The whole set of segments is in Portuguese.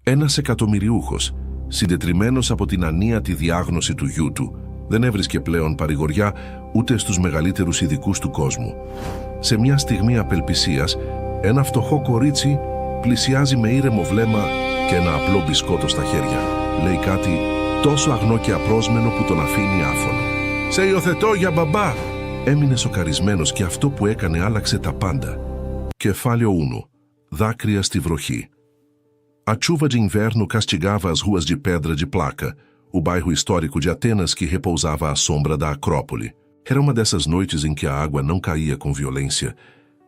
Ένας εκατομμυριούχος, συντετριμμένος από την ανίατη διάγνωση του γιού του, δεν έβρισκε πλέον παρηγοριά ούτε στους μεγαλύτερους ειδικούς του κόσμου. Σε μια στιγμή απελπισίας, ένα φτωχό κορίτσι πλησιάζει με ήρεμο βλέμμα και ένα απλό μπισκότο στα χέρια. Λέει κάτι τόσο αγνό και απρόσμενο που τον αφήνει άφωνο. «Σε υιοθετώ για μπαμπά!» Έμεινε σοκαρισμένος και αυτό που έκανε άλλαξε τα πάντα. Κεφάλαιο 1. Δάκρυα στη βροχή. A chuva de inverno castigava as ruas de pedra de placa, o bairro histórico de Atenas que repousava à sombra da Acrópole. Era uma dessas noites em que a água não caía com violência,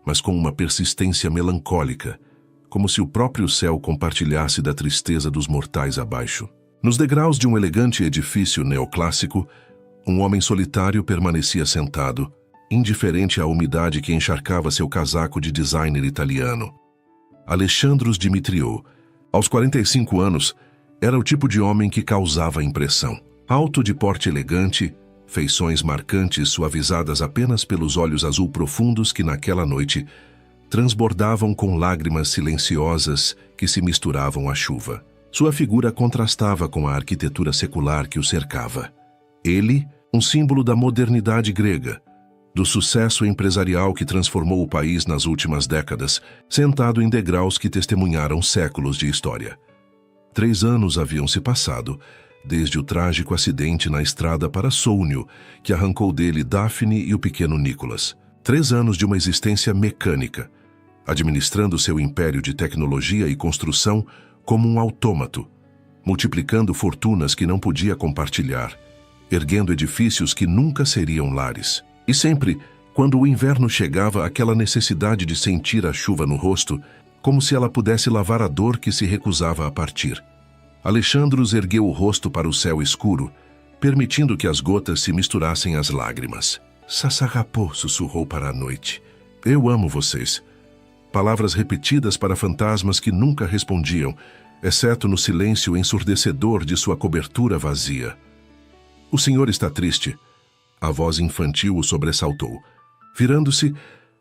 mas com uma persistência melancólica, como se o próprio céu compartilhasse da tristeza dos mortais abaixo. Nos degraus de um elegante edifício neoclássico, um homem solitário permanecia sentado, indiferente à umidade que encharcava seu casaco de designer italiano. Alexandros Dimitriou, aos 45 anos, era o tipo de homem que causava impressão. Alto de porte elegante, feições marcantes suavizadas apenas pelos olhos azul profundos que naquela noite transbordavam com lágrimas silenciosas que se misturavam à chuva. Sua figura contrastava com a arquitetura secular que o cercava. Ele, um símbolo da modernidade grega, do sucesso empresarial que transformou o país nas últimas décadas, sentado em degraus que testemunharam séculos de história. 3 anos haviam se passado, desde o trágico acidente na estrada para Sounio, que arrancou dele Daphne e o pequeno Nicholas. 3 anos de uma existência mecânica, administrando seu império de tecnologia e construção como um autômato, multiplicando fortunas que não podia compartilhar, erguendo edifícios que nunca seriam lares. E sempre, quando o inverno chegava, aquela necessidade de sentir a chuva no rosto, como se ela pudesse lavar a dor que se recusava a partir. Alexandros ergueu o rosto para o céu escuro, permitindo que as gotas se misturassem às lágrimas. Sassarrapô, sussurrou para a noite. Eu amo vocês. Palavras repetidas para fantasmas que nunca respondiam, exceto no silêncio ensurdecedor de sua cobertura vazia. O senhor está triste. A voz infantil o sobressaltou. Virando-se,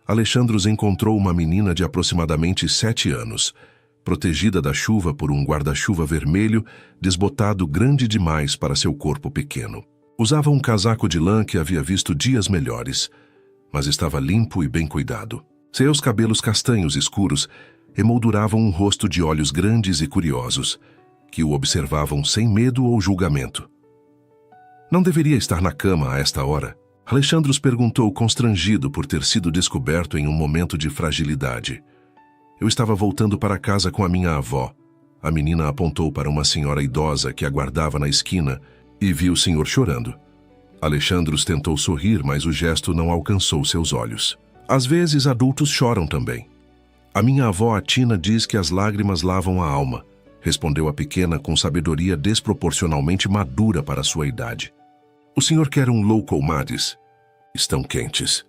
Alexandros encontrou uma menina de aproximadamente 7 anos, protegida da chuva por um guarda-chuva vermelho, desbotado grande demais para seu corpo pequeno. Usava um casaco de lã que havia visto dias melhores, mas estava limpo e bem cuidado. Seus cabelos castanhos escuros emolduravam um rosto de olhos grandes e curiosos, que o observavam sem medo ou julgamento. Não deveria estar na cama a esta hora? Alexandros perguntou, constrangido por ter sido descoberto em um momento de fragilidade. Eu estava voltando para casa com a minha avó. A menina apontou para uma senhora idosa que aguardava na esquina e viu o senhor chorando. Alexandros tentou sorrir, mas o gesto não alcançou seus olhos. Às vezes adultos choram também. A minha avó Atina diz que as lágrimas lavam a alma, respondeu a pequena com sabedoria desproporcionalmente madura para sua idade. O senhor quer um loucomades? Estão quentes.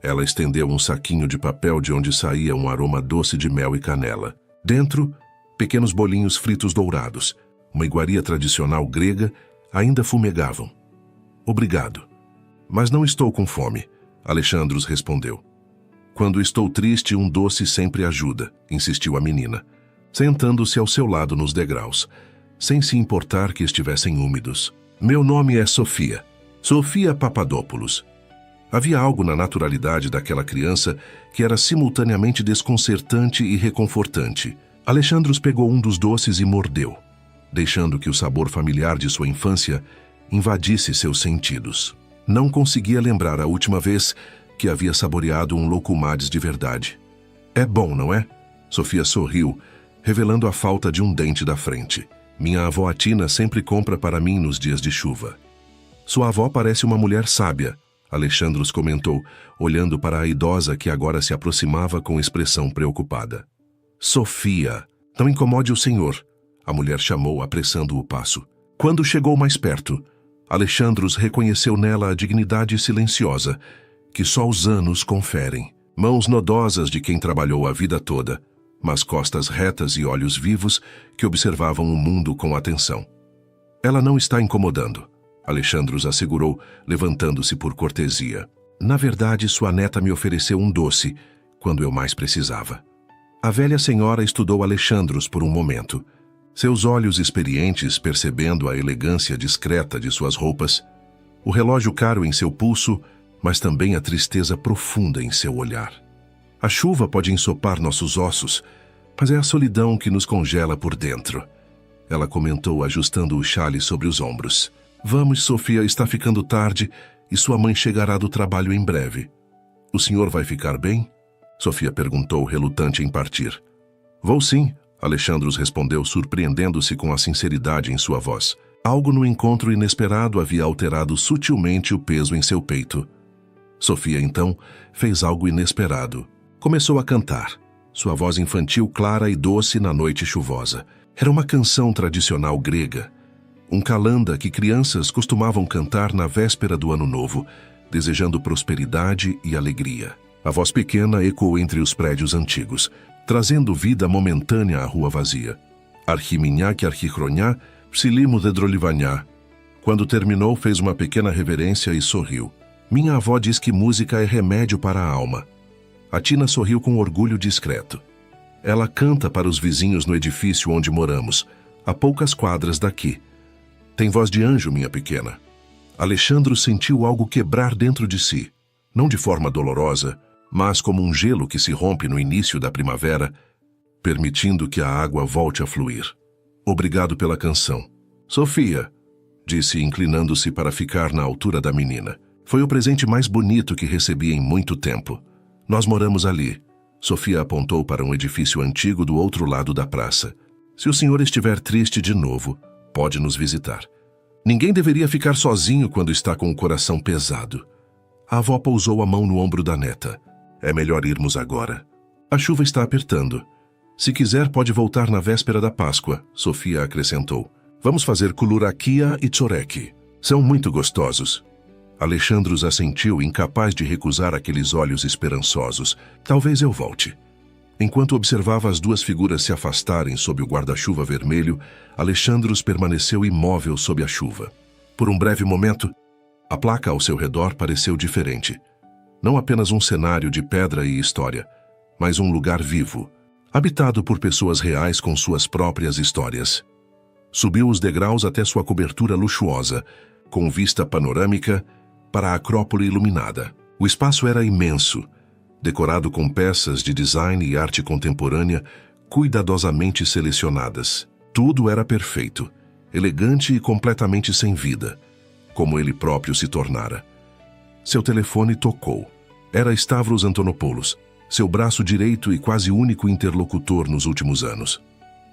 Ela estendeu um saquinho de papel de onde saía um aroma doce de mel e canela. Dentro, pequenos bolinhos fritos dourados, uma iguaria tradicional grega, ainda fumegavam. Obrigado. Mas não estou com fome, Alexandros respondeu. Quando estou triste, um doce sempre ajuda, insistiu a menina, sentando-se ao seu lado nos degraus, sem se importar que estivessem úmidos. Meu nome é Sofia. Sofia Papadopoulos. Havia algo na naturalidade daquela criança que era simultaneamente desconcertante e reconfortante. Alexandros pegou um dos doces e mordeu, deixando que o sabor familiar de sua infância invadisse seus sentidos. Não conseguia lembrar a última vez que havia saboreado um loucomades de verdade. É bom, não é? Sofia sorriu, revelando a falta de um dente da frente. Minha avó Atina sempre compra para mim nos dias de chuva. Sua avó parece uma mulher sábia, Alexandros comentou, olhando para a idosa que agora se aproximava com expressão preocupada. Sofia, não incomode o senhor, a mulher chamou, apressando o passo. Quando chegou mais perto, Alexandros reconheceu nela a dignidade silenciosa que só os anos conferem. Mãos nodosas de quem trabalhou a vida toda, mas costas retas e olhos vivos que observavam o mundo com atenção. Ela não está incomodando, Alexandros assegurou, levantando-se por cortesia. Na verdade, sua neta me ofereceu um doce, quando eu mais precisava. A velha senhora estudou Alexandros por um momento, Seus olhos experientes percebendo a elegância discreta de suas roupas, o relógio caro em seu pulso, mas também a tristeza profunda em seu olhar. A chuva pode ensopar nossos ossos, mas é a solidão que nos congela por dentro. Ela comentou, ajustando o xale sobre os ombros. Vamos, Sofia, está ficando tarde e sua mãe chegará do trabalho em breve. O senhor vai ficar bem? Sofia perguntou, relutante em partir. Vou sim, Alexandros respondeu, surpreendendo-se com a sinceridade em sua voz. Algo no encontro inesperado havia alterado sutilmente o peso em seu peito. Sofia, então, fez algo inesperado. Começou a cantar. Sua voz infantil clara e doce na noite chuvosa. Era uma canção tradicional grega. Um calanda que crianças costumavam cantar na véspera do Ano Novo, desejando prosperidade e alegria. A voz pequena ecoou entre os prédios antigos, trazendo vida momentânea à rua vazia. Archiminhaque archichronhá, psilimo dedrolivanhá. Quando terminou, fez uma pequena reverência e sorriu. Minha avó diz que música é remédio para a alma. A Tina sorriu com orgulho discreto. Ela canta para os vizinhos no edifício onde moramos, a poucas quadras daqui. Tem voz de anjo, minha pequena. Alexandro sentiu algo quebrar dentro de si, não de forma dolorosa, mas como um gelo que se rompe no início da primavera, permitindo que a água volte a fluir. Obrigado pela canção. Sofia, disse, inclinando-se para ficar na altura da menina. Foi o presente mais bonito que recebi em muito tempo. Nós moramos ali. Sofia apontou para um edifício antigo do outro lado da praça. Se o senhor estiver triste de novo, pode nos visitar. Ninguém deveria ficar sozinho quando está com o coração pesado. A avó pousou a mão no ombro da neta. É melhor irmos agora. A chuva está apertando. Se quiser, pode voltar na véspera da Páscoa, Sofia acrescentou. Vamos fazer kulurakia e tsoreki. São muito gostosos. Alexandros assentiu, incapaz de recusar aqueles olhos esperançosos. Talvez eu volte. Enquanto observava as duas figuras se afastarem sob o guarda-chuva vermelho, Alexandros permaneceu imóvel sob a chuva. Por um breve momento, a placa ao seu redor pareceu diferente. Não apenas um cenário de pedra e história, mas um lugar vivo, habitado por pessoas reais com suas próprias histórias. Subiu os degraus até sua cobertura luxuosa, com vista panorâmica para a Acrópole iluminada. O espaço era imenso, decorado com peças de design e arte contemporânea cuidadosamente selecionadas. Tudo era perfeito, elegante e completamente sem vida, como ele próprio se tornara. Seu telefone tocou. Era Stavros Antonopoulos, seu braço direito e quase único interlocutor nos últimos anos.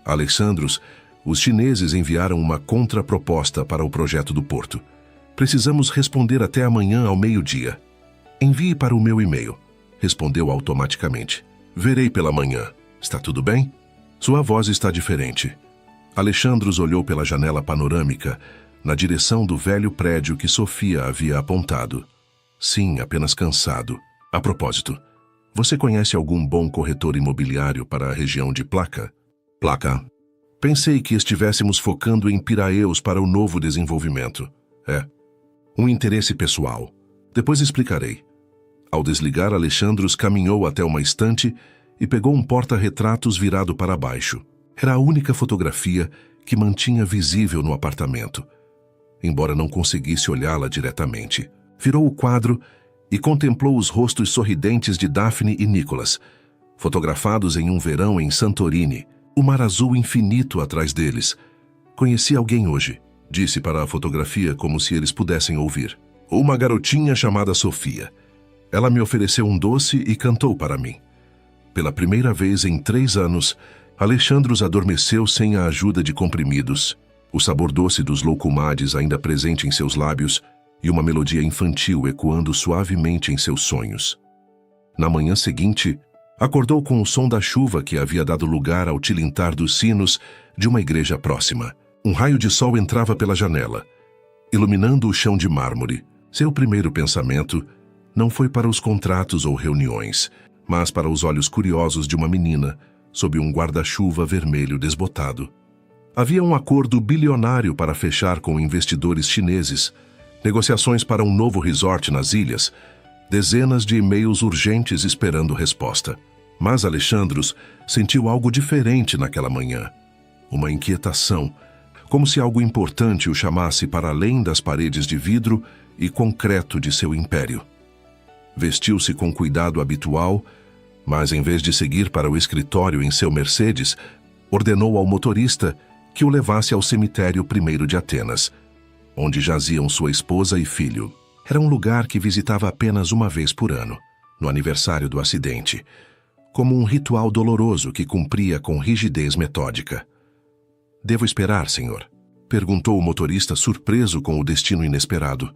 Alexandros, os chineses enviaram uma contraproposta para o projeto do porto. Precisamos responder até amanhã ao meio-dia. Envie para o meu e-mail. Respondeu automaticamente. Verei pela manhã. Está tudo bem? Sua voz está diferente. Alexandros olhou pela janela panorâmica, na direção do velho prédio que Sofia havia apontado. Sim, apenas cansado. A propósito, você conhece algum bom corretor imobiliário para a região de Placa? Placa. Pensei que estivéssemos focando em Piraeus para o novo desenvolvimento. É. Um interesse pessoal. Depois explicarei. Ao desligar, Alexandros caminhou até uma estante e pegou um porta-retratos virado para baixo. Era a única fotografia que mantinha visível no apartamento, embora não conseguisse olhá-la diretamente. Virou o quadro e contemplou os rostos sorridentes de Daphne e Nicholas, fotografados em um verão em Santorini, o mar azul infinito atrás deles. Conheci alguém hoje, disse para a fotografia como se eles pudessem ouvir. Uma garotinha chamada Sofia. Ela me ofereceu um doce e cantou para mim. Pela primeira vez em 3 anos, Alexandros adormeceu sem a ajuda de comprimidos. O sabor doce dos loucumades ainda presente em seus lábios e uma melodia infantil ecoando suavemente em seus sonhos. Na manhã seguinte, acordou com o som da chuva que havia dado lugar ao tilintar dos sinos de uma igreja próxima. Um raio de sol entrava pela janela, iluminando o chão de mármore. Seu primeiro pensamento não foi para os contratos ou reuniões, mas para os olhos curiosos de uma menina sob um guarda-chuva vermelho desbotado. Havia um acordo bilionário para fechar com investidores chineses, negociações para um novo resort nas ilhas, dezenas de e-mails urgentes esperando resposta. Mas Alexandros sentiu algo diferente naquela manhã. uma inquietação, como se algo importante o chamasse para além das paredes de vidro e concreto de seu império. Vestiu-se com cuidado habitual, mas em vez de seguir para o escritório em seu Mercedes, ordenou ao motorista que o levasse ao cemitério primeiro de Atenas, onde jaziam sua esposa e filho. Era um lugar que visitava apenas uma vez por ano, no aniversário do acidente, como um ritual doloroso que cumpria com rigidez metódica. "Devo esperar, senhor?" perguntou o motorista, surpreso com o destino inesperado.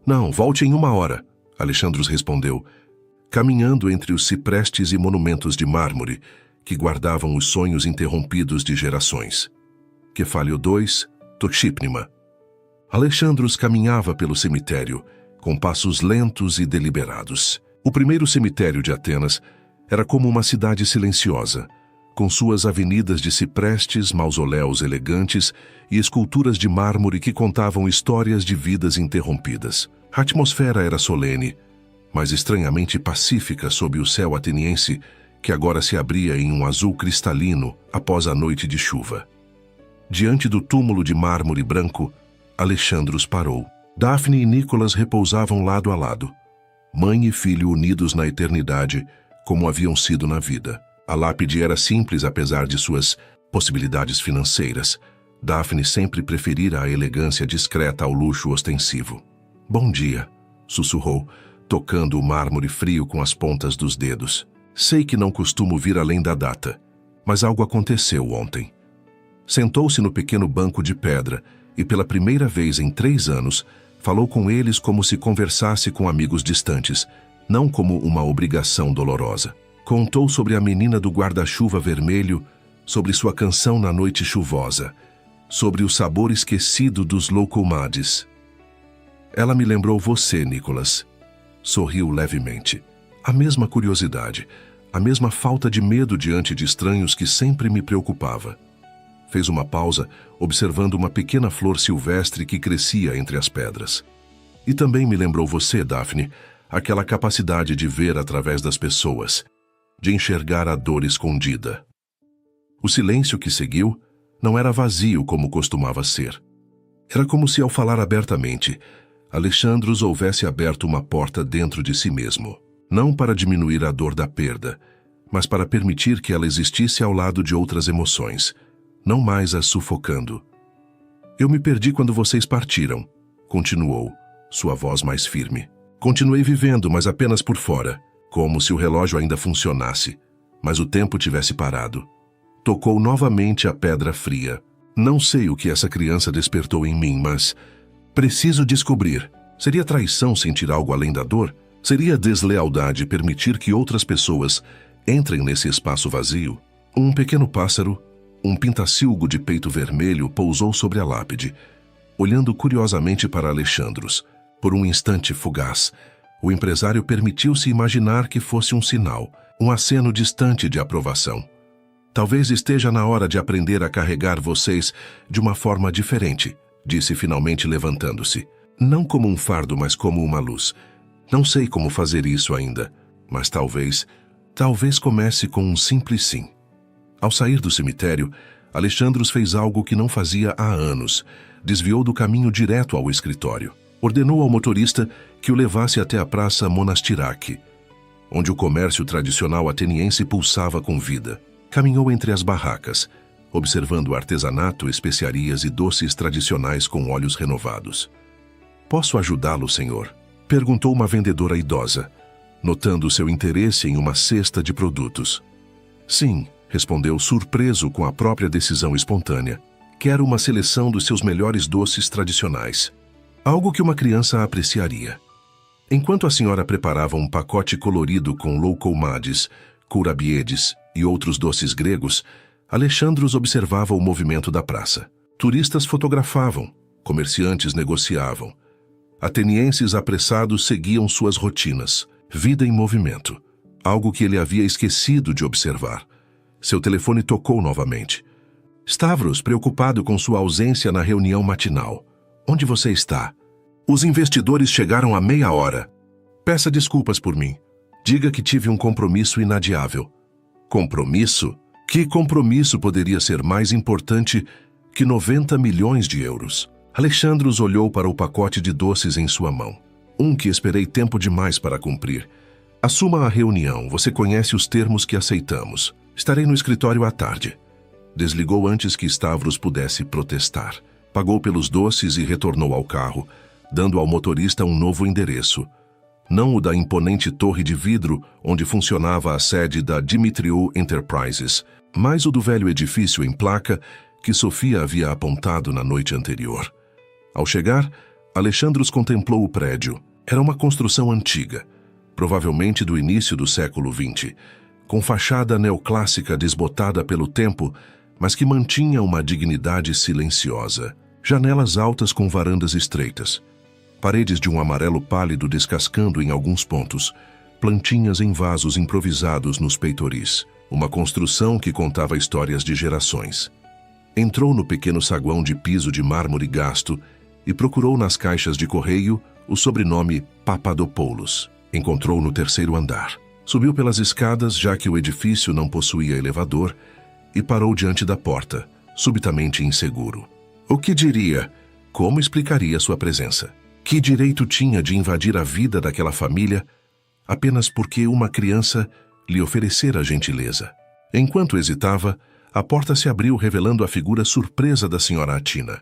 "Não, volte em 1 hora", Alexandros respondeu, caminhando entre os ciprestes e monumentos de mármore que guardavam os sonhos interrompidos de gerações. Kefalio 2, Toxípnima. Alexandros caminhava pelo cemitério, com passos lentos e deliberados. O primeiro cemitério de Atenas era como uma cidade silenciosa, com suas avenidas de ciprestes, mausoléus elegantes e esculturas de mármore que contavam histórias de vidas interrompidas. A atmosfera era solene, mas estranhamente pacífica sob o céu ateniense, que agora se abria em um azul cristalino após a noite de chuva. Diante do túmulo de mármore branco, Alexandros parou. Daphne e Nicolas repousavam lado a lado, mãe e filho unidos na eternidade, como haviam sido na vida. A lápide era simples apesar de suas possibilidades financeiras. Daphne sempre preferira a elegância discreta ao luxo ostensivo. "Bom dia", sussurrou, tocando o mármore frio com as pontas dos dedos. "Sei que não costumo vir além da data, mas algo aconteceu ontem." Sentou-se no pequeno banco de pedra e, pela primeira vez em 3 anos, falou com eles como se conversasse com amigos distantes, não como uma obrigação dolorosa. Contou sobre a menina do guarda-chuva vermelho, sobre sua canção na noite chuvosa, sobre o sabor esquecido dos loucomades. "Ela me lembrou você, Nicolas." Sorriu levemente. "A mesma curiosidade, a mesma falta de medo diante de estranhos que sempre me preocupava." Fez uma pausa, observando uma pequena flor silvestre que crescia entre as pedras. "E também me lembrou você, Daphne, aquela capacidade de ver através das pessoas, de enxergar a dor escondida." O silêncio que seguiu não era vazio como costumava ser. Era como se, ao falar abertamente, Alexandros houvesse aberto uma porta dentro de si mesmo, não para diminuir a dor da perda, mas para permitir que ela existisse ao lado de outras emoções, não mais as sufocando. "Eu me perdi quando vocês partiram", continuou, sua voz mais firme. "Continuei vivendo, mas apenas por fora, como se o relógio ainda funcionasse, mas o tempo tivesse parado." Tocou novamente a pedra fria. "Não sei o que essa criança despertou em mim, mas preciso descobrir. Seria traição sentir algo além da dor? Seria deslealdade permitir que outras pessoas entrem nesse espaço vazio?" Um pequeno pássaro, um pintacilgo de peito vermelho, pousou sobre a lápide, olhando curiosamente para Alexandros. Por um instante fugaz, o empresário permitiu-se imaginar que fosse um sinal, um aceno distante de aprovação. "Talvez esteja na hora de aprender a carregar vocês de uma forma diferente", disse finalmente levantando-se. "Não como um fardo, mas como uma luz. Não sei como fazer isso ainda, mas talvez comece com um simples sim." Ao sair do cemitério, Alexandros fez algo que não fazia há anos. Desviou do caminho direto ao escritório. Ordenou ao motorista que o levasse até a praça Monastirake, onde o comércio tradicional ateniense pulsava com vida. Caminhou entre as barracas, observando artesanato, especiarias e doces tradicionais com olhos renovados. "Posso ajudá-lo, senhor?" perguntou uma vendedora idosa, notando seu interesse em uma cesta de produtos. "Sim", respondeu, surpreso com a própria decisão espontânea. "Quero uma seleção dos seus melhores doces tradicionais. Algo que uma criança apreciaria." Enquanto a senhora preparava um pacote colorido com loucomades, courabiedes e outros doces gregos, Alexandros observava o movimento da praça. Turistas fotografavam, comerciantes negociavam. Atenienses apressados seguiam suas rotinas, vida em movimento, algo que ele havia esquecido de observar. Seu telefone tocou novamente. "Stavros, preocupado com sua ausência na reunião matinal. Onde você está?" "Os investidores chegaram há meia hora. Peça desculpas por mim. Diga que tive um compromisso inadiável." "Compromisso?" Que compromisso poderia ser mais importante que 90 milhões de euros? Alexandros olhou para o pacote de doces em sua mão. Um que esperei tempo demais para cumprir. Assuma a reunião, você conhece os termos que aceitamos. Estarei no escritório à tarde. Desligou antes que Stavros pudesse protestar. Pagou pelos doces e retornou ao carro, dando ao motorista um novo endereço. Não o da imponente torre de vidro onde funcionava a sede da Dimitriou Enterprises, mas o do velho edifício em placa que Sofia havia apontado na noite anterior. Ao chegar, Alexandros contemplou o prédio. Era uma construção antiga, provavelmente do início do século XX, com fachada neoclássica desbotada pelo tempo, mas que mantinha uma dignidade silenciosa. Janelas altas com varandas estreitas, paredes de um amarelo pálido descascando em alguns pontos, plantinhas em vasos improvisados nos peitoris, uma construção que contava histórias de gerações. Entrou no pequeno saguão de piso de mármore gasto e procurou nas caixas de correio o sobrenome Papadopoulos. Encontrou no terceiro andar. Subiu pelas escadas, já que o edifício não possuía elevador, e parou diante da porta, subitamente inseguro. O que diria? Como explicaria sua presença? Que direito tinha de invadir a vida daquela família apenas porque uma criança lhe oferecera gentileza? Enquanto hesitava, a porta se abriu revelando a figura surpresa da senhora Atina.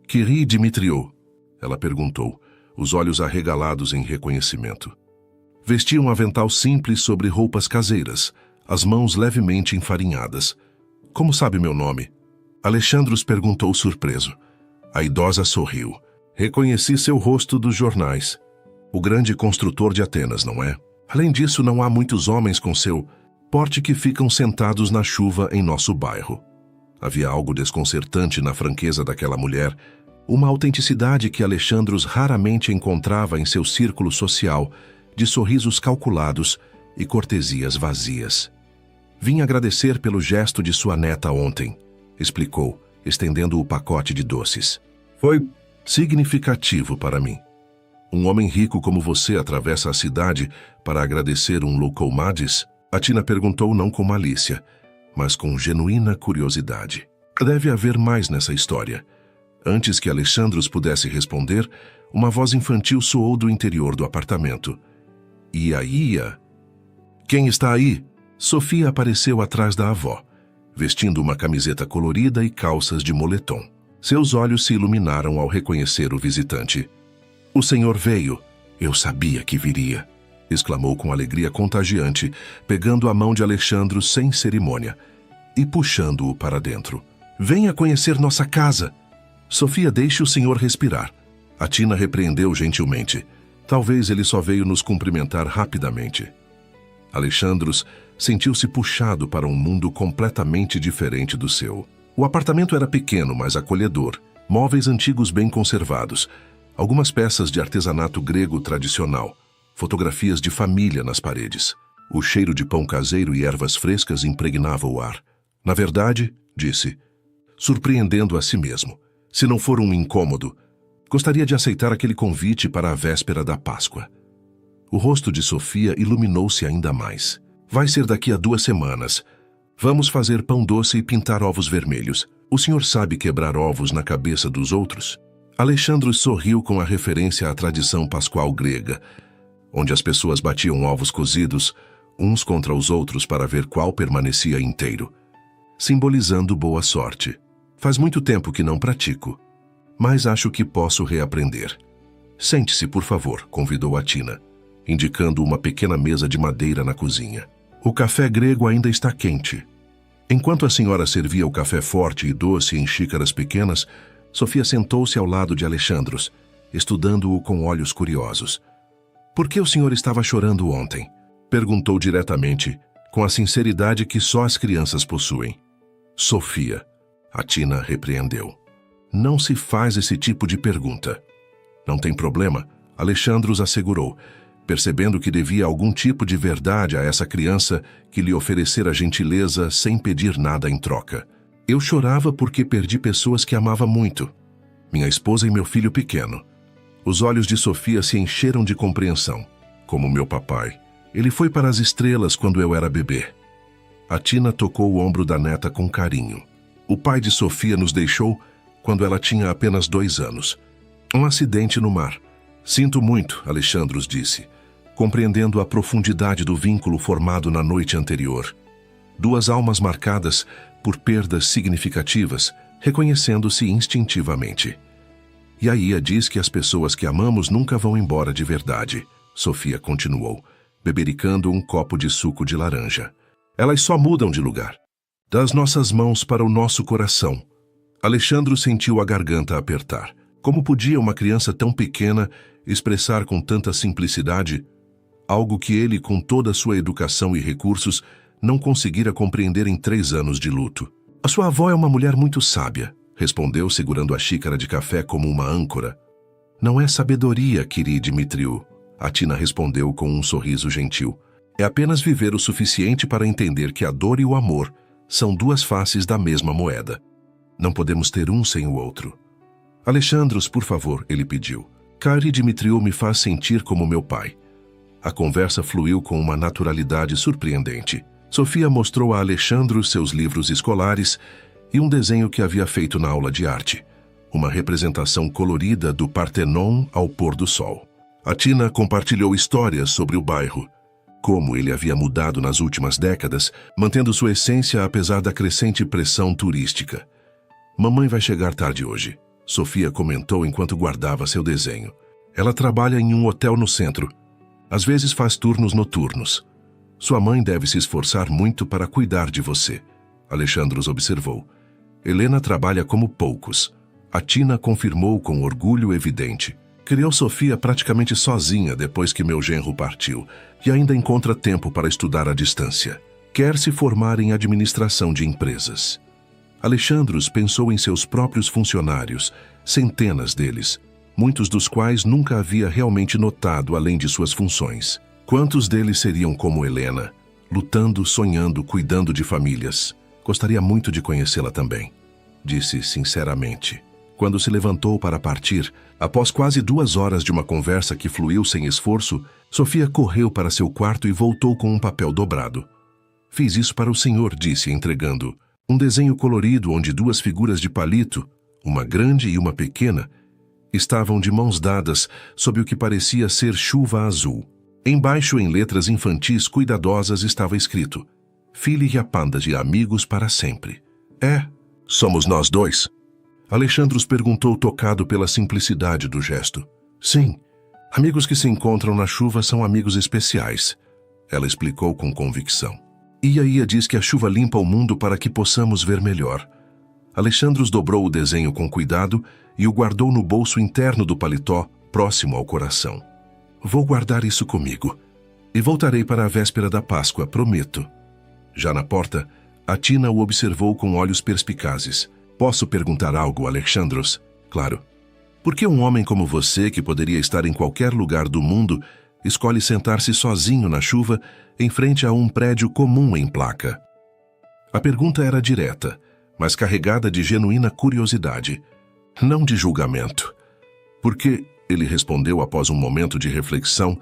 «Kyrie Dimitriou?» ela perguntou, os olhos arregalados em reconhecimento. Vestia um avental simples sobre roupas caseiras, as mãos levemente enfarinhadas. «Como sabe meu nome?» Alexandros perguntou surpreso. A idosa sorriu. «Reconheci seu rosto dos jornais. O grande construtor de Atenas, não é? Além disso, não há muitos homens com seu porte que ficam sentados na chuva em nosso bairro». Havia algo desconcertante na franqueza daquela mulher, uma autenticidade que Alexandros raramente encontrava em seu círculo social, de sorrisos calculados e cortesias vazias. «Vim agradecer pelo gesto de sua neta ontem», explicou, estendendo o pacote de doces. «Foi significativo para mim. Um homem rico como você atravessa a cidade para agradecer um loucomades?» Atina perguntou não com malícia, mas com genuína curiosidade. Deve haver mais nessa história. Antes que Alexandros pudesse responder, uma voz infantil soou do interior do apartamento. Ia. «Quem está aí?» Sofia apareceu atrás da avó, vestindo uma camiseta colorida e calças de moletom. Seus olhos se iluminaram ao reconhecer o visitante. «O senhor veio. Eu sabia que viria», exclamou com alegria contagiante, pegando a mão de Alexandros sem cerimônia e puxando-o para dentro. «Venha conhecer nossa casa!» «Sofia, deixe o senhor respirar», Atina repreendeu gentilmente. «Talvez ele só veio nos cumprimentar rapidamente». Alexandros sentiu-se puxado para um mundo completamente diferente do seu. O apartamento era pequeno, mas acolhedor, móveis antigos bem conservados, algumas peças de artesanato grego tradicional, fotografias de família nas paredes. O cheiro de pão caseiro e ervas frescas impregnava o ar. «Na verdade», disse, surpreendendo a si mesmo, se não for um incômodo, gostaria de aceitar aquele convite para a véspera da Páscoa. O rosto de Sofia iluminou-se ainda mais. «Vai ser daqui a 2 semanas. Vamos fazer pão doce e pintar ovos vermelhos. O senhor sabe quebrar ovos na cabeça dos outros?» Alexandros sorriu com a referência à tradição pascual grega, onde as pessoas batiam ovos cozidos uns contra os outros para ver qual permanecia inteiro, simbolizando boa sorte. «Faz muito tempo que não pratico, mas acho que posso reaprender. Sente-se, por favor», convidou Atina, indicando uma pequena mesa de madeira na cozinha. «O café grego ainda está quente». Enquanto a senhora servia o café forte e doce em xícaras pequenas, Sofia sentou-se ao lado de Alexandros, estudando-o com olhos curiosos. «Por que o senhor estava chorando ontem?» perguntou diretamente, com a sinceridade que só as crianças possuem. «Sofia», Atina repreendeu, «não se faz esse tipo de pergunta». «Não tem problema», Alexandros assegurou, percebendo que devia algum tipo de verdade a essa criança que lhe oferecera gentileza sem pedir nada em troca. «Eu chorava porque perdi pessoas que amava muito. Minha esposa e meu filho pequeno». Os olhos de Sofia se encheram de compreensão. «Como meu papai. Ele foi para as estrelas quando eu era bebê». A Tina tocou o ombro da neta com carinho. O pai de Sofia nos deixou quando ela tinha apenas 2 anos. Um acidente no mar. Sinto muito, Alexandros disse, compreendendo a profundidade do vínculo formado na noite anterior. 2 almas marcadas por perdas significativas, reconhecendo-se instintivamente. E a Ia diz que as pessoas que amamos nunca vão embora de verdade, Sofia continuou, bebericando um copo de suco de laranja. Elas só mudam de lugar. Das nossas mãos para o nosso coração. Alexandro sentiu a garganta apertar. Como podia uma criança tão pequena expressar com tanta simplicidade algo que ele, com toda a sua educação e recursos, não conseguira compreender em 3 anos de luto? A sua avó é uma mulher muito sábia, respondeu segurando a xícara de café como uma âncora. Não é sabedoria, Kiri Dimitriou, a Tina respondeu com um sorriso gentil. É apenas viver o suficiente para entender que a dor e o amor são 2 faces da mesma moeda. Não podemos ter um sem o outro. Alexandros, por favor, ele pediu. Kiri Dimitriou me faz sentir como meu pai. A conversa fluiu com uma naturalidade surpreendente. Sofia mostrou a Alexandros seus livros escolares e um desenho que havia feito na aula de arte. Uma representação colorida do Partenon ao pôr do sol. A Tina compartilhou histórias sobre o bairro. Como ele havia mudado nas últimas décadas, mantendo sua essência apesar da crescente pressão turística. Mamãe vai chegar tarde hoje, Sofia comentou enquanto guardava seu desenho. Ela trabalha em um hotel no centro. Às vezes faz turnos noturnos. Sua mãe deve se esforçar muito para cuidar de você, Alexandros observou. Helena trabalha como poucos. A Tina confirmou com orgulho evidente. Criou Sofia praticamente sozinha depois que meu genro partiu e ainda encontra tempo para estudar à distância. Quer se formar em administração de empresas. Alexandros pensou em seus próprios funcionários, centenas deles, muitos dos quais nunca havia realmente notado além de suas funções. Quantos deles seriam como Helena, lutando, sonhando, cuidando de famílias? Gostaria muito de conhecê-la também, disse sinceramente. Quando se levantou para partir, após quase 2 horas de uma conversa que fluiu sem esforço, Sofia correu para seu quarto e voltou com um papel dobrado. Fiz isso para o senhor, disse, entregando. Um desenho colorido onde 2 figuras de palito, uma grande e uma pequena, estavam de mãos dadas sob o que parecia ser chuva azul. Embaixo, em letras infantis cuidadosas, estava escrito: Filho e a panda de amigos para sempre. Somos nós 2? Alexandros perguntou, tocado pela simplicidade do gesto. Sim, amigos que se encontram na chuva são amigos especiais, ela explicou com convicção. Ia diz que a chuva limpa o mundo para que possamos ver melhor. Alexandros dobrou o desenho com cuidado e o guardou no bolso interno do paletó, próximo ao coração. Vou guardar isso comigo. E voltarei para a véspera da Páscoa, prometo. Já na porta, a Tina o observou com olhos perspicazes. Posso perguntar algo, Alexandros? Claro. Por que um homem como você, que poderia estar em qualquer lugar do mundo, escolhe sentar-se sozinho na chuva em frente a um prédio comum em placa? A pergunta era direta, mas carregada de genuína curiosidade, não de julgamento. Porque, ele respondeu após um momento de reflexão,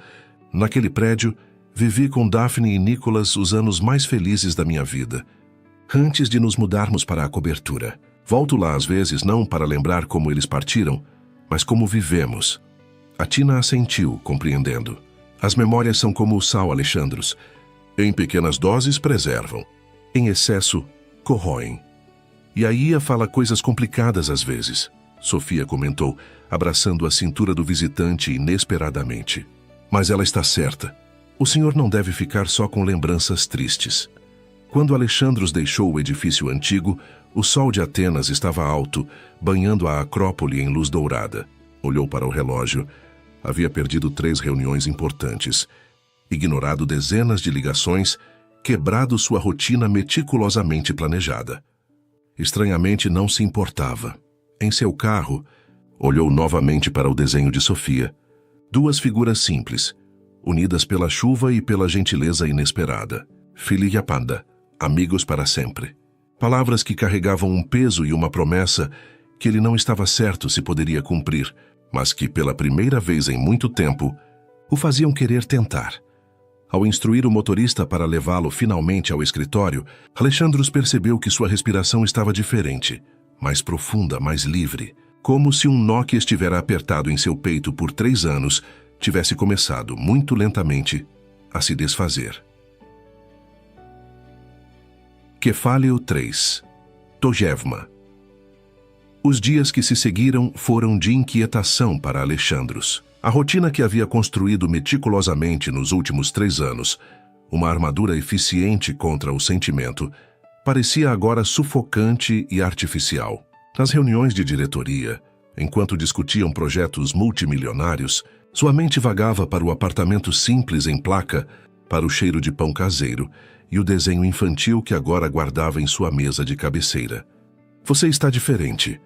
naquele prédio, vivi com Daphne e Nicholas os anos mais felizes da minha vida, antes de nos mudarmos para a cobertura. Volto lá às vezes não para lembrar como eles partiram, mas como vivemos. A Tina assentiu, compreendendo. As memórias são como o sal, Alexandros. Em pequenas doses preservam. Em excesso, corroem. E a Ia fala coisas complicadas às vezes, Sofia comentou, abraçando a cintura do visitante inesperadamente. Mas ela está certa. O senhor não deve ficar só com lembranças tristes. Quando Alexandros deixou o edifício antigo, o sol de Atenas estava alto, banhando a Acrópole em luz dourada. Olhou para o relógio. Havia perdido 3 reuniões importantes, ignorado dezenas de ligações, quebrado sua rotina meticulosamente planejada. Estranhamente não se importava. Em seu carro, olhou novamente para o desenho de Sofia. 2 figuras simples, unidas pela chuva e pela gentileza inesperada. Filho e a panda, amigos para sempre. Palavras que carregavam um peso e uma promessa que ele não estava certo se poderia cumprir, mas que, pela primeira vez em muito tempo, o faziam querer tentar. Ao instruir o motorista para levá-lo finalmente ao escritório, Alexandros percebeu que sua respiração estava diferente, mais profunda, mais livre, como se um nó que estivera apertado em seu peito por 3 anos tivesse começado, muito lentamente, a se desfazer. Kefalio 3. Tojevma. Os dias que se seguiram foram de inquietação para Alexandros. A rotina que havia construído meticulosamente nos últimos 3 anos, uma armadura eficiente contra o sentimento, parecia agora sufocante e artificial. Nas reuniões de diretoria, enquanto discutiam projetos multimilionários, sua mente vagava para o apartamento simples em placa, para o cheiro de pão caseiro e o desenho infantil que agora guardava em sua mesa de cabeceira. "Você está diferente",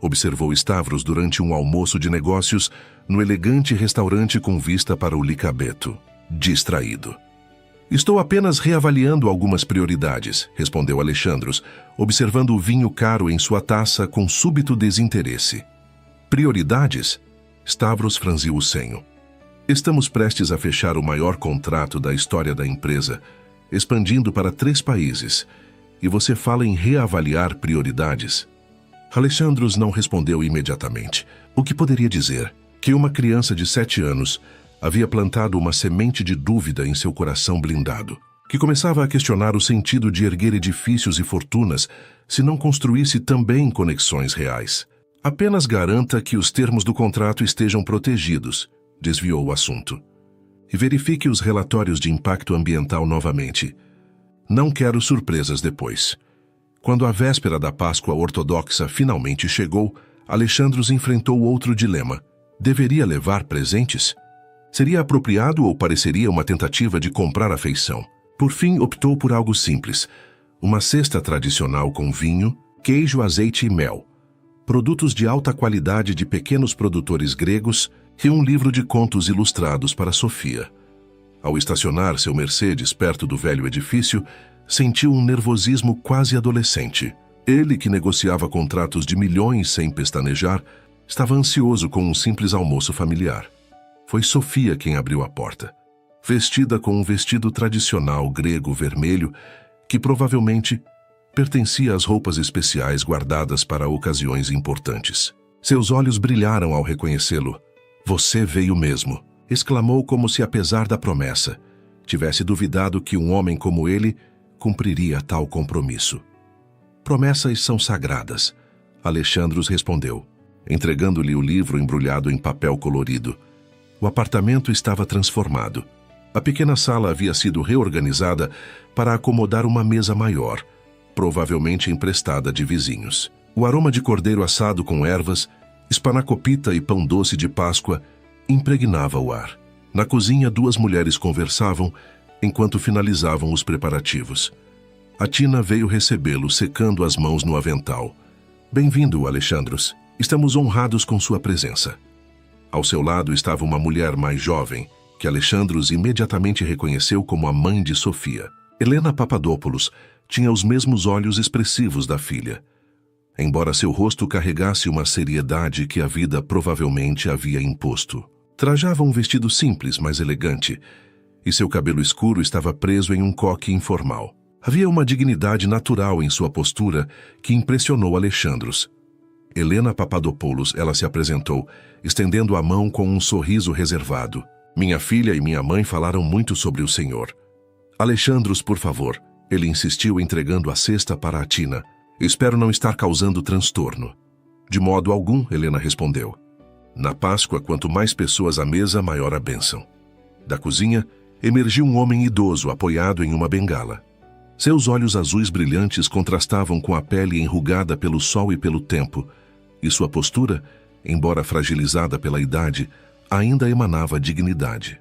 observou Stavros durante um almoço de negócios no elegante restaurante com vista para o Licabeto, distraído. "Estou apenas reavaliando algumas prioridades", respondeu Alexandros, observando o vinho caro em sua taça com súbito desinteresse. "Prioridades?" Stavros franziu o senho. "Estamos prestes a fechar o maior contrato da história da empresa, expandindo para 3 países, e você fala em reavaliar prioridades?" Alexandros não respondeu imediatamente. O que poderia dizer? Que uma criança de 7 anos havia plantado uma semente de dúvida em seu coração blindado, que começava a questionar o sentido de erguer edifícios e fortunas se não construísse também conexões reais. "Apenas garanta que os termos do contrato estejam protegidos", desviou o assunto. "E verifique os relatórios de impacto ambiental novamente. Não quero surpresas depois." Quando a véspera da Páscoa ortodoxa finalmente chegou, Alexandros enfrentou outro dilema. Deveria levar presentes? Seria apropriado ou pareceria uma tentativa de comprar afeição? Por fim, optou por algo simples. Uma cesta tradicional com vinho, queijo, azeite e mel, produtos de alta qualidade de pequenos produtores gregos e um livro de contos ilustrados para Sofia. Ao estacionar seu Mercedes perto do velho edifício, sentiu um nervosismo quase adolescente. Ele, que negociava contratos de milhões sem pestanejar, estava ansioso com um simples almoço familiar. Foi Sofia quem abriu a porta, vestida com um vestido tradicional grego vermelho que provavelmente pertencia às roupas especiais guardadas para ocasiões importantes. Seus olhos brilharam ao reconhecê-lo. "Você veio mesmo", exclamou como se, apesar da promessa, tivesse duvidado que um homem como ele cumpriria tal compromisso. "Promessas são sagradas", Alexandros respondeu, entregando-lhe o livro embrulhado em papel colorido. O apartamento estava transformado. A pequena sala havia sido reorganizada para acomodar uma mesa maior, provavelmente emprestada de vizinhos. O aroma de cordeiro assado com ervas, espanakopita e pão doce de Páscoa impregnava o ar. Na cozinha, 2 mulheres conversavam enquanto finalizavam os preparativos. A Tina veio recebê-lo, secando as mãos no avental. "Bem-vindo, Alexandros. Estamos honrados com sua presença." Ao seu lado estava uma mulher mais jovem, que Alexandros imediatamente reconheceu como a mãe de Sofia. Helena Papadopoulos tinha os mesmos olhos expressivos da filha, embora seu rosto carregasse uma seriedade que a vida provavelmente havia imposto. Trajava um vestido simples, mas elegante, e seu cabelo escuro estava preso em um coque informal. Havia uma dignidade natural em sua postura que impressionou Alexandros. "Helena Papadopoulos", ela se apresentou, estendendo a mão com um sorriso reservado. "Minha filha e minha mãe falaram muito sobre o senhor." "Alexandros, por favor", ele insistiu, entregando a cesta para a Tina. "Espero não estar causando transtorno." "De modo algum", Helena respondeu. "Na Páscoa, quanto mais pessoas à mesa, maior a bênção." Da cozinha, emergiu um homem idoso apoiado em uma bengala. Seus olhos azuis brilhantes contrastavam com a pele enrugada pelo sol e pelo tempo, e sua postura, embora fragilizada pela idade, ainda emanava dignidade.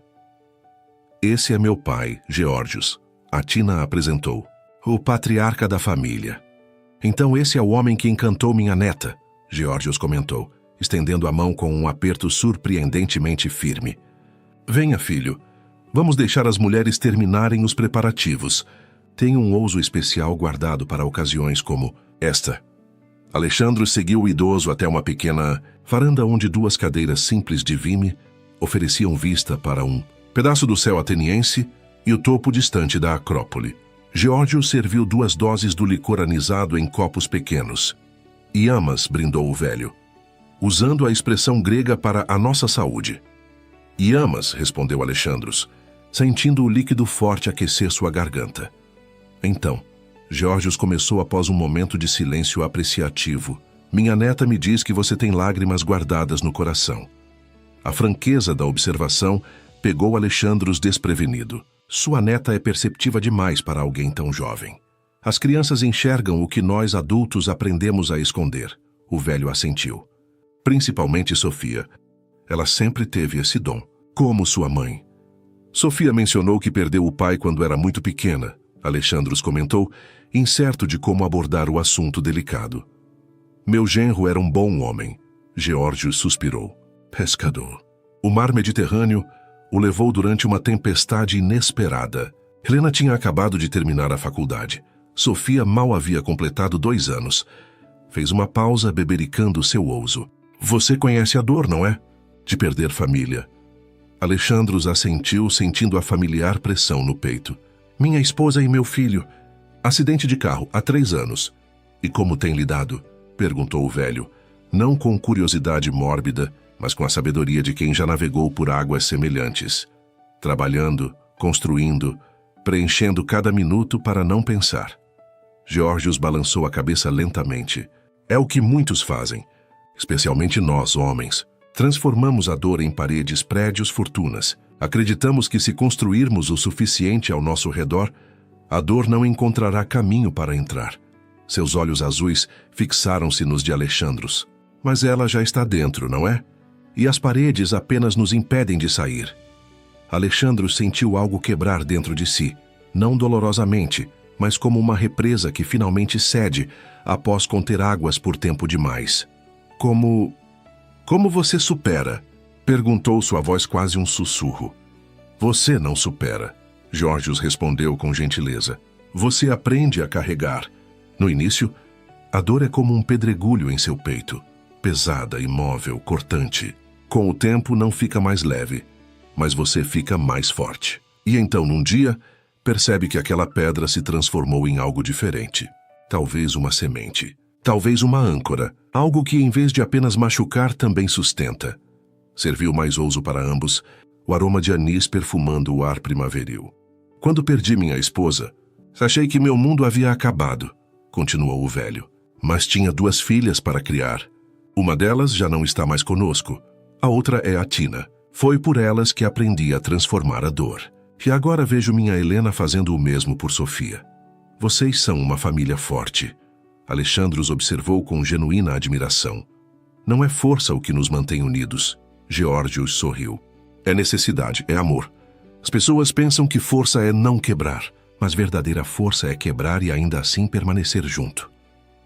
"Esse é meu pai, Geórgios", a Tina apresentou. "O patriarca da família." "Então esse é o homem que encantou minha neta", Geórgios comentou, estendendo a mão com um aperto surpreendentemente firme. "Venha, filho. Vamos deixar as mulheres terminarem os preparativos. Tenho um ouso especial guardado para ocasiões como esta." Alexandros seguiu o idoso até uma pequena varanda onde 2 cadeiras simples de vime ofereciam vista para um pedaço do céu ateniense e o topo distante da Acrópole. Geórgio serviu 2 doses do licor anisado em copos pequenos. Iamas, brindou o velho, usando a expressão grega para a nossa saúde. Iamas, respondeu Alexandros, sentindo o líquido forte aquecer sua garganta. Então, Geórgios começou após um momento de silêncio apreciativo. Minha neta me diz que você tem lágrimas guardadas no coração. A franqueza da observação pegou Alexandros desprevenido. Sua neta é perceptiva demais para alguém tão jovem. As crianças enxergam o que nós adultos aprendemos a esconder. O velho assentiu. Principalmente Sofia. Ela sempre teve esse dom. Como sua mãe. Sofia mencionou que perdeu o pai quando era muito pequena. Alexandros comentou, incerto de como abordar o assunto delicado. Meu genro era um bom homem. Geórgio suspirou. Pescador. O mar Mediterrâneo o levou durante uma tempestade inesperada. Helena tinha acabado de terminar a faculdade. Sofia mal havia completado 2 anos. Fez uma pausa, bebericando seu ouso. Você conhece a dor, não é? De perder família. Alexandros assentiu, sentindo a familiar pressão no peito. Minha esposa e meu filho. Acidente de carro, há 3 anos. E como tem lidado? Perguntou o velho, não com curiosidade mórbida, mas com a sabedoria de quem já navegou por águas semelhantes. Trabalhando, construindo, preenchendo cada minuto para não pensar. Geórgios balançou a cabeça lentamente. É o que muitos fazem, especialmente nós, homens. Transformamos a dor em paredes, prédios, fortunas. Acreditamos que se construirmos o suficiente ao nosso redor, a dor não encontrará caminho para entrar. Seus olhos azuis fixaram-se nos de Alexandros. Mas ela já está dentro, não é? E as paredes apenas nos impedem de sair. Alexandros sentiu algo quebrar dentro de si, não dolorosamente, mas como uma represa que finalmente cede após conter águas por tempo demais. Como você supera? Perguntou sua voz quase um sussurro. Você não supera, Geórgios respondeu com gentileza. Você aprende a carregar. No início, a dor é como um pedregulho em seu peito, pesada, imóvel, cortante. Com o tempo não fica mais leve, mas você fica mais forte. E então, num dia, percebe que aquela pedra se transformou em algo diferente. Talvez uma semente. Talvez uma âncora. Algo que, em vez de apenas machucar, também sustenta. Serviu mais ouso para ambos, o aroma de anis perfumando o ar primaveril. Quando perdi minha esposa, achei que meu mundo havia acabado, continuou o velho. Mas tinha 2 filhas para criar. Uma delas já não está mais conosco. A outra é a Tina. Foi por elas que aprendi a transformar a dor. E agora vejo minha Helena fazendo o mesmo por Sofia. Vocês são uma família forte. Alexandros observou com genuína admiração. Não é força o que nos mantém unidos. Geórgios sorriu. É necessidade, é amor. As pessoas pensam que força é não quebrar, mas verdadeira força é quebrar e ainda assim permanecer junto.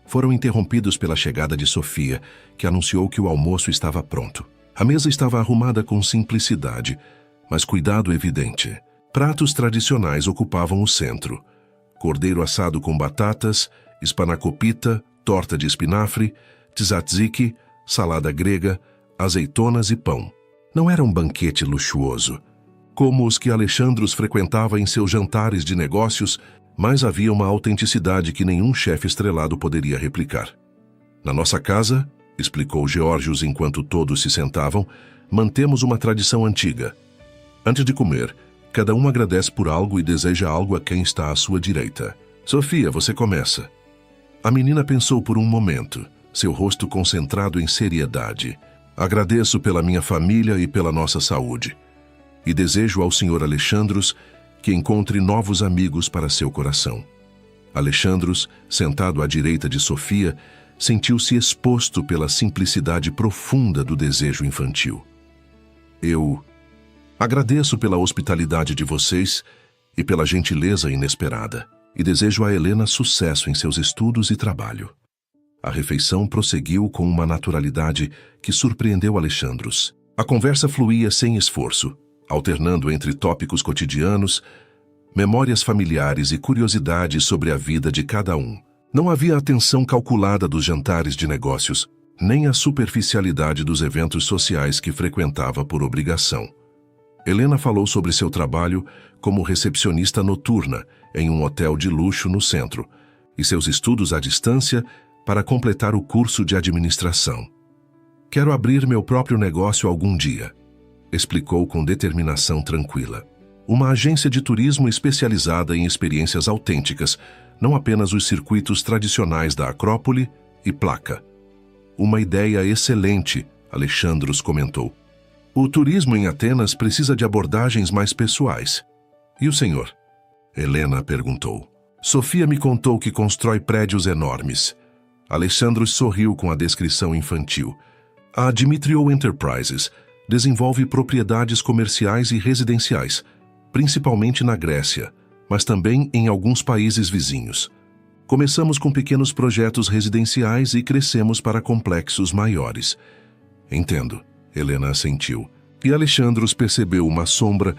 Foram interrompidos pela chegada de Sofia, que anunciou que o almoço estava pronto. A mesa estava arrumada com simplicidade, mas cuidado evidente. Pratos tradicionais ocupavam o centro. Cordeiro assado com batatas, espanakopita, torta de espinafre, tzatziki, salada grega, azeitonas e pão. Não era um banquete luxuoso, como os que Alexandros frequentava em seus jantares de negócios, mas havia uma autenticidade que nenhum chefe estrelado poderia replicar. Na nossa casa, explicou Geórgios enquanto todos se sentavam, mantemos uma tradição antiga. Antes de comer, cada um agradece por algo e deseja algo a quem está à sua direita. Sofia, você começa. A menina pensou por um momento, seu rosto concentrado em seriedade. Agradeço pela minha família e pela nossa saúde. E desejo ao Sr. Alexandros que encontre novos amigos para seu coração. Alexandros, sentado à direita de Sofia, sentiu-se exposto pela simplicidade profunda do desejo infantil. Eu agradeço pela hospitalidade de vocês e pela gentileza inesperada, e desejo a Helena sucesso em seus estudos e trabalho. A refeição prosseguiu com uma naturalidade que surpreendeu Alexandros. A conversa fluía sem esforço, alternando entre tópicos cotidianos, memórias familiares e curiosidades sobre a vida de cada um. Não havia atenção calculada dos jantares de negócios, nem a superficialidade dos eventos sociais que frequentava por obrigação. Helena falou sobre seu trabalho como recepcionista noturna em um hotel de luxo no centro e seus estudos à distância para completar o curso de administração. Quero abrir meu próprio negócio algum dia, explicou com determinação tranquila. Uma agência de turismo especializada em experiências autênticas, não apenas os circuitos tradicionais da Acrópole e Placa. Uma ideia excelente, Alexandros comentou. O turismo em Atenas precisa de abordagens mais pessoais. E o senhor? Helena perguntou. Sofia me contou que constrói prédios enormes. Alexandros sorriu com a descrição infantil. A Dimitriou Enterprises desenvolve propriedades comerciais e residenciais, principalmente na Grécia, mas também em alguns países vizinhos. Começamos com pequenos projetos residenciais e crescemos para complexos maiores. Entendo, Helena assentiu. E Alexandros percebeu uma sombra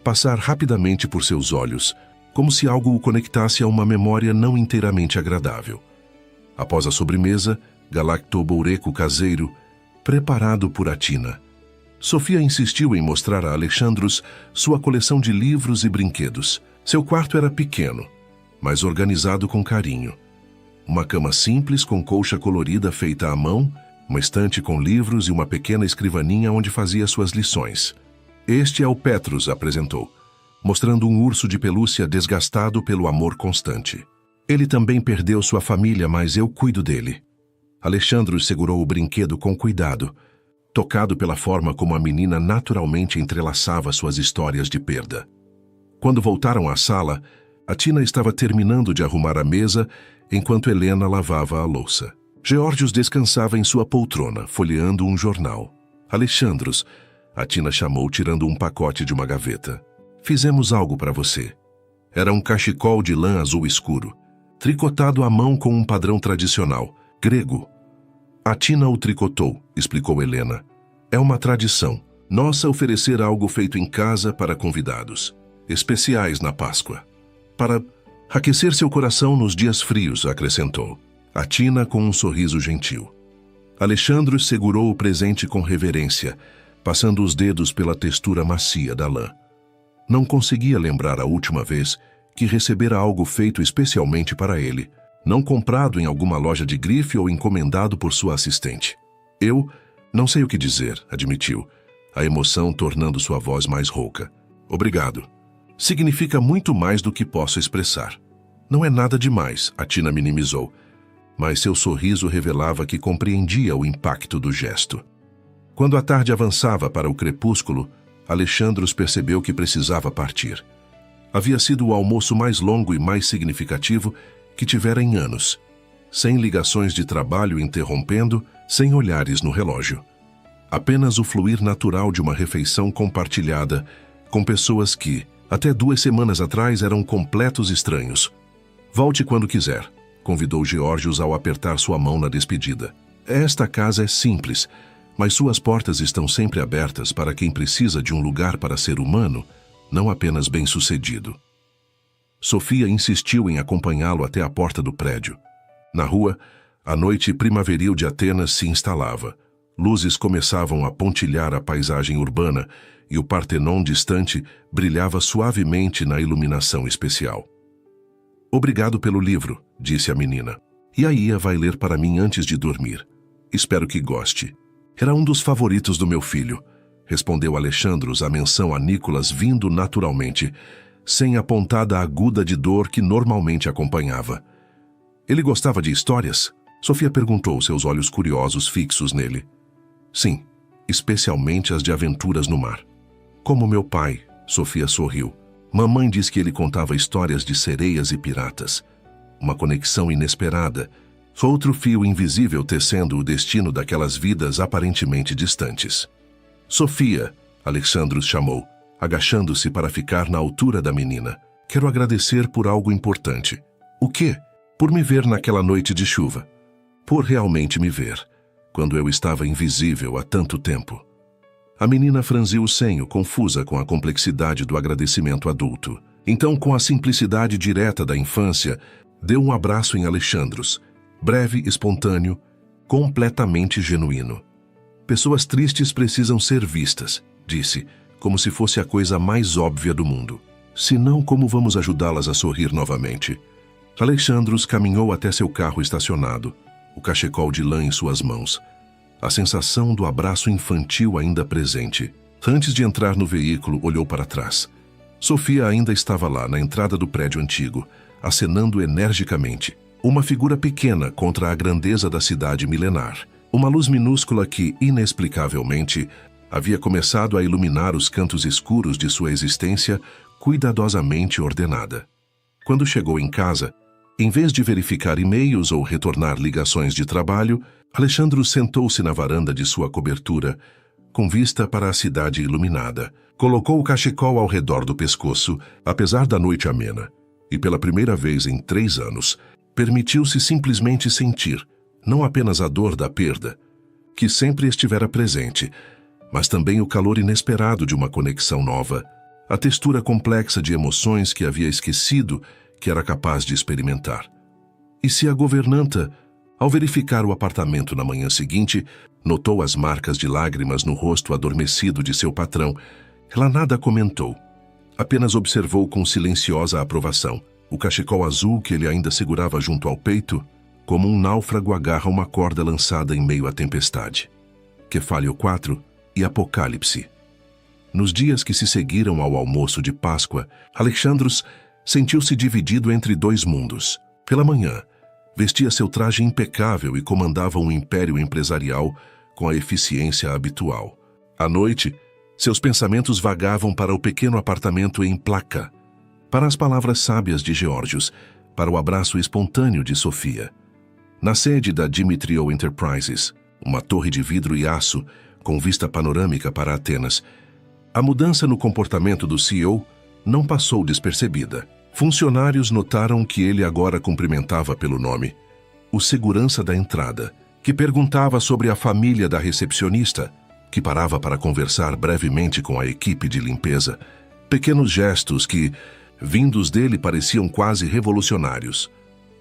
passar rapidamente por seus olhos, como se algo o conectasse a uma memória não inteiramente agradável. Após a sobremesa, galactoboureco caseiro, preparado por Atina. Sofia insistiu em mostrar a Alexandros sua coleção de livros e brinquedos. Seu quarto era pequeno, mas organizado com carinho. Uma cama simples com colcha colorida feita à mão, uma estante com livros e uma pequena escrivaninha onde fazia suas lições. Este é o Petrus, apresentou, mostrando um urso de pelúcia desgastado pelo amor constante. Ele também perdeu sua família, mas eu cuido dele. Alexandros segurou o brinquedo com cuidado, tocado pela forma como a menina naturalmente entrelaçava suas histórias de perda. Quando voltaram à sala, Atina estava terminando de arrumar a mesa enquanto Helena lavava a louça. Geórgios descansava em sua poltrona, folheando um jornal. Alexandros, Atina chamou, tirando um pacote de uma gaveta. Fizemos algo para você. Era um cachecol de lã azul escuro, tricotado à mão com um padrão tradicional, grego. Atina o tricotou, explicou Helena. É uma tradição nossa oferecer algo feito em casa para convidados, especiais na Páscoa. Para aquecer seu coração nos dias frios, acrescentou. Atina com um sorriso gentil. Alexandros segurou o presente com reverência, passando os dedos pela textura macia da lã. Não conseguia lembrar a última vez que recebera algo feito especialmente para ele, não comprado em alguma loja de grife ou encomendado por sua assistente. Eu não sei o que dizer, admitiu, a emoção tornando sua voz mais rouca. Obrigado. Significa muito mais do que posso expressar. Não é nada demais, Atina minimizou, mas seu sorriso revelava que compreendia o impacto do gesto. Quando a tarde avançava para o crepúsculo, Alexandros percebeu que precisava partir. Havia sido o almoço mais longo e mais significativo que tivera em anos, sem ligações de trabalho interrompendo, sem olhares no relógio. Apenas o fluir natural de uma refeição compartilhada com pessoas que, até 2 semanas atrás, eram completos estranhos. Volte quando quiser, convidou Geórgios ao apertar sua mão na despedida. Esta casa é simples, mas suas portas estão sempre abertas para quem precisa de um lugar para ser humano, não apenas bem-sucedido. Sofia insistiu em acompanhá-lo até a porta do prédio. Na rua, a noite primaveril de Atenas se instalava. Luzes começavam a pontilhar a paisagem urbana e o Partenon distante brilhava suavemente na iluminação especial. Obrigado pelo livro, disse a menina. E a Ia vai ler para mim antes de dormir. Espero que goste. Era um dos favoritos do meu filho, respondeu Alexandros, a menção a Nicolas vindo naturalmente, sem a pontada aguda de dor que normalmente acompanhava. Ele gostava de histórias? Sofia perguntou, seus olhos curiosos fixos nele. Sim, especialmente as de aventuras no mar. Como meu pai, Sofia sorriu. Mamãe diz que ele contava histórias de sereias e piratas. Uma conexão inesperada, outro fio invisível tecendo o destino daquelas vidas aparentemente distantes. Sofia, Alexandros chamou, agachando-se para ficar na altura da menina. Quero agradecer por algo importante. O quê? Por me ver naquela noite de chuva. Por realmente me ver, quando eu estava invisível há tanto tempo. A menina franziu o senho, confusa com a complexidade do agradecimento adulto. Então, com a simplicidade direta da infância, deu um abraço em Alexandros, breve, espontâneo, completamente genuíno. Pessoas tristes precisam ser vistas, disse, como se fosse a coisa mais óbvia do mundo. Se não, como vamos ajudá-las a sorrir novamente? Alexandros caminhou até seu carro estacionado, o cachecol de lã em suas mãos. A sensação do abraço infantil ainda presente. Antes de entrar no veículo, olhou para trás. Sofia ainda estava lá, na entrada do prédio antigo, acenando energicamente. Uma figura pequena contra a grandeza da cidade milenar. Uma luz minúscula que, inexplicavelmente, havia começado a iluminar os cantos escuros de sua existência, cuidadosamente ordenada. Quando chegou em casa, em vez de verificar e-mails ou retornar ligações de trabalho, Alexandros sentou-se na varanda de sua cobertura, com vista para a cidade iluminada. Colocou o cachecol ao redor do pescoço, apesar da noite amena, e pela primeira vez em 3 anos, permitiu-se simplesmente sentir, não apenas a dor da perda, que sempre estivera presente, mas também o calor inesperado de uma conexão nova, a textura complexa de emoções que havia esquecido que era capaz de experimentar. E se a governanta, ao verificar o apartamento na manhã seguinte, notou as marcas de lágrimas no rosto adormecido de seu patrão, ela nada comentou. Apenas observou com silenciosa aprovação o cachecol azul que ele ainda segurava junto ao peito, como um náufrago agarra uma corda lançada em meio à tempestade. Quefálio 4 e Apocalipse. Nos dias que se seguiram ao almoço de Páscoa, Alexandros sentiu-se dividido entre 2 mundos. Pela manhã, vestia seu traje impecável e comandava um império empresarial com a eficiência habitual. À noite, seus pensamentos vagavam para o pequeno apartamento em Placa, para as palavras sábias de Geórgios, para o abraço espontâneo de Sofia. Na sede da Dimitriou Enterprises, uma torre de vidro e aço com vista panorâmica para Atenas, a mudança no comportamento do CEO não passou despercebida. Funcionários notaram que ele agora cumprimentava pelo nome o segurança da entrada, que perguntava sobre a família da recepcionista, que parava para conversar brevemente com a equipe de limpeza. Pequenos gestos que, vindos dele, pareciam quase revolucionários.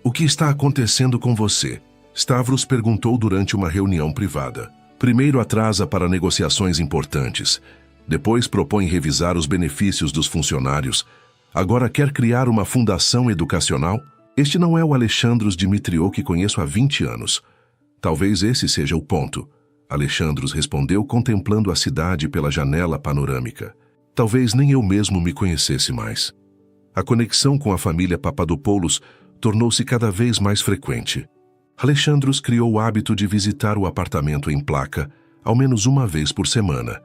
"O que está acontecendo com você?" Stavros perguntou durante uma reunião privada. Primeiro atrasa para negociações importantes. Depois propõe revisar os benefícios dos funcionários. Agora quer criar uma fundação educacional? Este não é o Alexandros Dimitriou que conheço há 20 anos. Talvez esse seja o ponto. Alexandros respondeu contemplando a cidade pela janela panorâmica. Talvez nem eu mesmo me conhecesse mais. A conexão com a família Papadopoulos tornou-se cada vez mais frequente. Alexandros criou o hábito de visitar o apartamento em Placa ao menos uma vez por semana,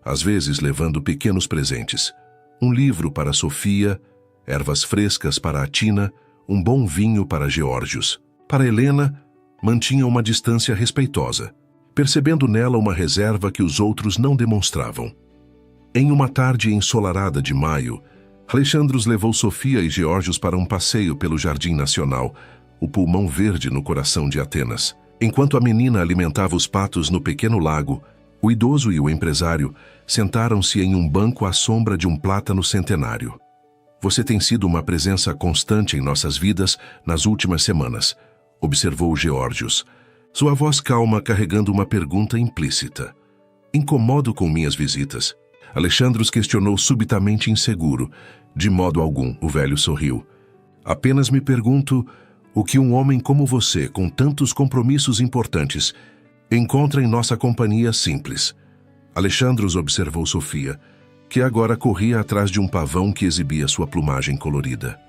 às vezes levando pequenos presentes. Um livro para Sofia, ervas frescas para a Tina, um bom vinho para Geórgios. Para Helena, mantinha uma distância respeitosa, percebendo nela uma reserva que os outros não demonstravam. Em uma tarde ensolarada de maio, Alexandros levou Sofia e Geórgios para um passeio pelo Jardim Nacional, o pulmão verde no coração de Atenas. Enquanto a menina alimentava os patos no pequeno lago, o idoso e o empresário sentaram-se em um banco à sombra de um plátano centenário. "Você tem sido uma presença constante em nossas vidas nas últimas semanas", observou Geórgios, sua voz calma carregando uma pergunta implícita. "Incomodo com minhas visitas?" Alexandros questionou subitamente inseguro. "De modo algum", o velho sorriu. "Apenas me pergunto o que um homem como você, com tantos compromissos importantes, encontra em nossa companhia simples." Alexandros observou Sofia, que agora corria atrás de um pavão que exibia sua plumagem colorida.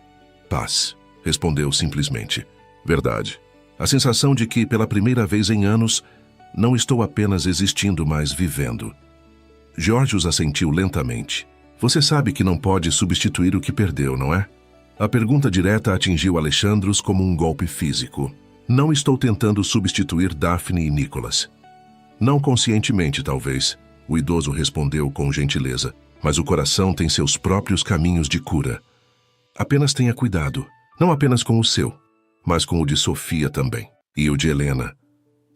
"Paz", respondeu simplesmente. "Verdade. A sensação de que, pela primeira vez em anos, não estou apenas existindo, mas vivendo." Geórgios assentiu lentamente. "Você sabe que não pode substituir o que perdeu, não é?" A pergunta direta atingiu Alexandros como um golpe físico. "Não estou tentando substituir Daphne e Nicholas." "Não conscientemente, talvez", o idoso respondeu com gentileza, "mas o coração tem seus próprios caminhos de cura. Apenas tenha cuidado, não apenas com o seu, mas com o de Sofia também, e o de Helena."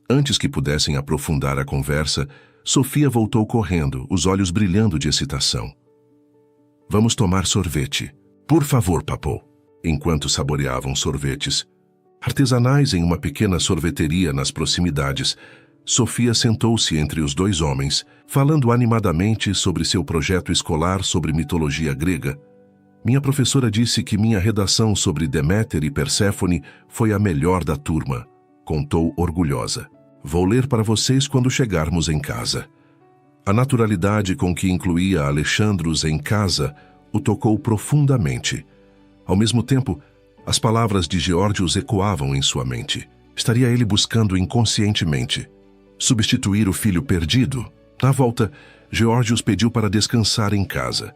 Antes que pudessem aprofundar a conversa, Sofia voltou correndo, os olhos brilhando de excitação. "Vamos tomar sorvete. Por favor, papô." Enquanto saboreavam sorvetes, artesanais em uma pequena sorveteria nas proximidades, Sofia sentou-se entre os dois homens, falando animadamente sobre seu projeto escolar sobre mitologia grega. Minha professora disse que minha redação sobre Deméter e Perséfone foi a melhor da turma, contou orgulhosa. Vou ler para vocês quando chegarmos em casa. A naturalidade com que incluía Alexandros em casa o tocou profundamente. Ao mesmo tempo, as palavras de Geórgios ecoavam em sua mente. Estaria ele buscando inconscientemente substituir o filho perdido? Na volta, Geórgios pediu para descansar em casa,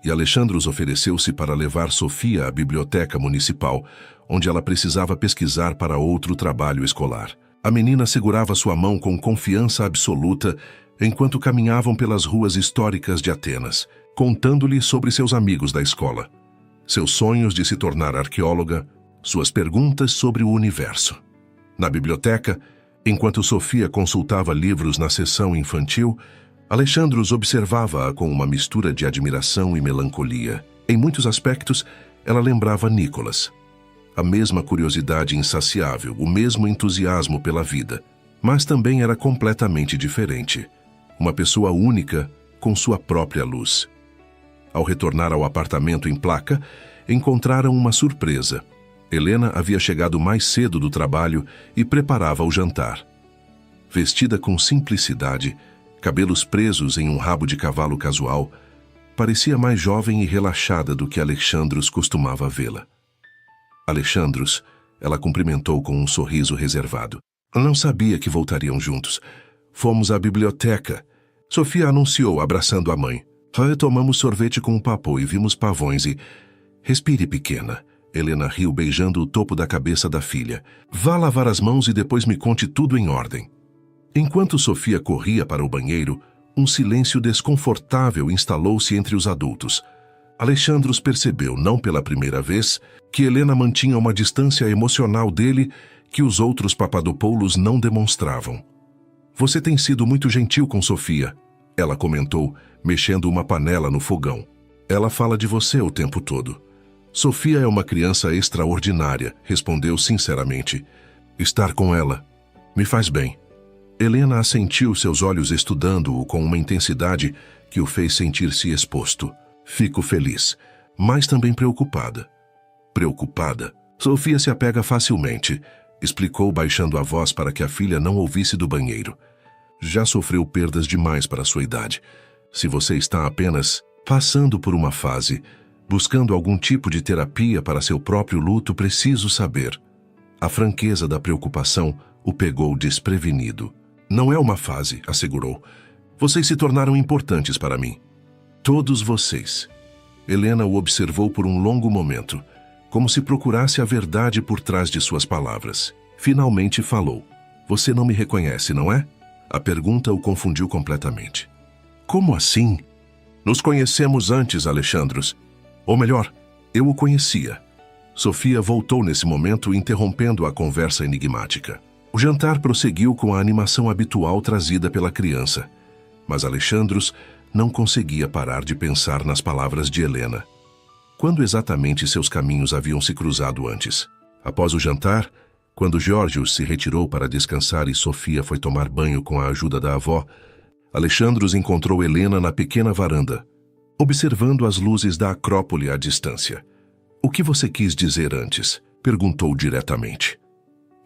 e Alexandros ofereceu-se para levar Sofia à biblioteca municipal, onde ela precisava pesquisar para outro trabalho escolar. A menina segurava sua mão com confiança absoluta enquanto caminhavam pelas ruas históricas de Atenas, contando-lhe sobre seus amigos da escola, seus sonhos de se tornar arqueóloga, suas perguntas sobre o universo. Na biblioteca, enquanto Sofia consultava livros na seção infantil, Alexandros observava-a com uma mistura de admiração e melancolia. Em muitos aspectos, ela lembrava Nicolas. A mesma curiosidade insaciável, o mesmo entusiasmo pela vida, mas também era completamente diferente. Uma pessoa única com sua própria luz. Ao retornar ao apartamento em Placa, encontraram uma surpresa. Helena havia chegado mais cedo do trabalho e preparava o jantar. Vestida com simplicidade, cabelos presos em um rabo de cavalo casual, parecia mais jovem e relaxada do que Alexandros costumava vê-la. Alexandros, ela cumprimentou com um sorriso reservado. Não sabia que voltariam juntos. Fomos à biblioteca. Sofia anunciou, abraçando a mãe. Tomamos sorvete com um papo e vimos pavões e... Respire, pequena. Helena riu, beijando o topo da cabeça da filha. Vá lavar as mãos e depois me conte tudo em ordem. Enquanto Sofia corria para o banheiro, um silêncio desconfortável instalou-se entre os adultos. Alexandros percebeu, não pela primeira vez, que Helena mantinha uma distância emocional dele que os outros Papadopoulos não demonstravam. Você tem sido muito gentil com Sofia, ela comentou, mexendo uma panela no fogão. Ela fala de você o tempo todo. Sofia é uma criança extraordinária, respondeu sinceramente. Estar com ela me faz bem. Helena assentiu, seus olhos estudando-o com uma intensidade que o fez sentir-se exposto. Fico feliz, mas também preocupada. Preocupada? Sofia se apega facilmente, explicou baixando a voz para que a filha não ouvisse do banheiro. Já sofreu perdas demais para sua idade. Se você está apenas passando por uma fase, buscando algum tipo de terapia para seu próprio luto, preciso saber. A franqueza da preocupação o pegou desprevenido. Não é uma fase, assegurou. Vocês se tornaram importantes para mim. Todos vocês. Helena o observou por um longo momento, como se procurasse a verdade por trás de suas palavras. Finalmente falou. Você não me reconhece, não é? A pergunta o confundiu completamente. Como assim? Nos conhecemos antes, Alexandros. Ou melhor, eu o conhecia. Sofia voltou nesse momento, interrompendo a conversa enigmática. O jantar prosseguiu com a animação habitual trazida pela criança, mas Alexandros não conseguia parar de pensar nas palavras de Helena. Quando exatamente seus caminhos haviam se cruzado antes? Após o jantar, quando Geórgios se retirou para descansar e Sofia foi tomar banho com a ajuda da avó, Alexandros encontrou Helena na pequena varanda, observando as luzes da Acrópole à distância. O que você quis dizer antes? Perguntou diretamente.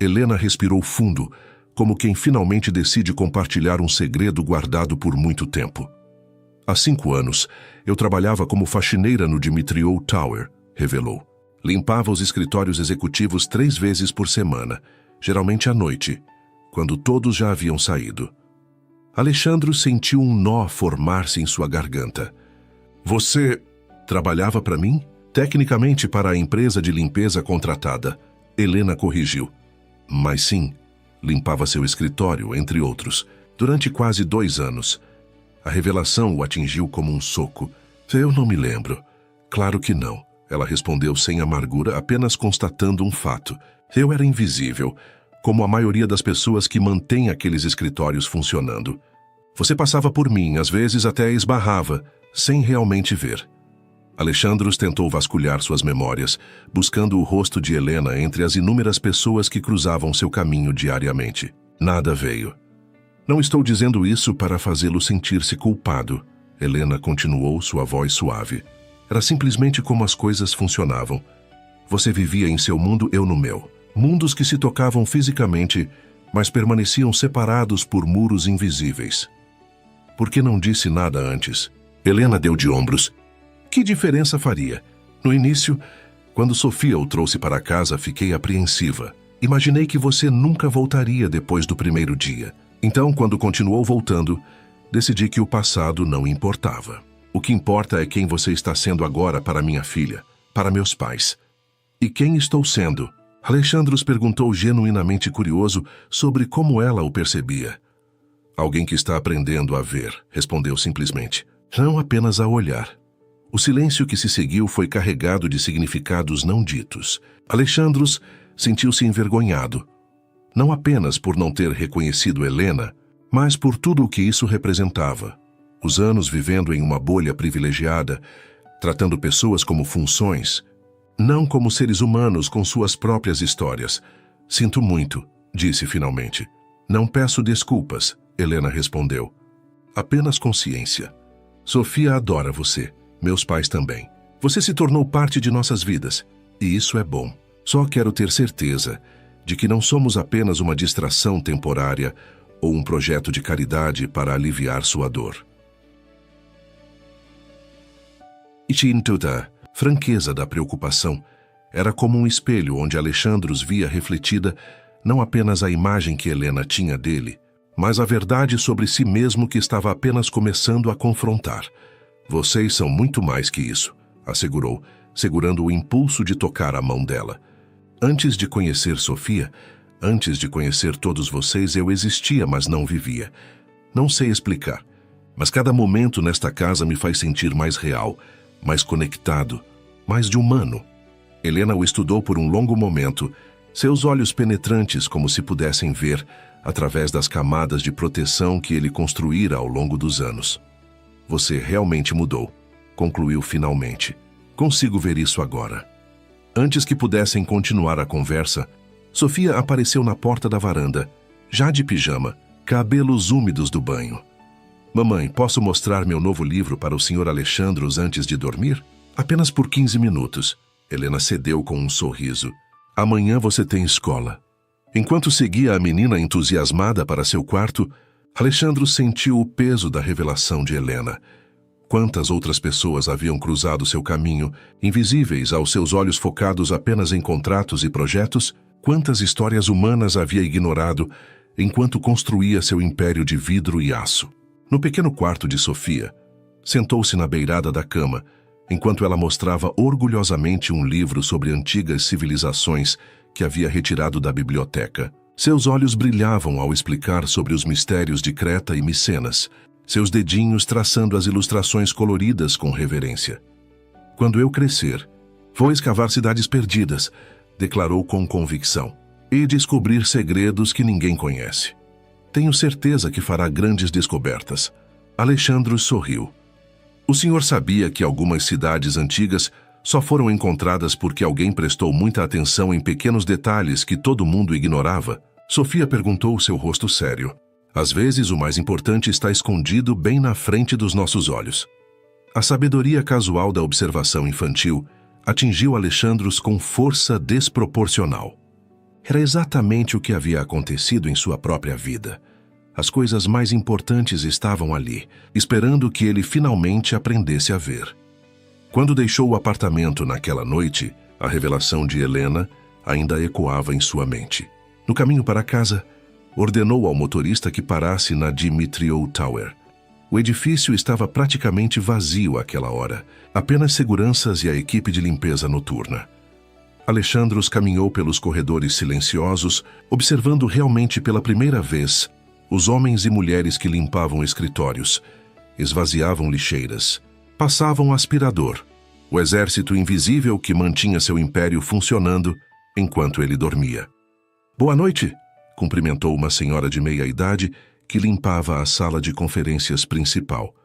Helena respirou fundo, como quem finalmente decide compartilhar um segredo guardado por muito tempo. Há 5 anos, eu trabalhava como faxineira no Dimitriou Tower, revelou. Limpava os escritórios executivos 3 vezes por semana, geralmente à noite, quando todos já haviam saído. Alexandro sentiu um nó formar-se em sua garganta. Você trabalhava para mim? Tecnicamente para a empresa de limpeza contratada, Helena corrigiu. Mas sim, limpava seu escritório, entre outros, durante quase 2 anos. A revelação o atingiu como um soco. Eu não me lembro. Claro que não, ela respondeu sem amargura, apenas constatando um fato. Eu era invisível, como a maioria das pessoas que mantêm aqueles escritórios funcionando. Você passava por mim, às vezes até esbarrava, sem realmente ver. Alexandros tentou vasculhar suas memórias, buscando o rosto de Helena entre as inúmeras pessoas que cruzavam seu caminho diariamente. Nada veio. Não estou dizendo isso para fazê-lo sentir-se culpado. Helena continuou, sua voz suave. Era simplesmente como as coisas funcionavam. Você vivia em seu mundo, eu no meu. Mundos que se tocavam fisicamente, mas permaneciam separados por muros invisíveis. Por que não disse nada antes? Helena deu de ombros. Que diferença faria? No início, quando Sofia o trouxe para casa, fiquei apreensiva. Imaginei que você nunca voltaria depois do primeiro dia. Então, quando continuou voltando, decidi que o passado não importava. O que importa é quem você está sendo agora para minha filha, para meus pais. E quem estou sendo? Alexandros perguntou genuinamente curioso sobre como ela o percebia. Alguém que está aprendendo a ver, respondeu simplesmente. Não apenas a olhar. O silêncio que se seguiu foi carregado de significados não ditos. Alexandros sentiu-se envergonhado. Não apenas por não ter reconhecido Helena, mas por tudo o que isso representava. Os anos vivendo em uma bolha privilegiada, tratando pessoas como funções, não como seres humanos com suas próprias histórias. Sinto muito, disse finalmente. Não peço desculpas, Helena respondeu. Apenas consciência. Sofia adora você, meus pais também. Você se tornou parte de nossas vidas, e isso é bom. Só quero ter certeza de que não somos apenas uma distração temporária ou um projeto de caridade para aliviar sua dor. A franqueza da preocupação era como um espelho onde Alexandros via refletida não apenas a imagem que Helena tinha dele, mas a verdade sobre si mesmo que estava apenas começando a confrontar. Vocês são muito mais que isso, assegurou, segurando o impulso de tocar a mão dela. Antes de conhecer Sofia, antes de conhecer todos vocês, eu existia, mas não vivia. Não sei explicar, mas cada momento nesta casa me faz sentir mais real, mais conectado, mais de humano. Helena o estudou por um longo momento, seus olhos penetrantes como se pudessem ver através das camadas de proteção que ele construíra ao longo dos anos. Você realmente mudou, concluiu finalmente. Consigo ver isso agora. Antes que pudessem continuar a conversa, Sofia apareceu na porta da varanda, já de pijama, cabelos úmidos do banho. Mamãe, posso mostrar meu novo livro para o Sr. Alexandros antes de dormir? Apenas por 15 minutos. Helena cedeu com um sorriso. Amanhã você tem escola. Enquanto seguia a menina entusiasmada para seu quarto, Alexandros sentiu o peso da revelação de Helena. Quantas outras pessoas haviam cruzado seu caminho, invisíveis aos seus olhos focados apenas em contratos e projetos? Quantas histórias humanas havia ignorado enquanto construía seu império de vidro e aço? No pequeno quarto de Sofia, sentou-se na beirada da cama, enquanto ela mostrava orgulhosamente um livro sobre antigas civilizações que havia retirado da biblioteca. Seus olhos brilhavam ao explicar sobre os mistérios de Creta e Micenas, seus dedinhos traçando as ilustrações coloridas com reverência. Quando eu crescer, vou escavar cidades perdidas, declarou com convicção, e descobrir segredos que ninguém conhece. Tenho certeza que fará grandes descobertas. Alexandros sorriu. O senhor sabia que algumas cidades antigas só foram encontradas porque alguém prestou muita atenção em pequenos detalhes que todo mundo ignorava? Sofia perguntou, seu rosto sério. Às vezes, o mais importante está escondido bem na frente dos nossos olhos. A sabedoria casual da observação infantil atingiu Alexandros com força desproporcional. Era exatamente o que havia acontecido em sua própria vida. As coisas mais importantes estavam ali, esperando que ele finalmente aprendesse a ver. Quando deixou o apartamento naquela noite, a revelação de Helena ainda ecoava em sua mente. No caminho para casa, ordenou ao motorista que parasse na Dimitriou Tower. O edifício estava praticamente vazio àquela hora, apenas seguranças e a equipe de limpeza noturna. Alexandros caminhou pelos corredores silenciosos, observando realmente pela primeira vez os homens e mulheres que limpavam escritórios, esvaziavam lixeiras, passavam aspirador, o exército invisível que mantinha seu império funcionando enquanto ele dormia. Boa noite, cumprimentou uma senhora de meia-idade que limpava a sala de conferências principal.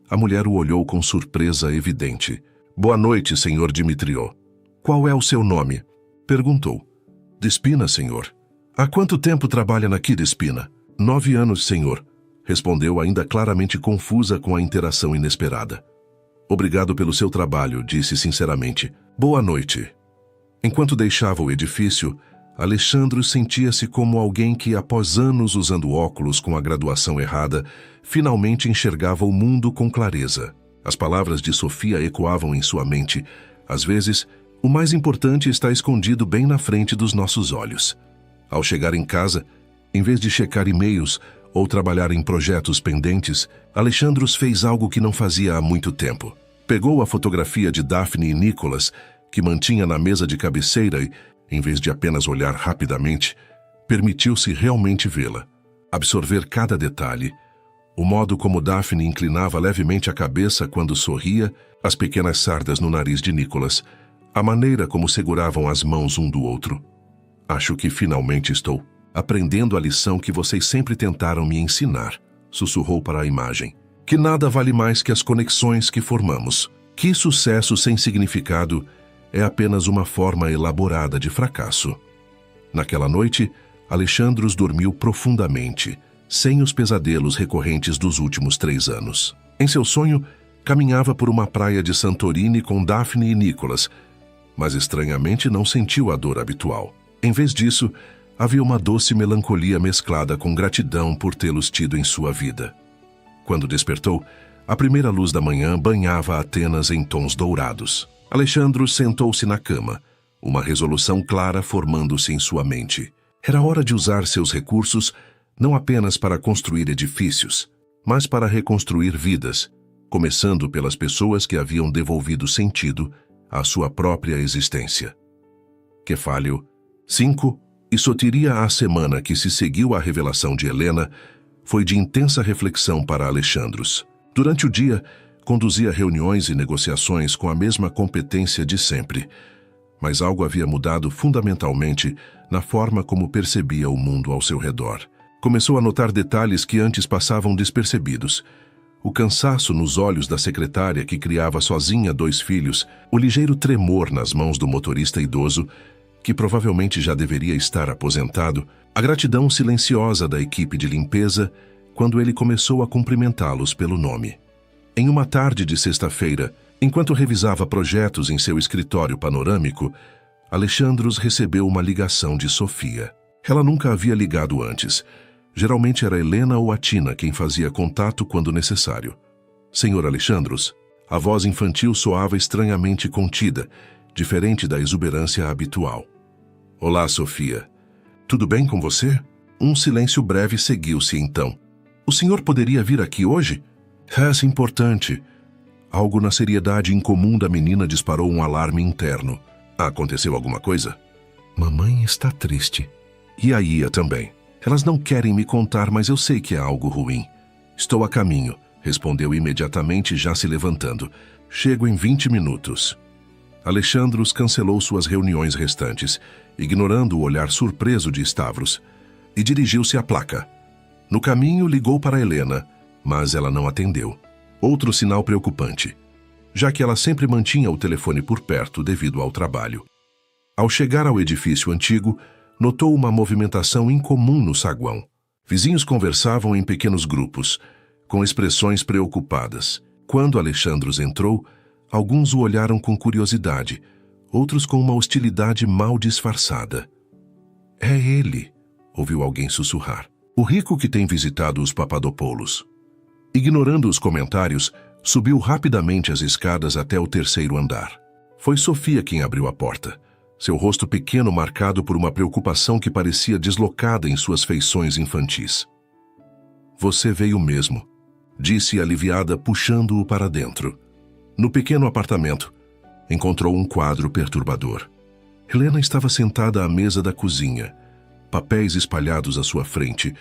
A mulher o olhou com surpresa evidente. Boa noite, senhor Dimitriou. Qual é o seu nome? Perguntou. Despina, senhor. Há quanto tempo trabalha na Despina? 9 anos, senhor, respondeu ainda claramente confusa com a interação inesperada. Obrigado pelo seu trabalho, disse sinceramente. Boa noite. Enquanto deixava o edifício, Alexandros sentia-se como alguém que, após anos usando óculos com a graduação errada, finalmente enxergava o mundo com clareza. As palavras de Sofia ecoavam em sua mente. Às vezes, o mais importante está escondido bem na frente dos nossos olhos. Ao chegar em casa, em vez de checar e-mails ou trabalhar em projetos pendentes, Alexandros fez algo que não fazia há muito tempo. Pegou a fotografia de Daphne e Nicholas, que mantinha na mesa de cabeceira e, em vez de apenas olhar rapidamente, permitiu-se realmente vê-la. Absorver cada detalhe, o modo como Daphne inclinava levemente a cabeça quando sorria, as pequenas sardas no nariz de Nicholas, a maneira como seguravam as mãos um do outro. Acho que finalmente estou aprendendo a lição que vocês sempre tentaram me ensinar, sussurrou para a imagem. Que nada vale mais que as conexões que formamos. Que sucesso sem significado é apenas uma forma elaborada de fracasso. Naquela noite, Alexandros dormiu profundamente, sem os pesadelos recorrentes dos últimos 3 anos. Em seu sonho, caminhava por uma praia de Santorini com Daphne e Nicholas, mas estranhamente não sentiu a dor habitual. Em vez disso, havia uma doce melancolia mesclada com gratidão por tê-los tido em sua vida. Quando despertou, a primeira luz da manhã banhava Atenas em tons dourados. Alexandros sentou-se na cama, uma resolução clara formando-se em sua mente. Era hora de usar seus recursos não apenas para construir edifícios, mas para reconstruir vidas, começando pelas pessoas que haviam devolvido sentido à sua própria existência. Kefálio 5. E soteria a semana que se seguiu à revelação de Helena foi de intensa reflexão para Alexandros. Durante o dia, conduzia reuniões e negociações com a mesma competência de sempre, mas algo havia mudado fundamentalmente na forma como percebia o mundo ao seu redor. Começou a notar detalhes que antes passavam despercebidos. O cansaço nos olhos da secretária que criava sozinha 2 filhos, o ligeiro tremor nas mãos do motorista idoso, que provavelmente já deveria estar aposentado, a gratidão silenciosa da equipe de limpeza quando ele começou a cumprimentá-los pelo nome. Em uma tarde de sexta-feira, enquanto revisava projetos em seu escritório panorâmico, Alexandros recebeu uma ligação de Sofia. Ela nunca havia ligado antes. Geralmente era Helena ou a Tina quem fazia contato quando necessário. Senhor Alexandros, a voz infantil soava estranhamente contida, diferente da exuberância habitual. Olá, Sofia. Tudo bem com você? Um silêncio breve seguiu-se então. O senhor poderia vir aqui hoje? É importante. Algo na seriedade incomum da menina disparou um alarme interno. Aconteceu alguma coisa? Mamãe está triste. E a Ia também. Elas não querem me contar, mas eu sei que é algo ruim. Estou a caminho, respondeu imediatamente, já se levantando. Chego em 20 minutos. Alexandros cancelou suas reuniões restantes, ignorando o olhar surpreso de Stavros, e dirigiu-se à placa. No caminho, ligou para Helena, mas ela não atendeu. Outro sinal preocupante, já que ela sempre mantinha o telefone por perto devido ao trabalho. Ao chegar ao edifício antigo, notou uma movimentação incomum no saguão. Vizinhos conversavam em pequenos grupos, com expressões preocupadas. Quando Alexandros entrou, alguns o olharam com curiosidade, outros com uma hostilidade mal disfarçada. É ele, ouviu alguém sussurrar. O rico que tem visitado os Papadopoulos. Ignorando os comentários, subiu rapidamente as escadas até o 3º andar. Foi Sofia quem abriu a porta, seu rosto pequeno marcado por uma preocupação que parecia deslocada em suas feições infantis. Você veio mesmo, disse aliviada, puxando-o para dentro. No pequeno apartamento, encontrou um quadro perturbador. Helena estava sentada à mesa da cozinha, papéis espalhados à sua frente,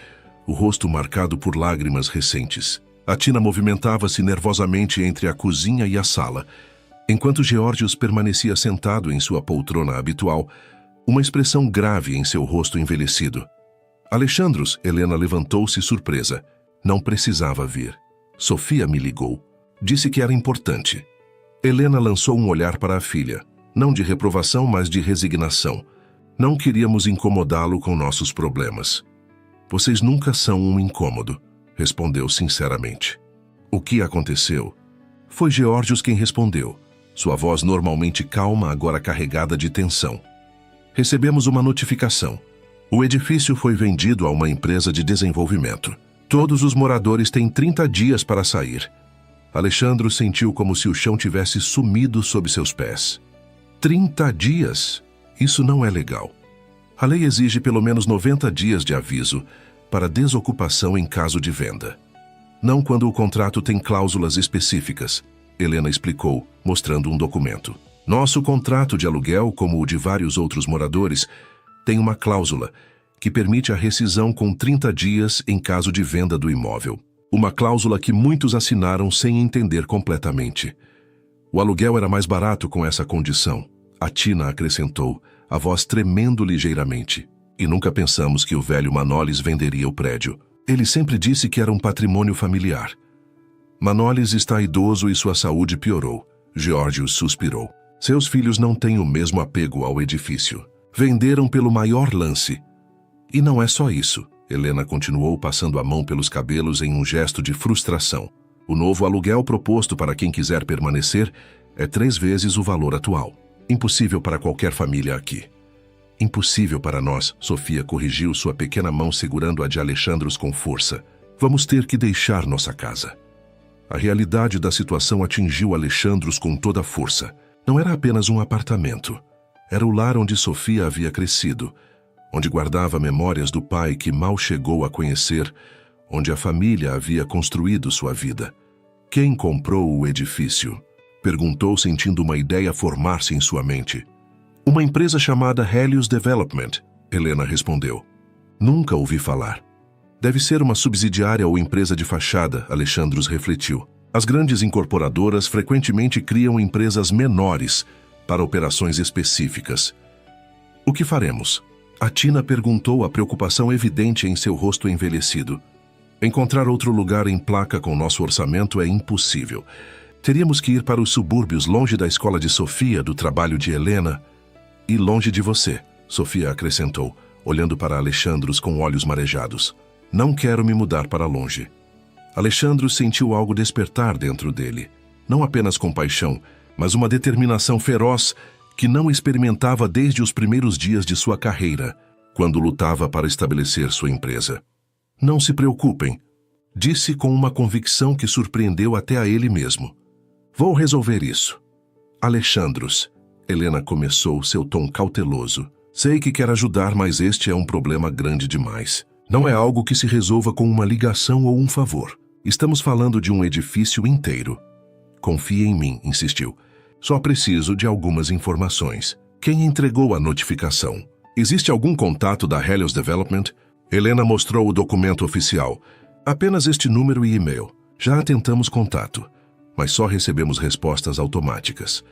o rosto marcado por lágrimas recentes. A Tina movimentava-se nervosamente entre a cozinha e a sala, enquanto Geórgios permanecia sentado em sua poltrona habitual, uma expressão grave em seu rosto envelhecido. Alexandros, Helena levantou-se surpresa. Não precisava vir. Sofia me ligou. Disse que era importante. Helena lançou um olhar para a filha, não de reprovação, mas de resignação. Não queríamos incomodá-lo com nossos problemas. Vocês nunca são um incômodo, respondeu sinceramente. O que aconteceu? Foi Geórgios quem respondeu, sua voz normalmente calma, agora carregada de tensão. Recebemos uma notificação. O edifício foi vendido a uma empresa de desenvolvimento. Todos os moradores têm 30 dias para sair. Alexandros sentiu como se o chão tivesse sumido sob seus pés. 30 dias? Isso não é legal. A lei exige pelo menos 90 dias de aviso para desocupação em caso de venda. Não quando o contrato tem cláusulas específicas, Helena explicou, mostrando um documento. Nosso contrato de aluguel, como o de vários outros moradores, tem uma cláusula que permite a rescisão com 30 dias em caso de venda do imóvel. Uma cláusula que muitos assinaram sem entender completamente. O aluguel era mais barato com essa condição, a Tina acrescentou, a voz tremendo ligeiramente. E nunca pensamos que o velho Manolis venderia o prédio. Ele sempre disse que era um patrimônio familiar. Manolis está idoso e sua saúde piorou. Geórgios suspirou. Seus filhos não têm o mesmo apego ao edifício. Venderam pelo maior lance. E não é só isso. Helena continuou passando a mão pelos cabelos em um gesto de frustração. O novo aluguel proposto para quem quiser permanecer é 3 vezes o valor atual. Impossível para qualquer família aqui. Impossível para nós, Sofia corrigiu sua pequena mão segurando a de Alexandros com força. Vamos ter que deixar nossa casa. A realidade da situação atingiu Alexandros com toda a força. Não era apenas um apartamento. Era o lar onde Sofia havia crescido, onde guardava memórias do pai que mal chegou a conhecer, onde a família havia construído sua vida. Quem comprou o edifício? Perguntou, sentindo uma ideia formar-se em sua mente. Uma empresa chamada Helios Development, Helena respondeu. Nunca ouvi falar. Deve ser uma subsidiária ou empresa de fachada, Alexandros refletiu. As grandes incorporadoras frequentemente criam empresas menores para operações específicas. O que faremos? A Tina perguntou, a preocupação evidente em seu rosto envelhecido. Encontrar outro lugar em placa com nosso orçamento é impossível. Teríamos que ir para os subúrbios, longe da escola de Sofia, do trabalho de Helena e longe de você, Sofia acrescentou, olhando para Alexandros com olhos marejados. Não quero me mudar para longe. Alexandros sentiu algo despertar dentro dele. Não apenas compaixão, mas uma determinação feroz que não experimentava desde os primeiros dias de sua carreira, quando lutava para estabelecer sua empresa. Não se preocupem, disse com uma convicção que surpreendeu até a ele mesmo. Vou resolver isso. Alexandros, Helena começou, seu tom cauteloso. Sei que quer ajudar, mas este é um problema grande demais. Não é algo que se resolva com uma ligação ou um favor. Estamos falando de um edifício inteiro. Confie em mim, insistiu. Só preciso de algumas informações. Quem entregou a notificação? Existe algum contato da Helios Development? Helena mostrou o documento oficial. Apenas este número e e-mail. Já tentamos contato, mas só recebemos respostas automáticas.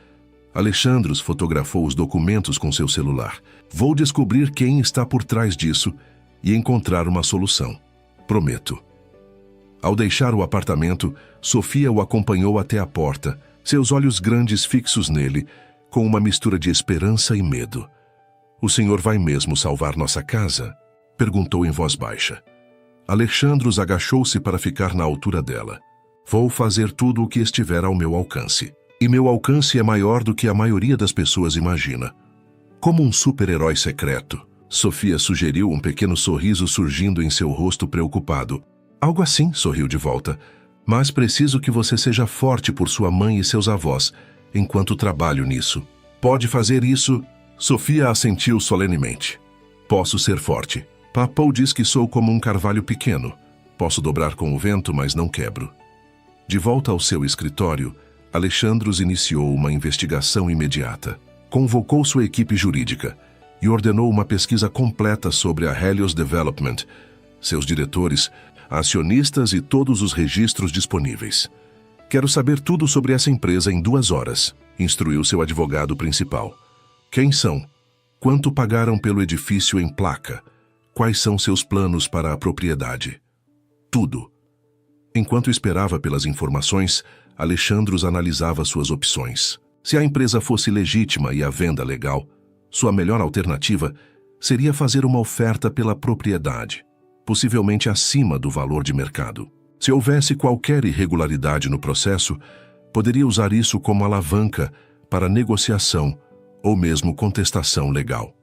Alexandros fotografou os documentos com seu celular. Vou descobrir quem está por trás disso e encontrar uma solução. Prometo. Ao deixar o apartamento, Sofia o acompanhou até a porta, seus olhos grandes fixos nele, com uma mistura de esperança e medo. O senhor vai mesmo salvar nossa casa? Perguntou em voz baixa. Alexandros agachou-se para ficar na altura dela. Vou fazer tudo o que estiver ao meu alcance. E meu alcance é maior do que a maioria das pessoas imagina. Como um super-herói secreto, Sofia sugeriu, um pequeno sorriso surgindo em seu rosto preocupado. Algo assim, sorriu de volta. Mas preciso que você seja forte por sua mãe e seus avós, enquanto trabalho nisso. Pode fazer isso? Sofia assentiu solenemente. Posso ser forte. Papo diz que sou como um carvalho pequeno. Posso dobrar com o vento, mas não quebro. De volta ao seu escritório, Alexandros iniciou uma investigação imediata. Convocou sua equipe jurídica e ordenou uma pesquisa completa sobre a Helios Development, seus diretores, acionistas e todos os registros disponíveis. Quero saber tudo sobre essa empresa em 2 horas, instruiu seu advogado principal. Quem são? Quanto pagaram pelo edifício em placa? Quais são seus planos para a propriedade? Tudo. Enquanto esperava pelas informações, Alexandros analisava suas opções. Se a empresa fosse legítima e a venda legal, sua melhor alternativa seria fazer uma oferta pela propriedade. possivelmente acima do valor de mercado. Se houvesse qualquer irregularidade no processo, poderia usar isso como alavanca para negociação ou mesmo contestação legal.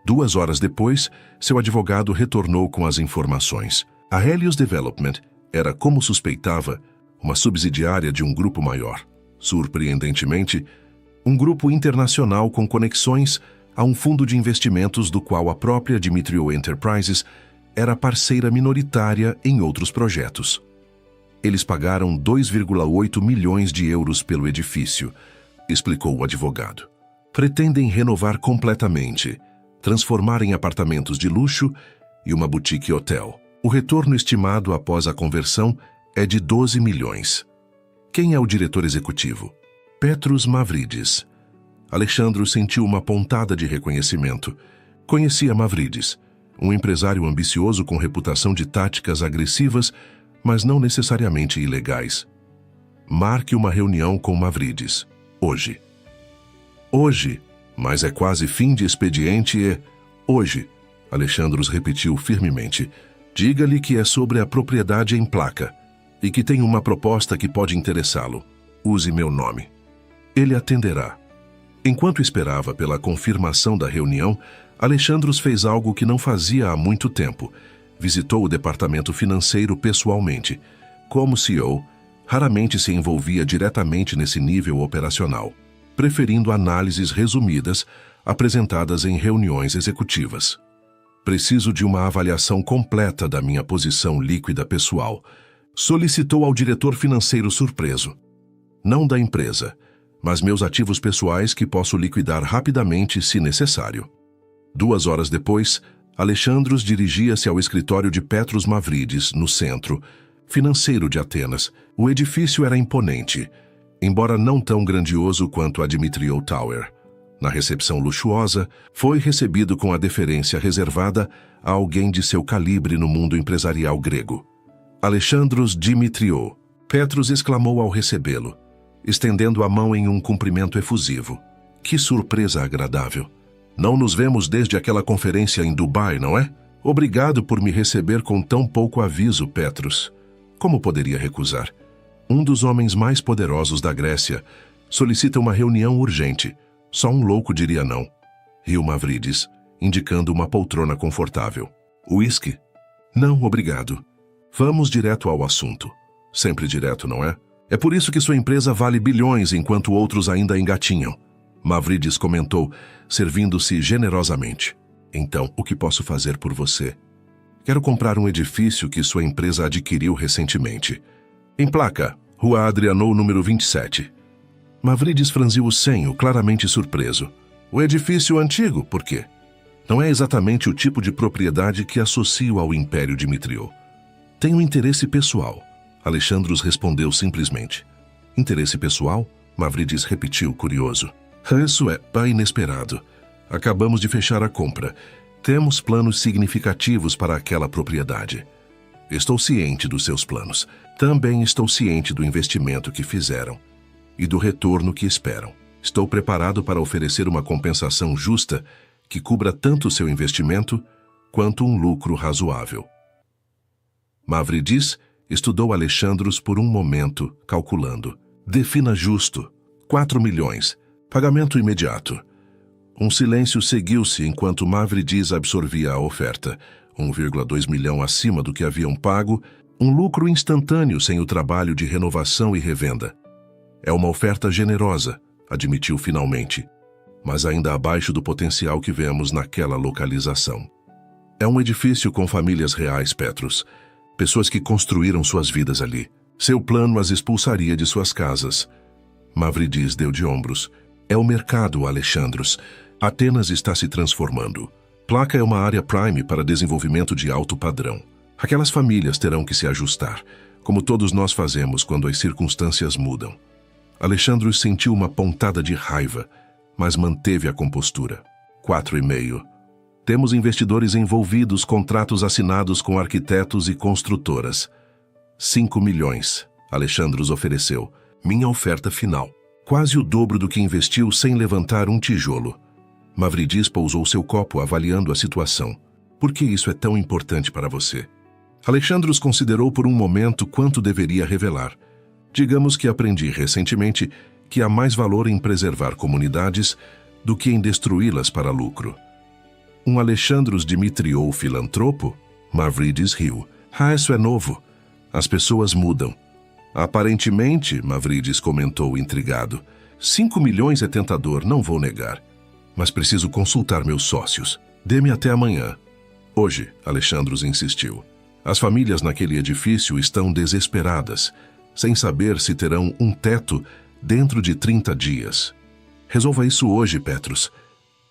2 horas depois, seu advogado retornou com as informações. A Helios Development era, como suspeitava, uma subsidiária de um grupo maior. Surpreendentemente, um grupo internacional com conexões a um fundo de investimentos do qual a própria Dimitriou Enterprises era parceira minoritária em outros projetos. Eles pagaram 2,8 milhões de euros pelo edifício, explicou o advogado. Pretendem renovar completamente, transformar em apartamentos de luxo e uma boutique hotel. O retorno estimado após a conversão é de 12 milhões. Quem é o diretor executivo? Petros Mavridis. Alexandro sentiu uma pontada de reconhecimento. Conhecia Mavridis, um empresário ambicioso com reputação de táticas agressivas, mas não necessariamente ilegais. Marque uma reunião com Mavridis. Hoje. Hoje, mas é quase fim de expediente e... Hoje, Alexandros repetiu firmemente. Diga-lhe que é sobre a propriedade em placa e que tem uma proposta que pode interessá-lo. Use meu nome. Ele atenderá. Enquanto esperava pela confirmação da reunião, Alexandros fez algo que não fazia há muito tempo. Visitou o departamento financeiro pessoalmente. Como CEO, raramente se envolvia diretamente nesse nível operacional, preferindo análises resumidas apresentadas em reuniões executivas. Preciso de uma avaliação completa da minha posição líquida pessoal, solicitou ao diretor financeiro surpreso. Não da empresa, mas meus ativos pessoais que posso liquidar rapidamente se necessário. 2 horas depois, Alexandros dirigia-se ao escritório de Petros Mavridis, no centro financeiro de Atenas. O edifício era imponente, embora não tão grandioso quanto a Dimitriou Tower. Na recepção luxuosa, foi recebido com a deferência reservada a alguém de seu calibre no mundo empresarial grego. Alexandros Dimitriou. Petros exclamou ao recebê-lo, estendendo a mão em um cumprimento efusivo. Que surpresa agradável! Não nos vemos desde aquela conferência em Dubai, não é? Obrigado por me receber com tão pouco aviso, Petros. Como poderia recusar? Um dos homens mais poderosos da Grécia solicita uma reunião urgente. Só um louco diria não. Riu Mavridis, indicando uma poltrona confortável. Uísque? Não, obrigado. Vamos direto ao assunto. Sempre direto, não é? É por isso que sua empresa vale bilhões enquanto outros ainda engatinham. Mavridis comentou, servindo-se generosamente. Então, o que posso fazer por você? Quero comprar um edifício que sua empresa adquiriu recentemente. Em placa, Rua Adrianou, número 27. Mavridis franziu o senho, claramente surpreso. O edifício antigo, por quê? Não é exatamente o tipo de propriedade que associo ao Império Dimitriou. Tenho interesse pessoal. Alexandros respondeu simplesmente. Interesse pessoal? Mavridis repetiu, curioso. Isso é inesperado. Acabamos de fechar a compra. Temos planos significativos para aquela propriedade. Estou ciente dos seus planos. Também estou ciente do investimento que fizeram e do retorno que esperam. Estou preparado para oferecer uma compensação justa que cubra tanto o seu investimento quanto um lucro razoável. Mavridis estudou Alexandros por um momento, calculando. Defina justo. 4 milhões. Pagamento imediato. Um silêncio seguiu-se enquanto Mavridis absorvia a oferta. 1,2 milhão acima do que haviam pago, um lucro instantâneo sem o trabalho de renovação e revenda. É uma oferta generosa, admitiu finalmente, mas ainda abaixo do potencial que vemos naquela localização. É um edifício com famílias reais, Petros. Pessoas que construíram suas vidas ali. Seu plano as expulsaria de suas casas. Mavridis deu de ombros. É o mercado, Alexandros. Atenas está se transformando. Placa é uma área prime para desenvolvimento de alto padrão. Aquelas famílias terão que se ajustar, como todos nós fazemos quando as circunstâncias mudam. Alexandros sentiu uma pontada de raiva, mas manteve a compostura. 4,5. Temos investidores envolvidos, contratos assinados com arquitetos e construtoras. 5 milhões, Alexandros ofereceu. Minha oferta final. Quase o dobro do que investiu sem levantar um tijolo. Mavridis pousou seu copo avaliando a situação. Por que isso é tão importante para você? Alexandros considerou por um momento quanto deveria revelar. Digamos que aprendi recentemente que há mais valor em preservar comunidades do que em destruí-las para lucro. Um Alexandros Dimitriou filantropo? Mavridis riu. Isso é novo. As pessoas mudam. Aparentemente, Mavridis comentou intrigado. 5 milhões é tentador, não vou negar. Mas preciso consultar meus sócios. Dê-me até amanhã. Hoje, Alexandros insistiu. As famílias naquele edifício estão desesperadas, sem saber se terão um teto dentro de 30 dias. Resolva isso hoje, Petrus.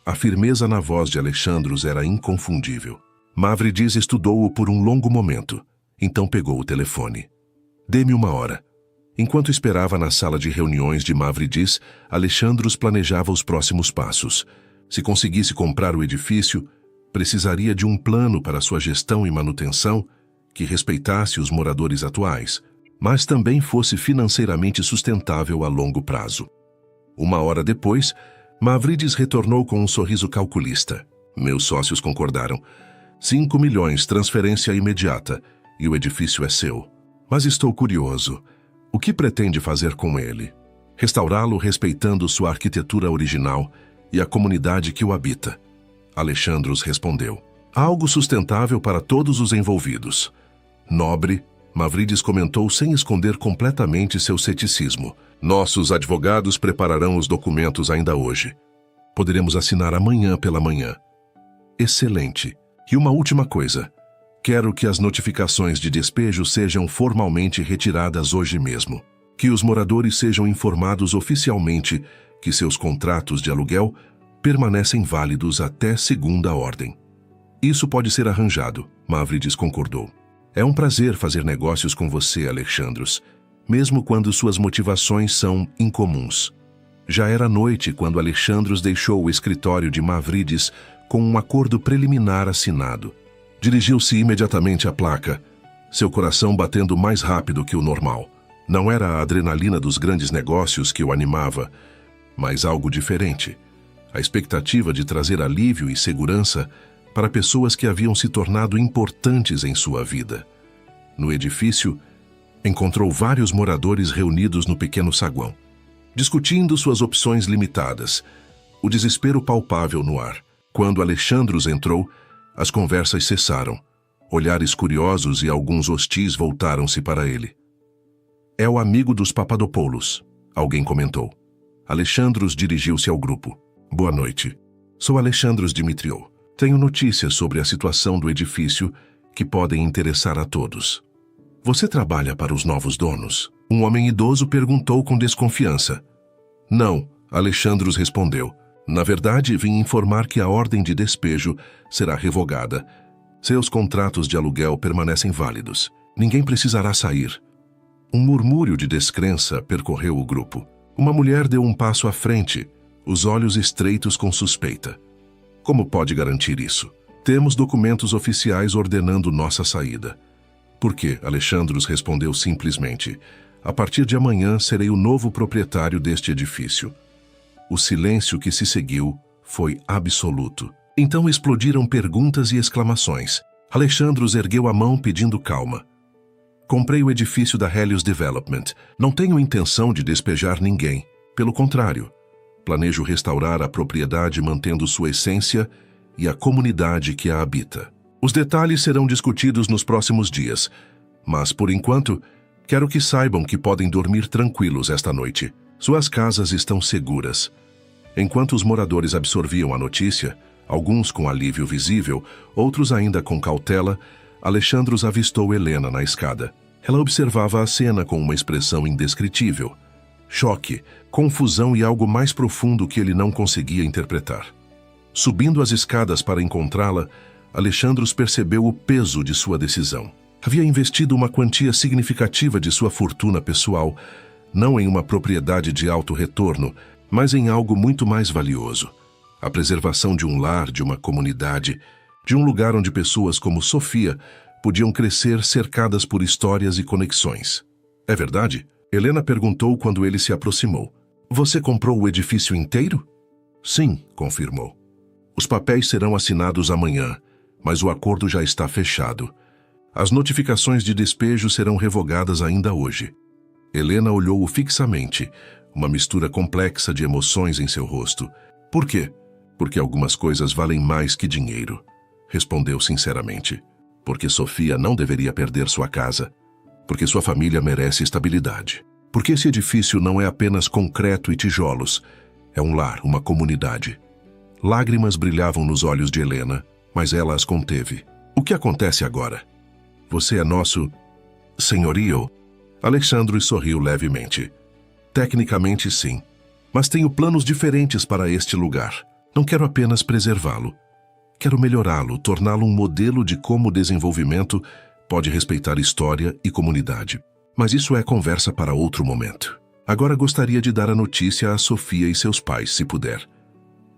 A firmeza na voz de Alexandros era inconfundível. Mavridis estudou-o por um longo momento. Então pegou o telefone. Dê-me 1 hora. Enquanto esperava na sala de reuniões de Mavridis, Alexandros planejava os próximos passos. Se conseguisse comprar o edifício, precisaria de um plano para sua gestão e manutenção que respeitasse os moradores atuais, mas também fosse financeiramente sustentável a longo prazo. 1 hora depois, Mavridis retornou com um sorriso calculista. Meus sócios concordaram. 5 milhões, transferência imediata, e o edifício é seu. Mas estou curioso. O que pretende fazer com ele? Restaurá-lo respeitando sua arquitetura original e a comunidade que o habita. Alexandros respondeu. Algo sustentável para todos os envolvidos. Nobre, Mavridis comentou sem esconder completamente seu ceticismo. Nossos advogados prepararão os documentos ainda hoje. Poderemos assinar amanhã pela manhã. Excelente. E uma última coisa. Quero que as notificações de despejo sejam formalmente retiradas hoje mesmo. Que os moradores sejam informados oficialmente que seus contratos de aluguel permanecem válidos até segunda ordem. Isso pode ser arranjado, Mavridis concordou. É um prazer fazer negócios com você, Alexandros, mesmo quando suas motivações são incomuns. Já era noite quando Alexandros deixou o escritório de Mavridis com um acordo preliminar assinado. Dirigiu-se imediatamente à placa, seu coração batendo mais rápido que o normal. Não era a adrenalina dos grandes negócios que o animava, mas algo diferente. A expectativa de trazer alívio e segurança para pessoas que haviam se tornado importantes em sua vida. No edifício, encontrou vários moradores reunidos no pequeno saguão, discutindo suas opções limitadas, o desespero palpável no ar. Quando Alexandros entrou, as conversas cessaram. Olhares curiosos e alguns hostis voltaram-se para ele. É o amigo dos Papadopoulos, alguém comentou. Alexandros dirigiu-se ao grupo. Boa noite. Sou Alexandros Dimitriou. Tenho notícias sobre a situação do edifício que podem interessar a todos. Você trabalha para os novos donos? Um homem idoso perguntou com desconfiança. Não, Alexandros respondeu. Na verdade, vim informar que a ordem de despejo será revogada. Seus contratos de aluguel permanecem válidos. Ninguém precisará sair. Um murmúrio de descrença percorreu o grupo. Uma mulher deu um passo à frente, os olhos estreitos com suspeita. Como pode garantir isso? Temos documentos oficiais ordenando nossa saída. Por quê? Alexandros respondeu simplesmente. A partir de amanhã serei o novo proprietário deste edifício. O silêncio que se seguiu foi absoluto. Então explodiram perguntas e exclamações. Alexandros ergueu a mão pedindo calma. Comprei o edifício da Helios Development. Não tenho intenção de despejar ninguém. Pelo contrário, planejo restaurar a propriedade mantendo sua essência e a comunidade que a habita. Os detalhes serão discutidos nos próximos dias, mas, por enquanto, quero que saibam que podem dormir tranquilos esta noite. Suas casas estão seguras. Enquanto os moradores absorviam a notícia, alguns com alívio visível, outros ainda com cautela, Alexandros avistou Helena na escada. Ela observava a cena com uma expressão indescritível. Choque, confusão e algo mais profundo que ele não conseguia interpretar. Subindo as escadas para encontrá-la, Alexandros percebeu o peso de sua decisão. Havia investido uma quantia significativa de sua fortuna pessoal, não em uma propriedade de alto retorno, mas em algo muito mais valioso. A preservação de um lar, de uma comunidade, de um lugar onde pessoas como Sofia podiam crescer cercadas por histórias e conexões. É verdade? Helena perguntou quando ele se aproximou. Você comprou o edifício inteiro? Sim, confirmou. Os papéis serão assinados amanhã, mas o acordo já está fechado. As notificações de despejo serão revogadas ainda hoje. Helena olhou-o fixamente, uma mistura complexa de emoções em seu rosto. Por quê? Porque algumas coisas valem mais que dinheiro, respondeu sinceramente. Porque Sofia não deveria perder sua casa. Porque sua família merece estabilidade. Porque esse edifício não é apenas concreto e tijolos. É um lar, uma comunidade. Lágrimas brilhavam nos olhos de Helena, mas ela as conteve. O que acontece agora? Você é nosso senhorio? Alexandros sorriu levemente. Tecnicamente, sim. Mas tenho planos diferentes para este lugar. Não quero apenas preservá-lo. Quero melhorá-lo, torná-lo um modelo de como o desenvolvimento pode respeitar história e comunidade. Mas isso é conversa para outro momento. Agora gostaria de dar a notícia a Sofia e seus pais, se puder.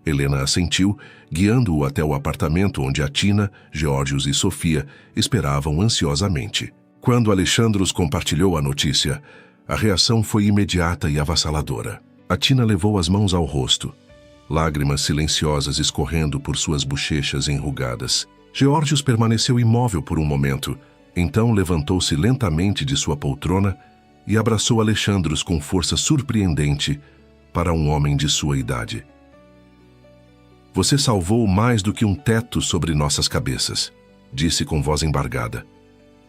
Helena assentiu, guiando-o até o apartamento onde a Tina, Geórgios e Sofia esperavam ansiosamente. Quando Alexandros compartilhou a notícia, a reação foi imediata e avassaladora. A Tina levou as mãos ao rosto, lágrimas silenciosas escorrendo por suas bochechas enrugadas. Geórgios permaneceu imóvel por um momento, então levantou-se lentamente de sua poltrona e abraçou Alexandros com força surpreendente para um homem de sua idade. Você salvou mais do que um teto sobre nossas cabeças, disse com voz embargada.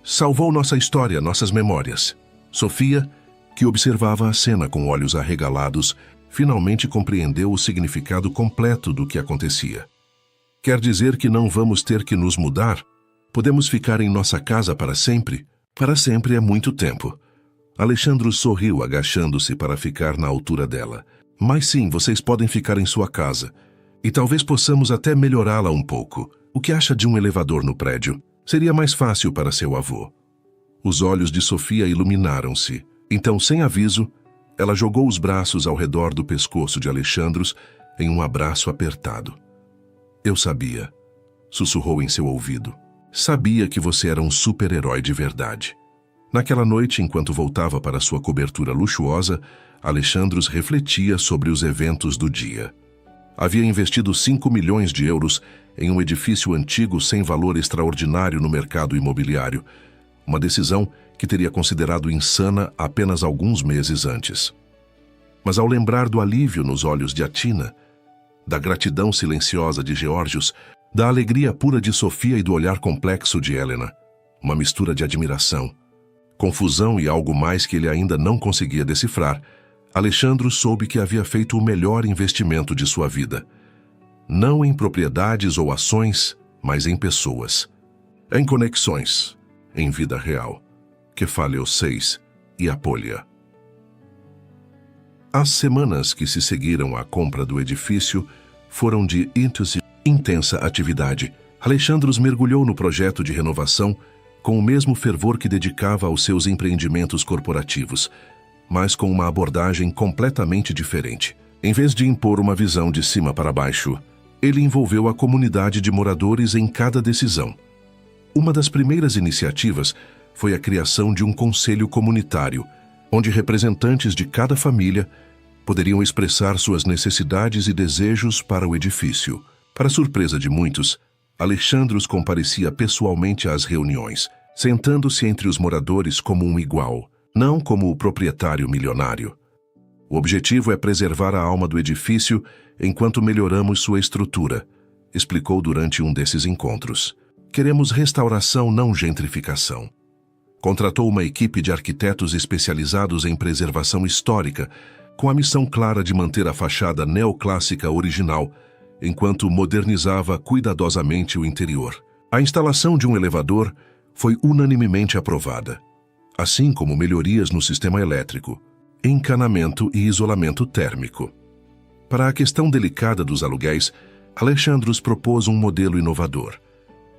Salvou nossa história, nossas memórias. Sofia, que observava a cena com olhos arregalados, finalmente compreendeu o significado completo do que acontecia. Quer dizer que não vamos ter que nos mudar? Podemos ficar em nossa casa para sempre? Para sempre é muito tempo. Alexandros sorriu, agachando-se para ficar na altura dela. Mas sim, vocês podem ficar em sua casa. E talvez possamos até melhorá-la um pouco. O que acha de um elevador no prédio? Seria mais fácil para seu avô. Os olhos de Sofia iluminaram-se. Então, sem aviso, ela jogou os braços ao redor do pescoço de Alexandros em um abraço apertado. Eu sabia, sussurrou em seu ouvido. Sabia que você era um super-herói de verdade. Naquela noite, enquanto voltava para sua cobertura luxuosa, Alexandros refletia sobre os eventos do dia. Havia investido 5 milhões de euros em um edifício antigo sem valor extraordinário no mercado imobiliário, uma decisão que teria considerado insana apenas alguns meses antes. Mas ao lembrar do alívio nos olhos de Atina, da gratidão silenciosa de Geórgios, da alegria pura de Sofia e do olhar complexo de Helena, uma mistura de admiração, confusão e algo mais que ele ainda não conseguia decifrar, Alexandros soube que havia feito o melhor investimento de sua vida. Não em propriedades ou ações, mas em pessoas. Em conexões, em vida real. Kefalio 6 e Apolia. As semanas que se seguiram à compra do edifício foram de intensa atividade. Alexandros mergulhou no projeto de renovação com o mesmo fervor que dedicava aos seus empreendimentos corporativos, mas com uma abordagem completamente diferente. Em vez de impor uma visão de cima para baixo, ele envolveu a comunidade de moradores em cada decisão. Uma das primeiras iniciativas foi a criação de um conselho comunitário, onde representantes de cada família poderiam expressar suas necessidades e desejos para o edifício. Para surpresa de muitos, Alexandros comparecia pessoalmente às reuniões, sentando-se entre os moradores como um igual, não como o proprietário milionário. O objetivo é preservar a alma do edifício enquanto melhoramos sua estrutura, explicou durante um desses encontros. Queremos restauração, não gentrificação. Contratou uma equipe de arquitetos especializados em preservação histórica, com a missão clara de manter a fachada neoclássica original, enquanto modernizava cuidadosamente o interior. A instalação de um elevador foi unanimemente aprovada, assim como melhorias no sistema elétrico, encanamento e isolamento térmico. Para a questão delicada dos aluguéis, Alexandros propôs um modelo inovador.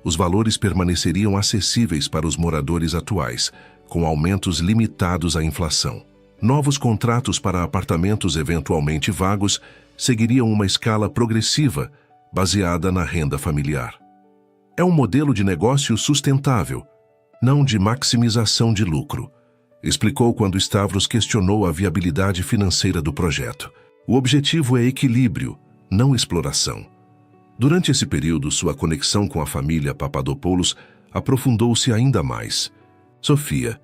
Os valores permaneceriam acessíveis para os moradores atuais, com aumentos limitados à inflação. Novos contratos para apartamentos eventualmente vagos seguiriam uma escala progressiva, baseada na renda familiar. É um modelo de negócio sustentável, não de maximização de lucro, explicou quando Stavros questionou a viabilidade financeira do projeto. O objetivo é equilíbrio, não exploração. Durante esse período, sua conexão com a família Papadopoulos aprofundou-se ainda mais. Sofia,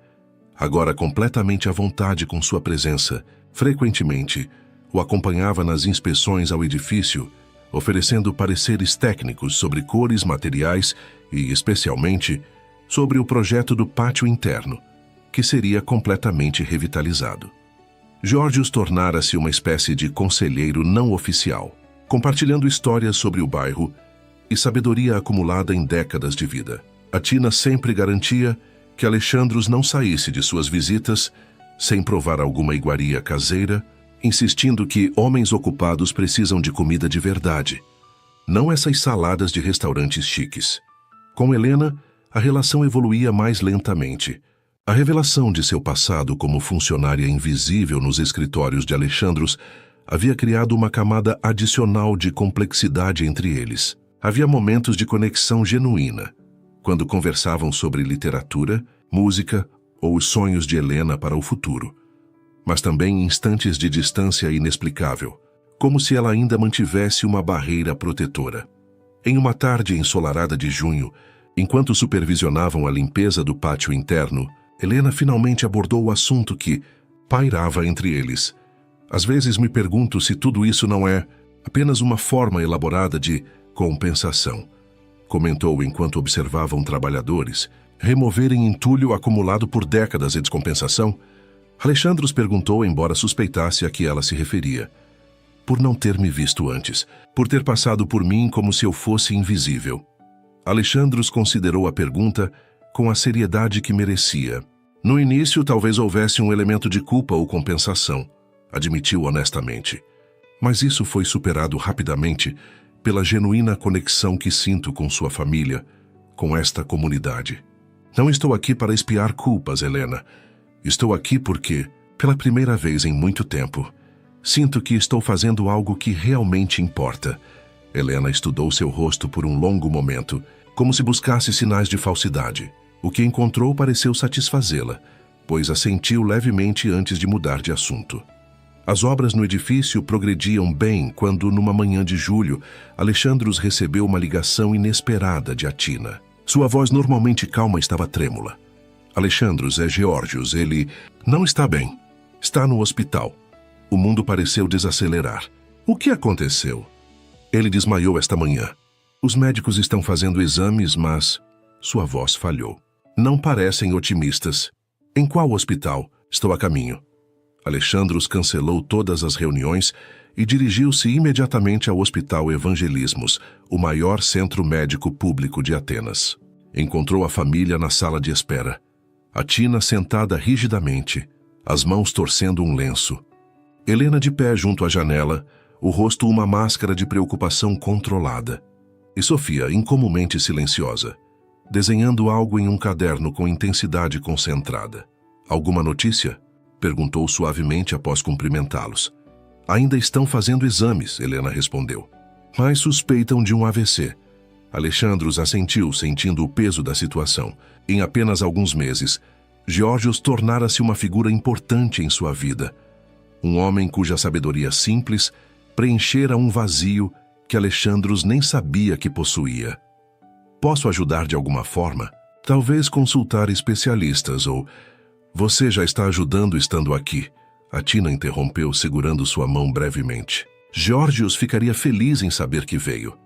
agora completamente à vontade com sua presença, frequentemente o acompanhava nas inspeções ao edifício, oferecendo pareceres técnicos sobre cores, materiais e, especialmente, sobre o projeto do pátio interno, que seria completamente revitalizado. Geórgios tornara-se uma espécie de conselheiro não oficial, compartilhando histórias sobre o bairro e sabedoria acumulada em décadas de vida. A Tina sempre garantia que Alexandros não saísse de suas visitas sem provar alguma iguaria caseira, insistindo que homens ocupados precisam de comida de verdade, não essas saladas de restaurantes chiques. Com Helena, a relação evoluía mais lentamente. A revelação de seu passado como funcionária invisível nos escritórios de Alexandros havia criado uma camada adicional de complexidade entre eles. Havia momentos de conexão genuína, quando conversavam sobre literatura, música ou os sonhos de Helena para o futuro, mas também instantes de distância inexplicável, como se ela ainda mantivesse uma barreira protetora. Em uma tarde ensolarada de junho, enquanto supervisionavam a limpeza do pátio interno, Helena finalmente abordou o assunto que pairava entre eles. Às vezes me pergunto se tudo isso não é apenas uma forma elaborada de compensação, comentou enquanto observavam trabalhadores removerem entulho acumulado por décadas em descompensação. Alexandros perguntou, embora suspeitasse a que ela se referia. Por não ter me visto antes, por ter passado por mim como se eu fosse invisível. Alexandros considerou a pergunta com a seriedade que merecia. No início, talvez houvesse um elemento de culpa ou compensação, admitiu honestamente. Mas isso foi superado rapidamente pela genuína conexão que sinto com sua família, com esta comunidade. Não estou aqui para expiar culpas, Helena. Estou aqui porque, pela primeira vez em muito tempo, sinto que estou fazendo algo que realmente importa. Helena estudou seu rosto por um longo momento, como se buscasse sinais de falsidade. O que encontrou pareceu satisfazê-la, pois assentiu levemente antes de mudar de assunto. As obras no edifício progrediam bem quando, numa manhã de julho, Alexandros recebeu uma ligação inesperada de Atina. Sua voz normalmente calma estava trêmula. Alexandros, é Geórgios, ele não está bem. Está no hospital. O mundo pareceu desacelerar. O que aconteceu? Ele desmaiou esta manhã. Os médicos estão fazendo exames, mas sua voz falhou. Não parecem otimistas. Em qual hospital? Estou a caminho. Alexandros cancelou todas as reuniões e dirigiu-se imediatamente ao Hospital Evangelismos, o maior centro médico público de Atenas. Encontrou a família na sala de espera. A Tina sentada rigidamente, as mãos torcendo um lenço. Helena de pé junto à janela, o rosto uma máscara de preocupação controlada. E Sofia, incomumente silenciosa, desenhando algo em um caderno com intensidade concentrada. Alguma notícia? Perguntou suavemente após cumprimentá-los. Ainda estão fazendo exames, Helena respondeu. Mas suspeitam de um AVC. Alexandros assentiu, sentindo o peso da situação. Em apenas alguns meses, Geórgios tornara-se uma figura importante em sua vida. Um homem cuja sabedoria simples preenchera um vazio que Alexandros nem sabia que possuía. Posso ajudar de alguma forma? Talvez consultar especialistas ou... Você já está ajudando estando aqui. A Tina interrompeu, segurando sua mão brevemente. Geórgios ficaria feliz em saber que veio.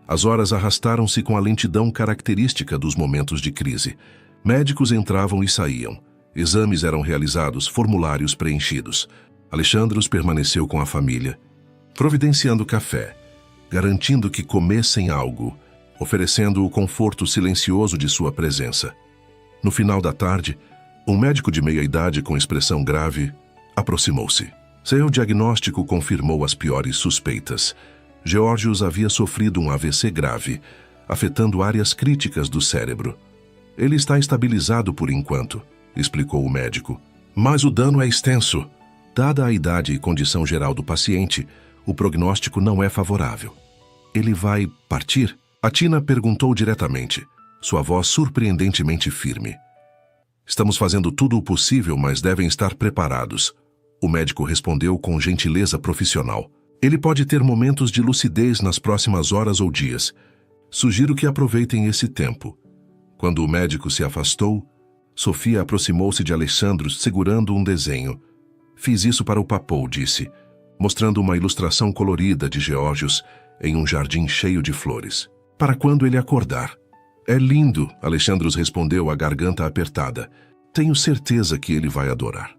As horas arrastaram-se com a lentidão característica dos momentos de crise. Médicos entravam e saíam. Exames eram realizados, formulários preenchidos. Alexandros permaneceu com a família, providenciando café, garantindo que comessem algo, oferecendo o conforto silencioso de sua presença. No final da tarde, um médico de meia-idade com expressão grave aproximou-se. Seu diagnóstico confirmou as piores suspeitas. Geórgios havia sofrido um AVC grave, afetando áreas críticas do cérebro. Ele está estabilizado por enquanto, explicou o médico. Mas o dano é extenso. Dada a idade e condição geral do paciente, o prognóstico não é favorável. Ele vai partir? A Tina perguntou diretamente, sua voz surpreendentemente firme. Estamos fazendo tudo o possível, mas devem estar preparados. O médico respondeu com gentileza profissional. Ele pode ter momentos de lucidez nas próximas horas ou dias. Sugiro que aproveitem esse tempo. Quando o médico se afastou, Sofia aproximou-se de Alexandros segurando um desenho. Fiz isso para o Papou, disse, mostrando uma ilustração colorida de Geórgios em um jardim cheio de flores. Para quando ele acordar. É lindo, Alexandros respondeu, a garganta apertada. Tenho certeza que ele vai adorar.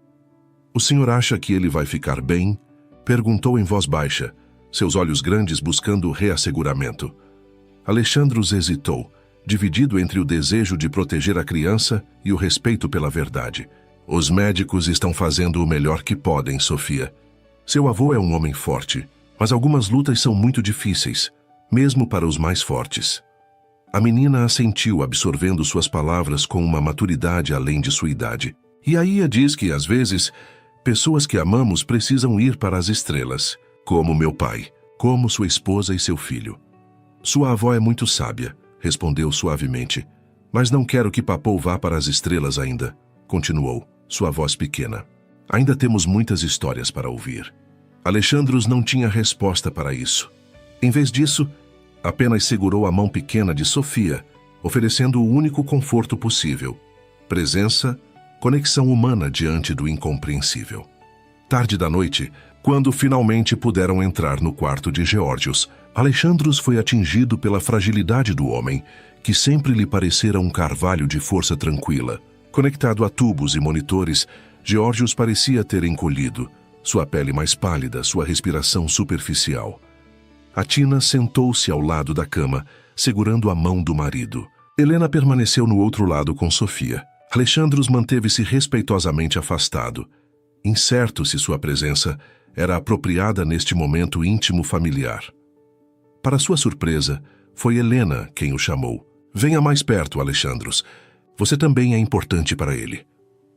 O senhor acha que ele vai ficar bem? Perguntou em voz baixa, seus olhos grandes buscando reasseguramento. Alexandros hesitou, dividido entre o desejo de proteger a criança e o respeito pela verdade. Os médicos estão fazendo o melhor que podem, Sofia. Seu avô é um homem forte, mas algumas lutas são muito difíceis, mesmo para os mais fortes. A menina assentiu, absorvendo suas palavras com uma maturidade além de sua idade. E a Ia diz que, às vezes, pessoas que amamos precisam ir para as estrelas, como meu pai, como sua esposa e seu filho. Sua avó é muito sábia, respondeu suavemente. Mas não quero que Papou vá para as estrelas ainda, continuou, sua voz pequena. Ainda temos muitas histórias para ouvir. Alexandros não tinha resposta para isso. Em vez disso, apenas segurou a mão pequena de Sofia, oferecendo o único conforto possível. Presença, conexão humana diante do incompreensível. Tarde da noite, quando finalmente puderam entrar no quarto de Geórgios, Alexandros foi atingido pela fragilidade do homem, que sempre lhe parecera um carvalho de força tranquila. Conectado a tubos e monitores, Geórgios parecia ter encolhido, sua pele mais pálida, sua respiração superficial. A Tina sentou-se ao lado da cama, segurando a mão do marido. Helena permaneceu no outro lado com Sofia. Alexandros manteve-se respeitosamente afastado, incerto se sua presença era apropriada neste momento íntimo familiar. Para sua surpresa, foi Helena quem o chamou. Venha mais perto, Alexandros. Você também é importante para ele.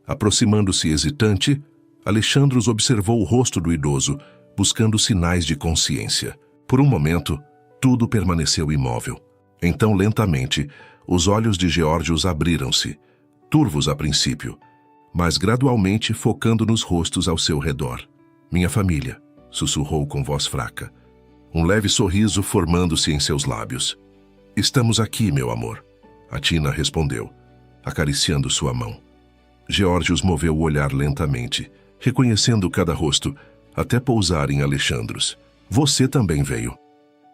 Aproximando-se hesitante, Alexandros observou o rosto do idoso, buscando sinais de consciência. Por um momento, tudo permaneceu imóvel. Então, lentamente, os olhos de Geórgios abriram-se, turvos a princípio, mas gradualmente focando nos rostos ao seu redor. Minha família, sussurrou com voz fraca, um leve sorriso formando-se em seus lábios. Estamos aqui, meu amor, a Tina respondeu, acariciando sua mão. Geórgios moveu o olhar lentamente, reconhecendo cada rosto, até pousar em Alexandros. Você também veio.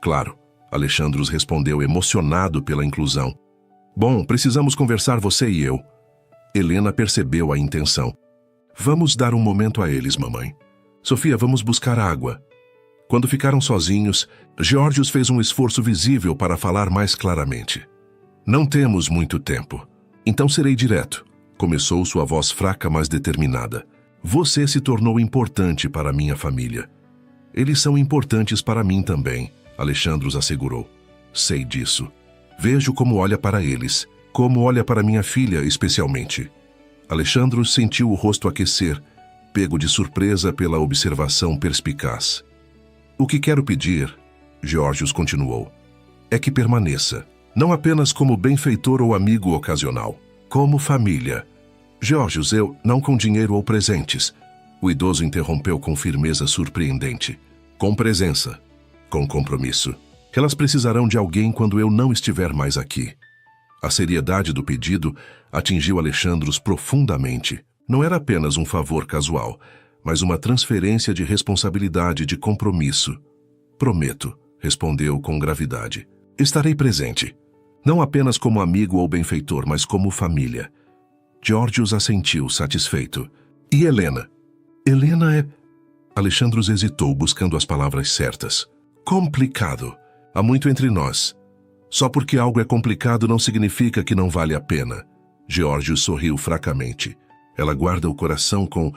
Claro, Alexandros respondeu emocionado pela inclusão. Bom, precisamos conversar você e eu. Helena percebeu a intenção. Vamos dar um momento a eles, mamãe. Sofia, vamos buscar água. Quando ficaram sozinhos, Geórgios fez um esforço visível para falar mais claramente. Não temos muito tempo. Então serei direto. Começou sua voz fraca, mas determinada. Você se tornou importante para minha família. Eles são importantes para mim também, Alexandros assegurou. Sei disso. Vejo como olha para eles, como olha para minha filha especialmente. Alexandros sentiu o rosto aquecer, pego de surpresa pela observação perspicaz. O que quero pedir, Geórgios continuou, é que permaneça, não apenas como benfeitor ou amigo ocasional, como família. Geórgios, eu, não com dinheiro ou presentes. O idoso interrompeu com firmeza surpreendente. Com presença, com compromisso. Elas precisarão de alguém quando eu não estiver mais aqui. A seriedade do pedido atingiu Alexandros profundamente. Não era apenas um favor casual, mas uma transferência de responsabilidade, de compromisso. Prometo, respondeu com gravidade. Estarei presente. Não apenas como amigo ou benfeitor, mas como família. Geórgios assentiu, satisfeito. E Helena? Helena é... Alexandros hesitou, buscando as palavras certas. Complicado. Há muito entre nós. Só porque algo é complicado não significa que não vale a pena. Geórgios sorriu fracamente. Ela guarda o coração com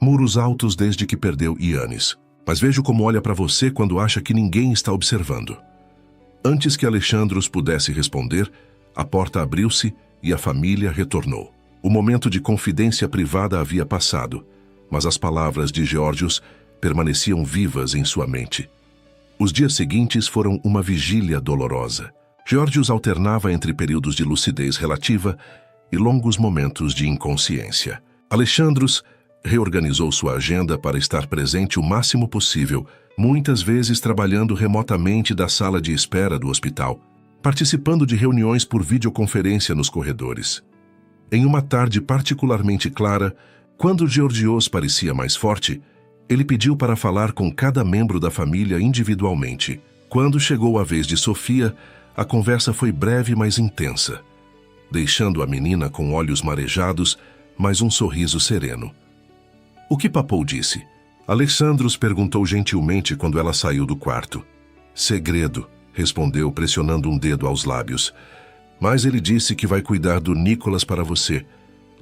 muros altos desde que perdeu Yannis. Mas vejo como olha para você quando acha que ninguém está observando. Antes que Alexandros pudesse responder, a porta abriu-se e a família retornou. O momento de confidência privada havia passado, mas as palavras de Geórgios permaneciam vivas em sua mente. Os dias seguintes foram uma vigília dolorosa. Geórgios alternava entre períodos de lucidez relativa e longos momentos de inconsciência. Alexandros reorganizou sua agenda para estar presente o máximo possível muitas vezes trabalhando remotamente da sala de espera do hospital, participando de reuniões por videoconferência nos corredores. Em uma tarde particularmente clara, quando Georgios parecia mais forte, ele pediu para falar com cada membro da família individualmente. Quando chegou a vez de Sofia, a conversa foi breve, mas intensa, deixando a menina com olhos marejados, mas um sorriso sereno. "O que Papou disse?" Alexandros perguntou gentilmente quando ela saiu do quarto. "Segredo", respondeu, pressionando um dedo aos lábios. "Mas ele disse que vai cuidar do Nicolas para você,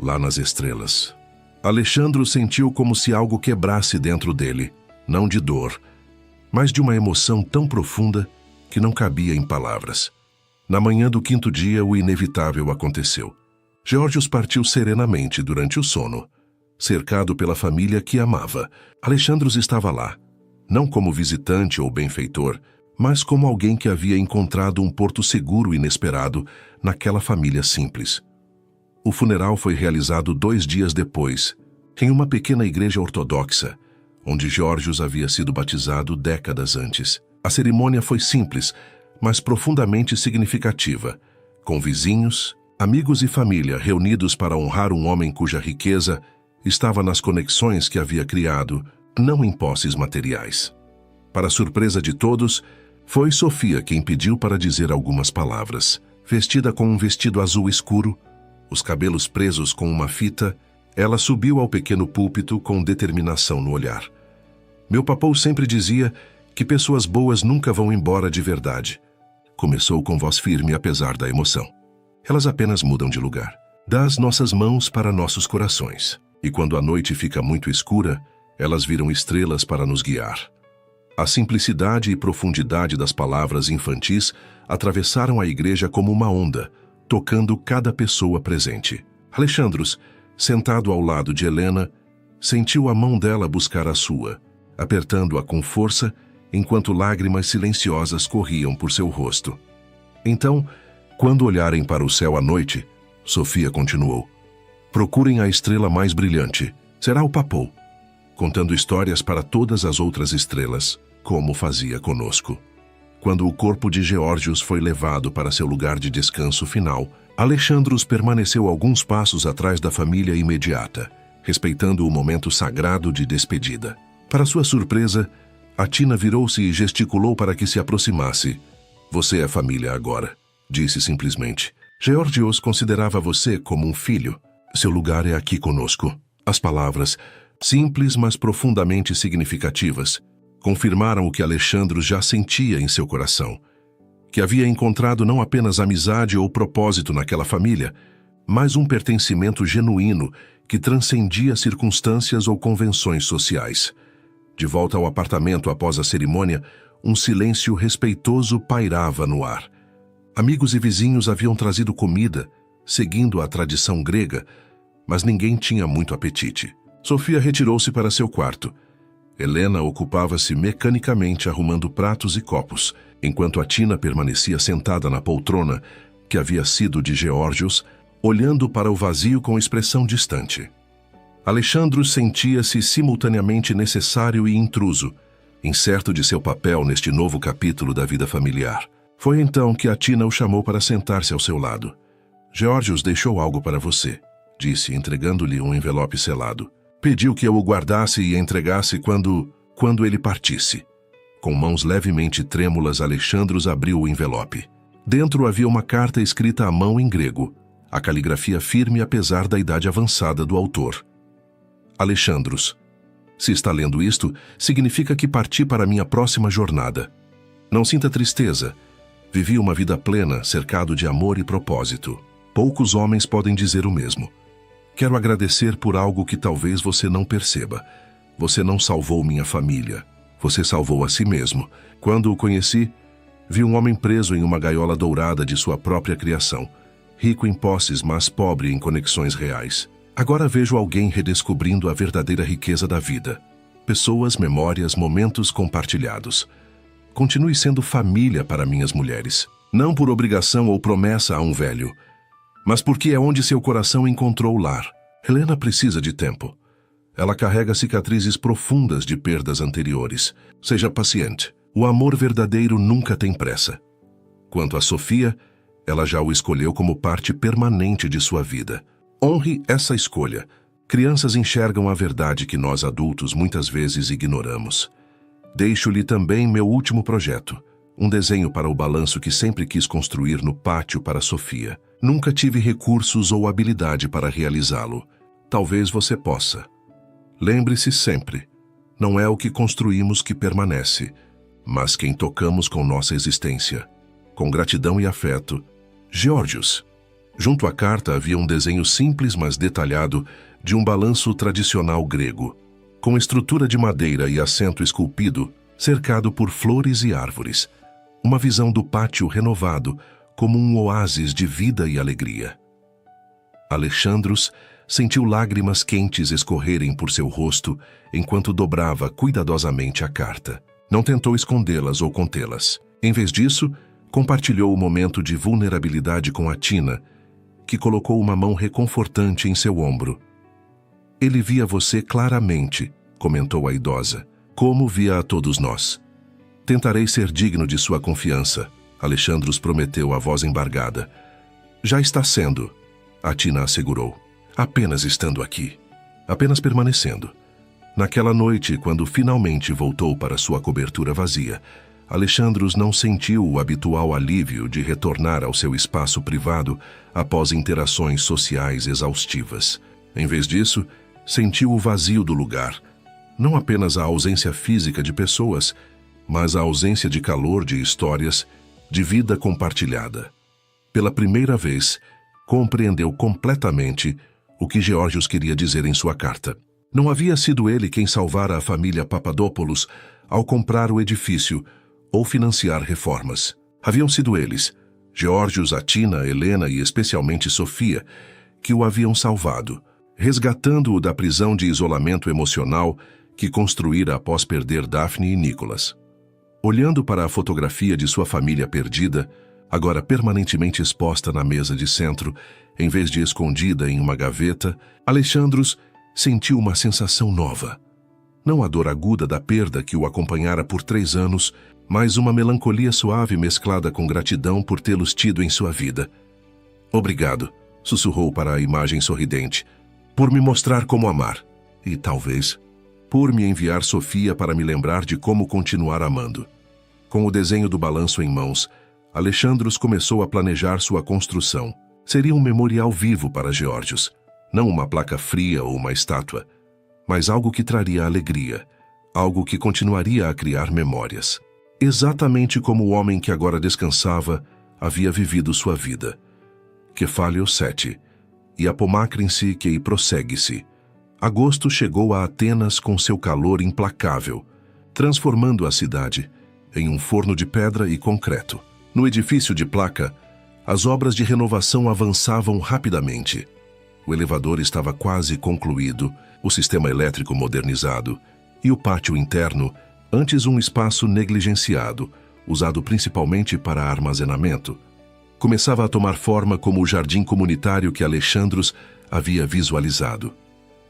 lá nas estrelas." Alexandro sentiu como se algo quebrasse dentro dele, não de dor, mas de uma emoção tão profunda que não cabia em palavras. Na manhã do 5º dia, o inevitável aconteceu. Georgios partiu serenamente durante o sono, cercado pela família que amava. Alexandros estava lá, não como visitante ou benfeitor, mas como alguém que havia encontrado um porto seguro e inesperado naquela família simples. O funeral foi realizado 2 dias depois, em uma pequena igreja ortodoxa, onde Georgios havia sido batizado décadas antes. A cerimônia foi simples, mas profundamente significativa, com vizinhos, amigos e família reunidos para honrar um homem cuja riqueza estava nas conexões que havia criado, não em posses materiais. Para surpresa de todos, foi Sofia quem pediu para dizer algumas palavras. Vestida com um vestido azul escuro, os cabelos presos com uma fita, ela subiu ao pequeno púlpito com determinação no olhar. "Meu papou sempre dizia que pessoas boas nunca vão embora de verdade." Começou com voz firme apesar da emoção. "Elas apenas mudam de lugar. Dá as nossas mãos para nossos corações. E quando a noite fica muito escura, elas viram estrelas para nos guiar." A simplicidade e profundidade das palavras infantis atravessaram a igreja como uma onda, tocando cada pessoa presente. Alexandros, sentado ao lado de Helena, sentiu a mão dela buscar a sua, apertando-a com força, enquanto lágrimas silenciosas corriam por seu rosto. Então, quando olharem para o céu à noite, Sofia continuou, "procurem a estrela mais brilhante. Será o Papou, contando histórias para todas as outras estrelas, como fazia conosco." Quando o corpo de Georgios foi levado para seu lugar de descanso final, Alexandros permaneceu alguns passos atrás da família imediata, respeitando o momento sagrado de despedida. Para sua surpresa, a Tina virou-se e gesticulou para que se aproximasse. "Você é família agora", disse simplesmente. "Georgios considerava você como um filho. Seu lugar é aqui conosco." As palavras, simples mas profundamente significativas, confirmaram o que Alexandros já sentia em seu coração, que havia encontrado não apenas amizade ou propósito naquela família, mas um pertencimento genuíno que transcendia circunstâncias ou convenções sociais. De volta ao apartamento após a cerimônia, um silêncio respeitoso pairava no ar. Amigos e vizinhos haviam trazido comida, seguindo a tradição grega, mas ninguém tinha muito apetite. Sofia retirou-se para seu quarto. Helena ocupava-se mecanicamente arrumando pratos e copos, enquanto a Tina permanecia sentada na poltrona, que havia sido de Georgios, olhando para o vazio com expressão distante. Alexandros sentia-se simultaneamente necessário e intruso, incerto de seu papel neste novo capítulo da vida familiar. Foi então que a Tina o chamou para sentar-se ao seu lado. "Georgios deixou algo para você", disse, entregando-lhe um envelope selado. "Pediu que eu o guardasse e entregasse quando ele partisse." Com mãos levemente trêmulas, Alexandros abriu o envelope. Dentro havia uma carta escrita à mão em grego, a caligrafia firme apesar da idade avançada do autor. "Alexandros, se está lendo isto, significa que parti para minha próxima jornada. Não sinta tristeza. Vivi uma vida plena, cercado de amor e propósito. Poucos homens podem dizer o mesmo. Quero agradecer por algo que talvez você não perceba. Você não salvou minha família. Você salvou a si mesmo. Quando o conheci, vi um homem preso em uma gaiola dourada de sua própria criação, rico em posses, mas pobre em conexões reais. Agora vejo alguém redescobrindo a verdadeira riqueza da vida. Pessoas, memórias, momentos compartilhados. Continue sendo família para minhas mulheres. Não por obrigação ou promessa a um velho, mas porque é onde seu coração encontrou lar. Helena precisa de tempo. Ela carrega cicatrizes profundas de perdas anteriores. Seja paciente. O amor verdadeiro nunca tem pressa. Quanto a Sofia, ela já o escolheu como parte permanente de sua vida. Honre essa escolha. Crianças enxergam a verdade que nós adultos muitas vezes ignoramos. Deixo-lhe também meu último projeto. Um desenho para o balanço que sempre quis construir no pátio para Sofia. Nunca tive recursos ou habilidade para realizá-lo. Talvez você possa. Lembre-se sempre, não é o que construímos que permanece, mas quem tocamos com nossa existência. Com gratidão e afeto, Geórgios. Junto à carta havia um desenho simples, mas detalhado, de um balanço tradicional grego, com estrutura de madeira e assento esculpido, cercado por flores e árvores. Uma visão do pátio renovado, como um oásis de vida e alegria. Alexandros sentiu lágrimas quentes escorrerem por seu rosto enquanto dobrava cuidadosamente a carta. Não tentou escondê-las ou contê-las. Em vez disso, compartilhou o momento de vulnerabilidade com a Tina, que colocou uma mão reconfortante em seu ombro. Ele via você claramente, comentou a idosa, como via a todos nós. Tentarei ser digno de sua confiança, Alexandros prometeu a voz embargada. Já está sendo, a Tina assegurou. Apenas estando aqui. Apenas permanecendo. Naquela noite, quando finalmente voltou para sua cobertura vazia, Alexandros não sentiu o habitual alívio de retornar ao seu espaço privado após interações sociais exaustivas. Em vez disso, sentiu o vazio do lugar. Não apenas a ausência física de pessoas, mas a ausência de calor de histórias, de vida compartilhada. Pela primeira vez, compreendeu completamente o que Geórgios queria dizer em sua carta. Não havia sido ele quem salvara a família Papadopoulos ao comprar o edifício ou financiar reformas. Haviam sido eles, Geórgios, a Tina, Helena e especialmente Sofia, que o haviam salvado, resgatando-o da prisão de isolamento emocional que construíra após perder Daphne e Nicholas. Olhando para a fotografia de sua família perdida, agora permanentemente exposta na mesa de centro, em vez de escondida em uma gaveta, Alexandros sentiu uma sensação nova. Não a dor aguda da perda que o acompanhara por 3 anos, mas uma melancolia suave mesclada com gratidão por tê-los tido em sua vida. Obrigado, sussurrou para a imagem sorridente, por me mostrar como amar. E talvez, por me enviar Sofia para me lembrar de como continuar amando. Com o desenho do balanço em mãos, Alexandros começou a planejar sua construção. Seria um memorial vivo para Geórgios, não uma placa fria ou uma estátua, mas algo que traria alegria, algo que continuaria a criar memórias. Exatamente como o homem que agora descansava havia vivido sua vida. Kefálios 7. E apomacrem-se que prossegue-se. Agosto chegou a Atenas com seu calor implacável, transformando a cidade em um forno de pedra e concreto. No edifício de placa, as obras de renovação avançavam rapidamente. O elevador estava quase concluído, o sistema elétrico modernizado e o pátio interno, antes um espaço negligenciado, usado principalmente para armazenamento, começava a tomar forma como o jardim comunitário que Alexandros havia visualizado.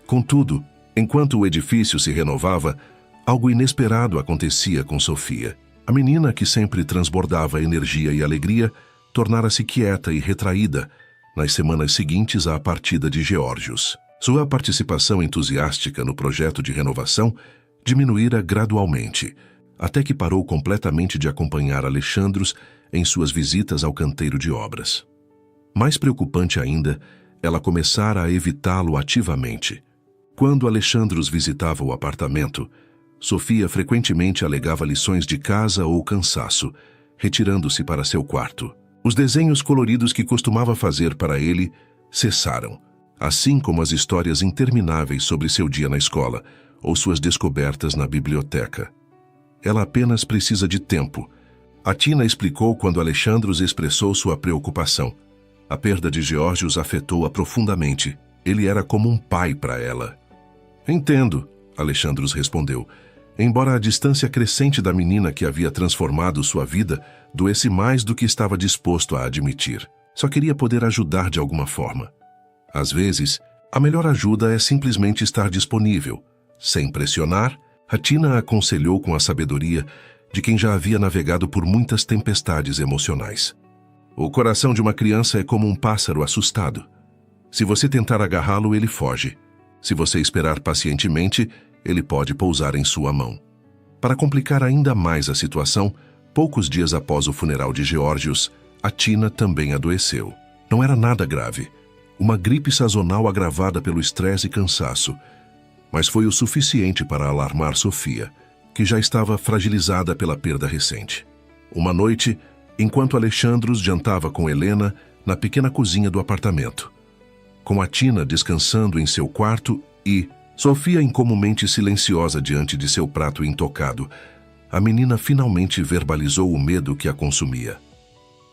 Contudo, enquanto o edifício se renovava, algo inesperado acontecia com Sofia. A menina, que sempre transbordava energia e alegria, tornara-se quieta e retraída nas semanas seguintes à partida de Geórgios. Sua participação entusiástica no projeto de renovação diminuíra gradualmente, até que parou completamente de acompanhar Alexandros em suas visitas ao canteiro de obras. Mais preocupante ainda, ela começara a evitá-lo ativamente. Quando Alexandros visitava o apartamento, Sofia frequentemente alegava lições de casa ou cansaço, retirando-se para seu quarto. Os desenhos coloridos que costumava fazer para ele cessaram, assim como as histórias intermináveis sobre seu dia na escola ou suas descobertas na biblioteca. Ela apenas precisa de tempo. A Tina explicou quando Alexandros expressou sua preocupação. A perda de Geórgios afetou-a profundamente. Ele era como um pai para ela. Entendo, Alexandros respondeu, embora a distância crescente da menina que havia transformado sua vida doesse mais do que estava disposto a admitir. Só queria poder ajudar de alguma forma. Às vezes, A melhor ajuda é simplesmente estar disponível. Sem pressionar, Athina aconselhou com a sabedoria de quem já havia navegado por muitas tempestades emocionais. O coração de uma criança é como um pássaro assustado. Se você tentar agarrá-lo, ele foge. Se você esperar pacientemente, ele pode pousar em sua mão. Para complicar ainda mais a situação, poucos dias após o funeral de Geórgios, Athina também adoeceu. Não era nada grave. Uma gripe sazonal agravada pelo estresse e cansaço. Mas foi o suficiente para alarmar Sofia, que já estava fragilizada pela perda recente. Uma noite, enquanto Alexandros jantava com Helena na pequena cozinha do apartamento, com Athina descansando em seu quarto e Sofia incomumente silenciosa diante de seu prato intocado, a menina finalmente verbalizou o medo que a consumia.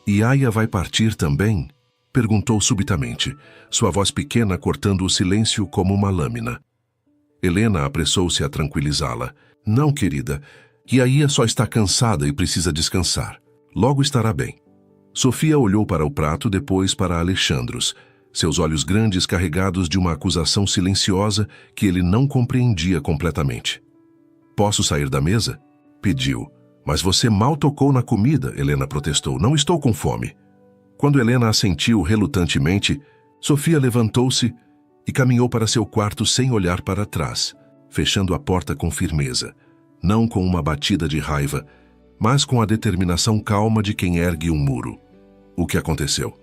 "E Aia vai partir também?" perguntou subitamente, sua voz pequena cortando o silêncio como uma lâmina. Helena apressou-se a tranquilizá-la. "Não, querida, Aia só está cansada e precisa descansar. Logo estará bem." Sofia olhou para o prato, depois para Alexandros, seus olhos grandes carregados de uma acusação silenciosa que ele não compreendia completamente. "Posso sair da mesa?" pediu. "Mas você mal tocou na comida", Helena protestou. "Não estou com fome." Quando Helena assentiu relutantemente, Sofia levantou-se e caminhou para seu quarto sem olhar para trás, fechando a porta com firmeza, não com uma batida de raiva, mas com a determinação calma de quem ergue um muro. "O que aconteceu?"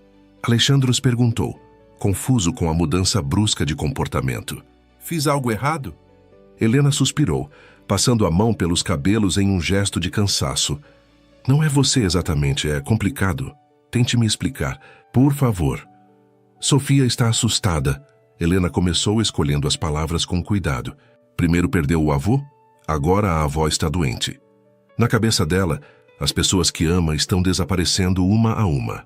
Alexandros perguntou, confuso com a mudança brusca de comportamento. "Fiz algo errado?" Helena suspirou, passando a mão pelos cabelos em um gesto de cansaço. "Não é você exatamente, é complicado. Tente me explicar, por favor." Sofia está assustada. Helena começou escolhendo as palavras com cuidado. Primeiro perdeu o avô, agora a avó está doente. Na cabeça dela, as pessoas que ama estão desaparecendo uma a uma.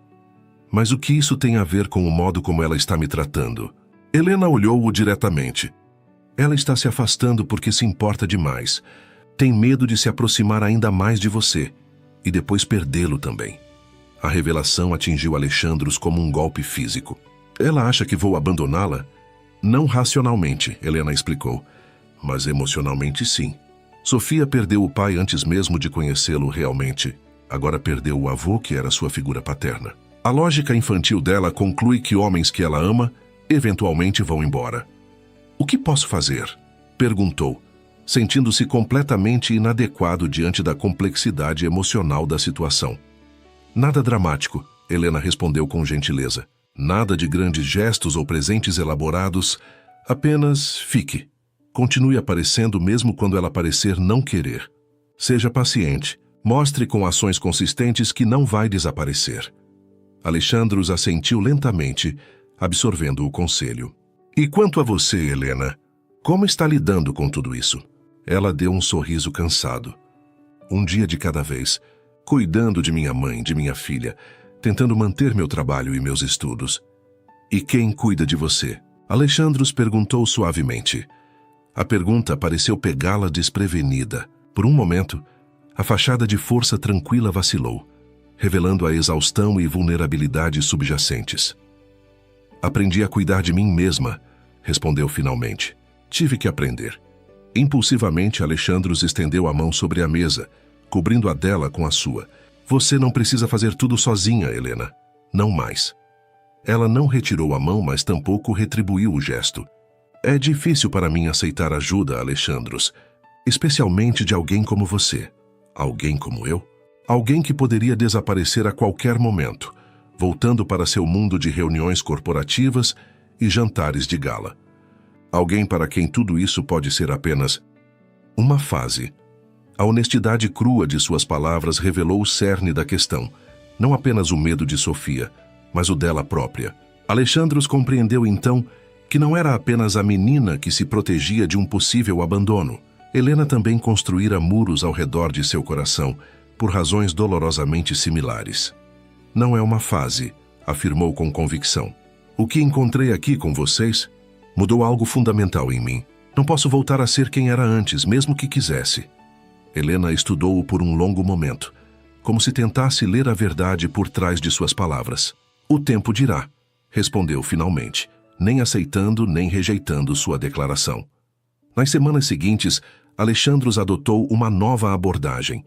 "Mas o que isso tem a ver com o modo como ela está me tratando?" Helena olhou-o diretamente. "Ela está se afastando porque se importa demais. Tem medo de se aproximar ainda mais de você e depois perdê-lo também." A revelação atingiu Alexandros como um golpe físico. "Ela acha que vou abandoná-la?" "Não racionalmente", Helena explicou, "mas emocionalmente sim. Sofia perdeu o pai antes mesmo de conhecê-lo realmente. Agora perdeu o avô, que era sua figura paterna. A lógica infantil dela conclui que homens que ela ama eventualmente vão embora." "O que posso fazer?" perguntou, sentindo-se completamente inadequado diante da complexidade emocional da situação. "Nada dramático", Helena respondeu com gentileza. "Nada de grandes gestos ou presentes elaborados. Apenas fique. Continue aparecendo mesmo quando ela parecer não querer. Seja paciente. Mostre com ações consistentes que não vai desaparecer." Alexandros assentiu lentamente, absorvendo o conselho. "E quanto a você, Helena? Como está lidando com tudo isso?" Ela deu um sorriso cansado. "Um dia de cada vez, cuidando de minha mãe, de minha filha, tentando manter meu trabalho e meus estudos." "E quem cuida de você?" Alexandros perguntou suavemente. A pergunta pareceu pegá-la desprevenida. Por um momento, a fachada de força tranquila vacilou, revelando a exaustão e vulnerabilidade subjacentes. "Aprendi a cuidar de mim mesma", respondeu finalmente. "Tive que aprender." Impulsivamente, Alexandros estendeu a mão sobre a mesa, cobrindo a dela com a sua. "Você não precisa fazer tudo sozinha, Helena. Não mais." Ela não retirou a mão, mas tampouco retribuiu o gesto. "É difícil para mim aceitar ajuda, Alexandros, especialmente de alguém como você. Alguém como eu? Alguém que poderia desaparecer a qualquer momento, voltando para seu mundo de reuniões corporativas e jantares de gala. Alguém para quem tudo isso pode ser apenas uma fase." A honestidade crua de suas palavras revelou o cerne da questão, não apenas o medo de Sofia, mas o dela própria. Alexandros compreendeu então que não era apenas a menina que se protegia de um possível abandono. Helena também construíra muros ao redor de seu coração, por razões dolorosamente similares. "Não é uma fase", afirmou com convicção. "O que encontrei aqui com vocês mudou algo fundamental em mim. Não posso voltar a ser quem era antes, mesmo que quisesse." Helena estudou-o por um longo momento, como se tentasse ler a verdade por trás de suas palavras. "O tempo dirá", respondeu finalmente, nem aceitando nem rejeitando sua declaração. Nas semanas seguintes, Alexandros adotou uma nova abordagem.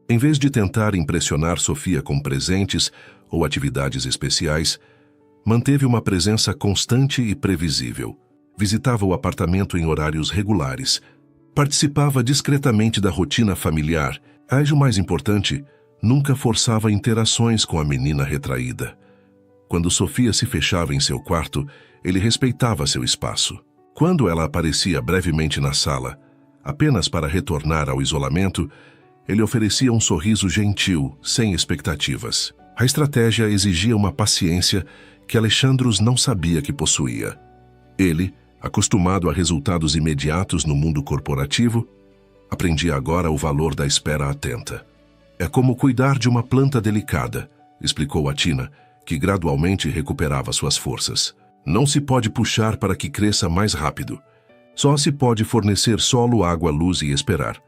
Em vez de tentar impressionar Sofia com presentes ou atividades especiais, manteve uma presença constante e previsível. Visitava o apartamento em horários regulares. Participava discretamente da rotina familiar. Mas o mais importante, nunca forçava interações com a menina retraída. Quando Sofia se fechava em seu quarto, ele respeitava seu espaço. Quando ela aparecia brevemente na sala, apenas para retornar ao isolamento, ele oferecia um sorriso gentil, sem expectativas. A estratégia exigia uma paciência que Alexandros não sabia que possuía. Ele, acostumado a resultados imediatos no mundo corporativo, aprendia agora o valor da espera atenta. É como cuidar de uma planta delicada, explicou a Tina, que gradualmente recuperava suas forças. Não se pode puxar para que cresça mais rápido. Só se pode fornecer solo, água, luz e esperar.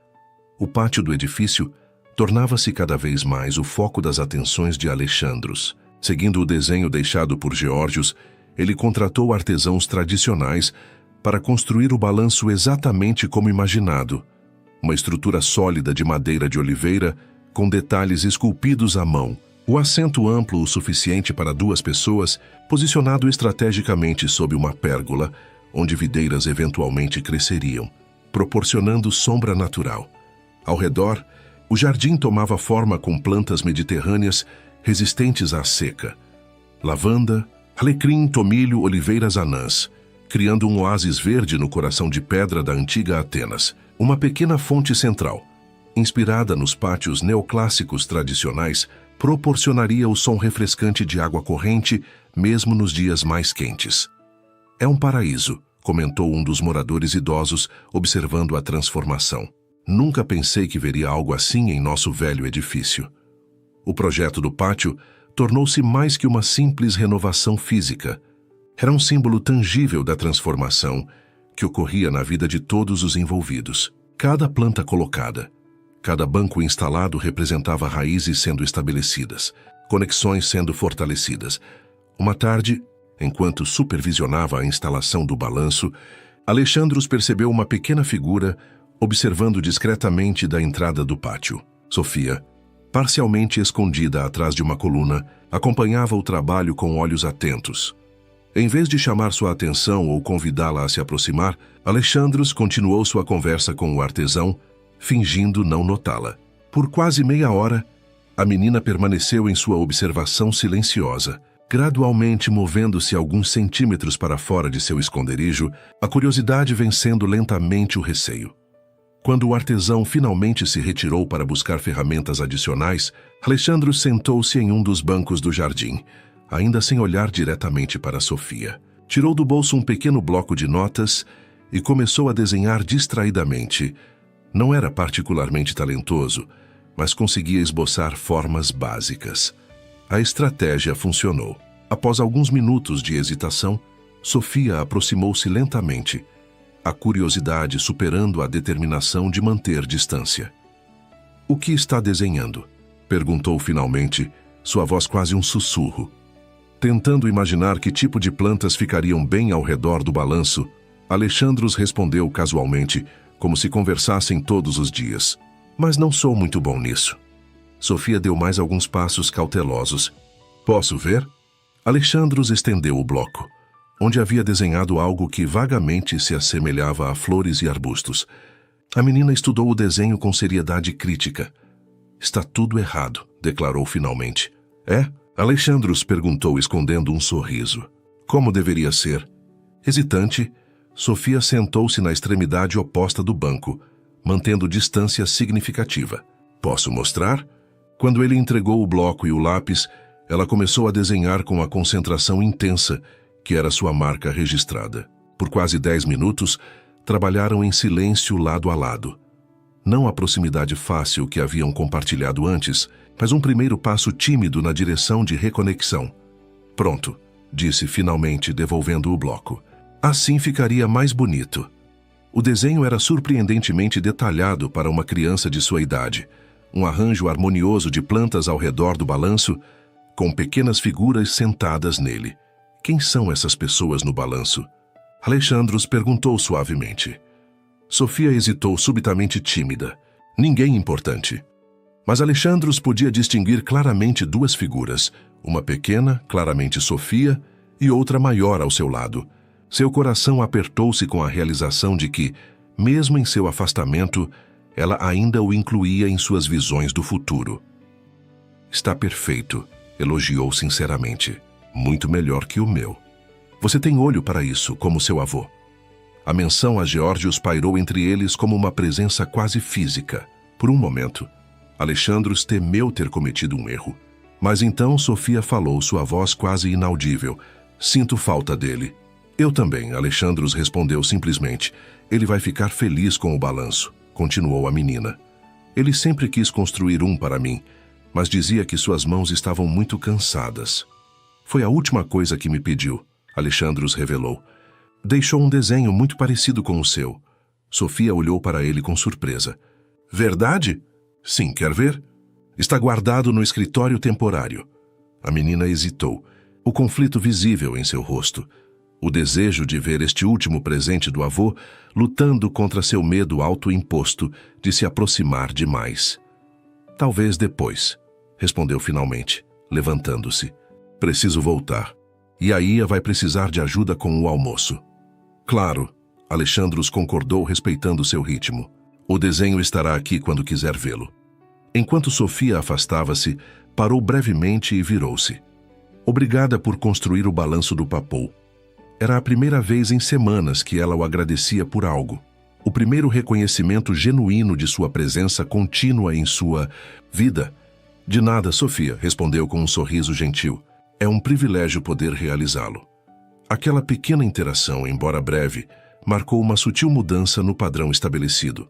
O pátio do edifício tornava-se cada vez mais o foco das atenções de Alexandros. Seguindo o desenho deixado por Geórgios, ele contratou artesãos tradicionais para construir o balanço exatamente como imaginado. Uma estrutura sólida de madeira de oliveira, com detalhes esculpidos à mão. O assento amplo o suficiente para 2 pessoas, posicionado estrategicamente sob uma pérgola, onde videiras eventualmente cresceriam, proporcionando sombra natural. Ao redor, o jardim tomava forma com plantas mediterrâneas resistentes à seca. Lavanda, alecrim, tomilho, oliveiras anãs, criando um oásis verde no coração de pedra da antiga Atenas. Uma pequena fonte central, inspirada nos pátios neoclássicos tradicionais, proporcionaria o som refrescante de água corrente, mesmo nos dias mais quentes. É um paraíso, comentou um dos moradores idosos, observando a transformação. Nunca pensei que veria algo assim em nosso velho edifício. O projeto do pátio tornou-se mais que uma simples renovação física. Era um símbolo tangível da transformação que ocorria na vida de todos os envolvidos. Cada planta colocada, cada banco instalado representava raízes sendo estabelecidas, conexões sendo fortalecidas. Uma tarde, enquanto supervisionava a instalação do balanço, Alexandros percebeu uma pequena figura observando discretamente da entrada do pátio. Sofia, parcialmente escondida atrás de uma coluna, acompanhava o trabalho com olhos atentos. Em vez de chamar sua atenção ou convidá-la a se aproximar, Alexandros continuou sua conversa com o artesão, fingindo não notá-la. Por quase meia hora, a menina permaneceu em sua observação silenciosa, gradualmente movendo-se alguns centímetros para fora de seu esconderijo, a curiosidade vencendo lentamente o receio. Quando o artesão finalmente se retirou para buscar ferramentas adicionais, Alexandros sentou-se em um dos bancos do jardim, ainda sem olhar diretamente para Sofia. Tirou do bolso um pequeno bloco de notas e começou a desenhar distraidamente. Não era particularmente talentoso, mas conseguia esboçar formas básicas. A estratégia funcionou. Após alguns minutos de hesitação, Sofia aproximou-se lentamente, a curiosidade superando a determinação de manter distância. "O que está desenhando?" perguntou finalmente, sua voz quase um sussurro. Tentando imaginar que tipo de plantas ficariam bem ao redor do balanço, Alexandros respondeu casualmente, como se conversassem todos os dias. "Mas não sou muito bom nisso." Sofia deu mais alguns passos cautelosos. "Posso ver?" Alexandros estendeu o bloco, onde havia desenhado algo que vagamente se assemelhava a flores e arbustos. A menina estudou o desenho com seriedade crítica. "Está tudo errado", declarou finalmente. "É?" Alexandros perguntou, escondendo um sorriso. "Como deveria ser?" Hesitante, Sofia sentou-se na extremidade oposta do banco, mantendo distância significativa. "Posso mostrar?" Quando ele entregou o bloco e o lápis, ela começou a desenhar com a concentração intensa que era sua marca registrada. Por quase 10 minutos, trabalharam em silêncio lado a lado. Não a proximidade fácil que haviam compartilhado antes, mas um primeiro passo tímido na direção de reconexão. "Pronto", disse finalmente, devolvendo o bloco. "Assim ficaria mais bonito." O desenho era surpreendentemente detalhado para uma criança de sua idade. Um arranjo harmonioso de plantas ao redor do balanço, com pequenas figuras sentadas nele. Quem são essas pessoas no balanço? Alexandros perguntou suavemente. Sofia hesitou, subitamente tímida. Ninguém importante. Mas Alexandros podia distinguir claramente duas figuras, uma pequena, claramente Sofia, e outra maior ao seu lado. Seu coração apertou-se com a realização de que, mesmo em seu afastamento, ela ainda o incluía em suas visões do futuro. Está perfeito, elogiou sinceramente. Muito melhor que o meu. Você tem olho para isso, como seu avô. A menção a Geórgios pairou entre eles como uma presença quase física. Por um momento, Alexandros temeu ter cometido um erro. Mas então Sofia falou, sua voz quase inaudível. Sinto falta dele. Eu também, Alexandros respondeu simplesmente. Ele vai ficar feliz com o balanço, continuou a menina. Ele sempre quis construir um para mim, mas dizia que suas mãos estavam muito cansadas. Foi a última coisa que me pediu, Alexandros revelou. Deixou um desenho muito parecido com o seu. Sofia olhou para ele com surpresa. Verdade? Sim, quer ver? Está guardado no escritório temporário. A menina hesitou, o conflito visível em seu rosto. O desejo de ver este último presente do avô lutando contra seu medo autoimposto de se aproximar demais. Talvez depois, respondeu finalmente, levantando-se. Preciso voltar. E a Ia vai precisar de ajuda com o almoço. Claro, Alexandros concordou respeitando seu ritmo. O desenho estará aqui quando quiser vê-lo. Enquanto Sofia afastava-se, parou brevemente e virou-se. Obrigada por construir o balanço do Papou. Era a primeira vez em semanas que ela o agradecia por algo. O primeiro reconhecimento genuíno de sua presença contínua em sua vida. De nada, Sofia, respondeu com um sorriso gentil. É um privilégio poder realizá-lo. Aquela pequena interação, embora breve, marcou uma sutil mudança no padrão estabelecido.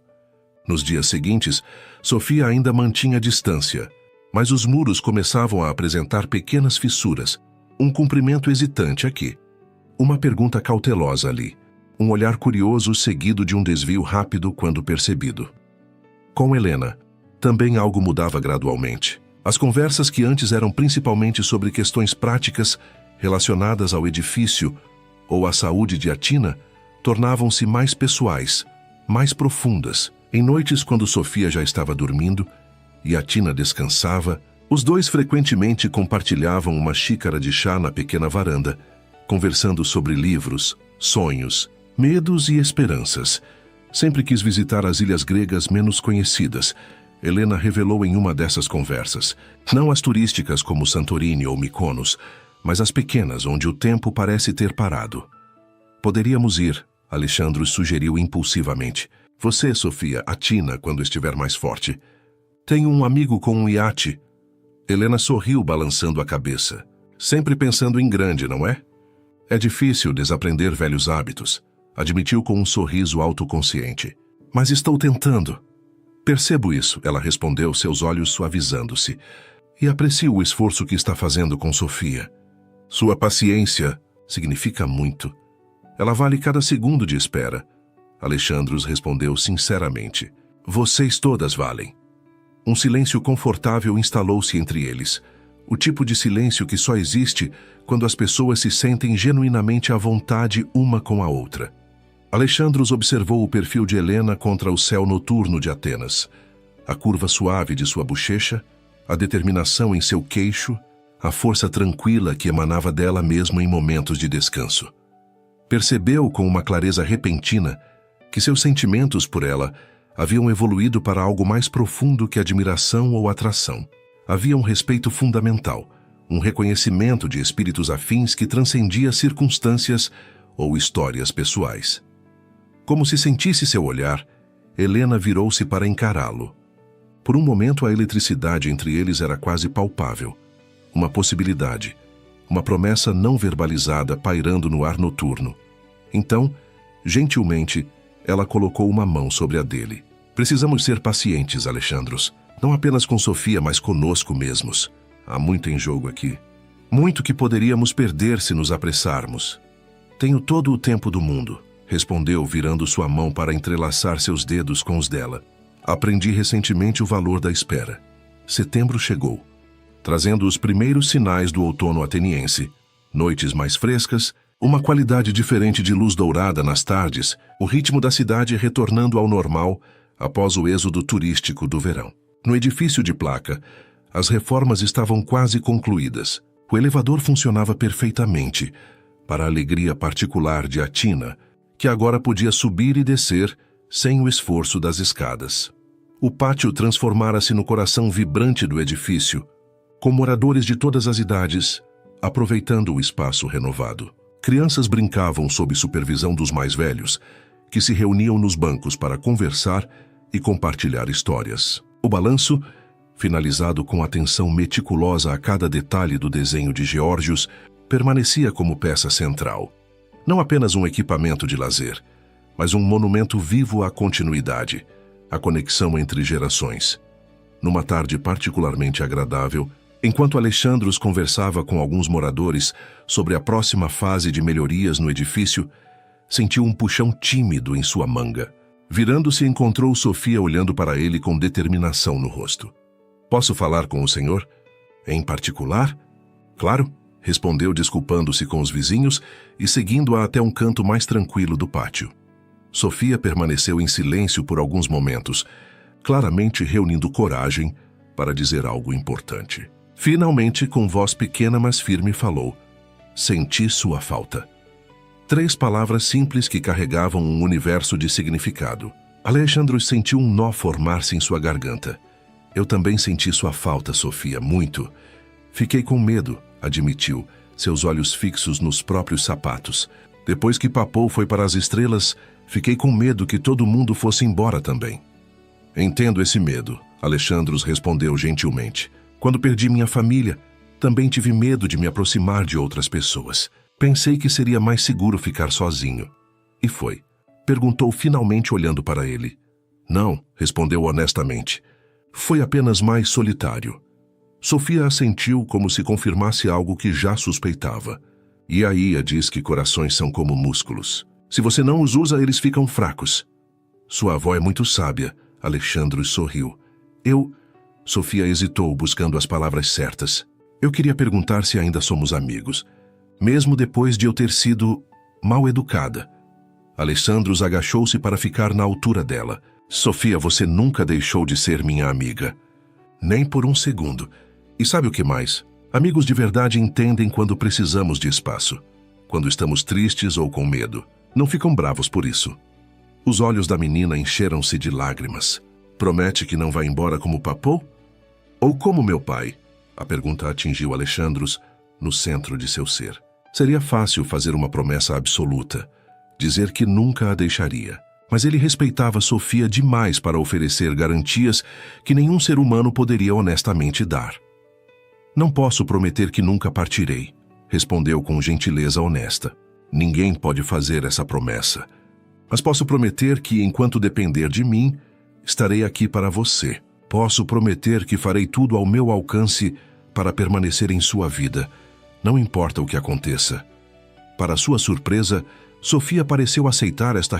Nos dias seguintes, Sofia ainda mantinha distância, mas os muros começavam a apresentar pequenas fissuras, um comprimento hesitante aqui, uma pergunta cautelosa ali, um olhar curioso seguido de um desvio rápido quando percebido. Com Helena, também algo mudava gradualmente. As conversas que antes eram principalmente sobre questões práticas relacionadas ao edifício ou à saúde de Atina, tornavam-se mais pessoais, mais profundas. Em noites quando Sofia já estava dormindo e Atina descansava, os dois frequentemente compartilhavam uma xícara de chá na pequena varanda, conversando sobre livros, sonhos, medos e esperanças. Sempre quis visitar as ilhas gregas menos conhecidas, Helena revelou em uma dessas conversas. Não as turísticas como Santorini ou Mykonos, mas as pequenas onde o tempo parece ter parado. Poderíamos ir, Alexandros sugeriu impulsivamente. Você, Sofia, Atina, quando estiver mais forte. Tenho um amigo com um iate. Helena sorriu balançando a cabeça. Sempre pensando em grande, não é? É difícil desaprender velhos hábitos, admitiu com um sorriso autoconsciente. Mas estou tentando. Percebo isso, ela respondeu, seus olhos suavizando-se. E aprecio o esforço que está fazendo com Sofia. Sua paciência significa muito. Ela vale cada segundo de espera. Alexandros respondeu sinceramente. Vocês todas valem. Um silêncio confortável instalou-se entre eles. O tipo de silêncio que só existe quando as pessoas se sentem genuinamente à vontade uma com a outra. Alexandros observou o perfil de Helena contra o céu noturno de Atenas. A curva suave de sua bochecha, a determinação em seu queixo, a força tranquila que emanava dela mesmo em momentos de descanso. Percebeu com uma clareza repentina que seus sentimentos por ela haviam evoluído para algo mais profundo que admiração ou atração. Havia um respeito fundamental, um reconhecimento de espíritos afins que transcendia circunstâncias ou histórias pessoais. Como se sentisse seu olhar, Helena virou-se para encará-lo. Por um momento, a eletricidade entre eles era quase palpável. Uma possibilidade, uma promessa não verbalizada pairando no ar noturno. Então, gentilmente, ela colocou uma mão sobre a dele. Precisamos ser pacientes, Alexandros. Não apenas com Sofia, mas conosco mesmos. Há muito em jogo aqui. Muito que poderíamos perder se nos apressarmos. Tenho todo o tempo do mundo, respondeu, virando sua mão para entrelaçar seus dedos com os dela. Aprendi recentemente o valor da espera. Setembro chegou, trazendo os primeiros sinais do outono ateniense. Noites mais frescas, uma qualidade diferente de luz dourada nas tardes, o ritmo da cidade retornando ao normal após o êxodo turístico do verão. No edifício de placa, as reformas estavam quase concluídas. O elevador funcionava perfeitamente, para a alegria particular de Atina, que agora podia subir e descer sem o esforço das escadas. O pátio transformara-se no coração vibrante do edifício, com moradores de todas as idades, aproveitando o espaço renovado. Crianças brincavam sob supervisão dos mais velhos, que se reuniam nos bancos para conversar e compartilhar histórias. O balanço, finalizado com atenção meticulosa a cada detalhe do desenho de Geórgios, permanecia como peça central. Não apenas um equipamento de lazer, mas um monumento vivo à continuidade, à conexão entre gerações. Numa tarde particularmente agradável, enquanto Alexandros conversava com alguns moradores sobre a próxima fase de melhorias no edifício, sentiu um puxão tímido em sua manga. Virando-se, encontrou Sofia olhando para ele com determinação no rosto. "Posso falar com o senhor? Em particular?" "Claro", respondeu desculpando-se com os vizinhos e seguindo-a até um canto mais tranquilo do pátio. Sofia permaneceu em silêncio por alguns momentos, claramente reunindo coragem para dizer algo importante. Finalmente, com voz pequena mas firme, falou: "Senti sua falta." 3 palavras simples que carregavam um universo de significado. Alexandros sentiu um nó formar-se em sua garganta. "Eu também senti sua falta, Sofia, muito. Fiquei com medo", admitiu, seus olhos fixos nos próprios sapatos. "Depois que Papou foi para as estrelas, fiquei com medo que todo mundo fosse embora também." "Entendo esse medo", Alexandros respondeu gentilmente. "Quando perdi minha família, também tive medo de me aproximar de outras pessoas. Pensei que seria mais seguro ficar sozinho." "E foi?" perguntou finalmente olhando para ele. "Não", respondeu honestamente. "Foi apenas mais solitário." Sofia assentiu como se confirmasse algo que já suspeitava. "E a Ia diz que corações são como músculos. Se você não os usa, eles ficam fracos." "Sua avó é muito sábia", Alexandros sorriu. Sofia hesitou, buscando as palavras certas. "Eu queria perguntar se ainda somos amigos, mesmo depois de eu ter sido mal educada." Alexandros agachou-se para ficar na altura dela. "Sofia, você nunca deixou de ser minha amiga. Nem por um segundo. E sabe o que mais? Amigos de verdade entendem quando precisamos de espaço, quando estamos tristes ou com medo. Não ficam bravos por isso." Os olhos da menina encheram-se de lágrimas. "Promete que não vai embora como Papou? Ou como meu pai?" A pergunta atingiu Alexandros no centro de seu ser. Seria fácil fazer uma promessa absoluta, dizer que nunca a deixaria. Mas ele respeitava Sofia demais para oferecer garantias que nenhum ser humano poderia honestamente dar. "Não posso prometer que nunca partirei", respondeu com gentileza honesta. "Ninguém pode fazer essa promessa. Mas posso prometer que, enquanto depender de mim, estarei aqui para você. Posso prometer que farei tudo ao meu alcance para permanecer em sua vida, não importa o que aconteça." Para sua surpresa, Sofia pareceu aceitar esta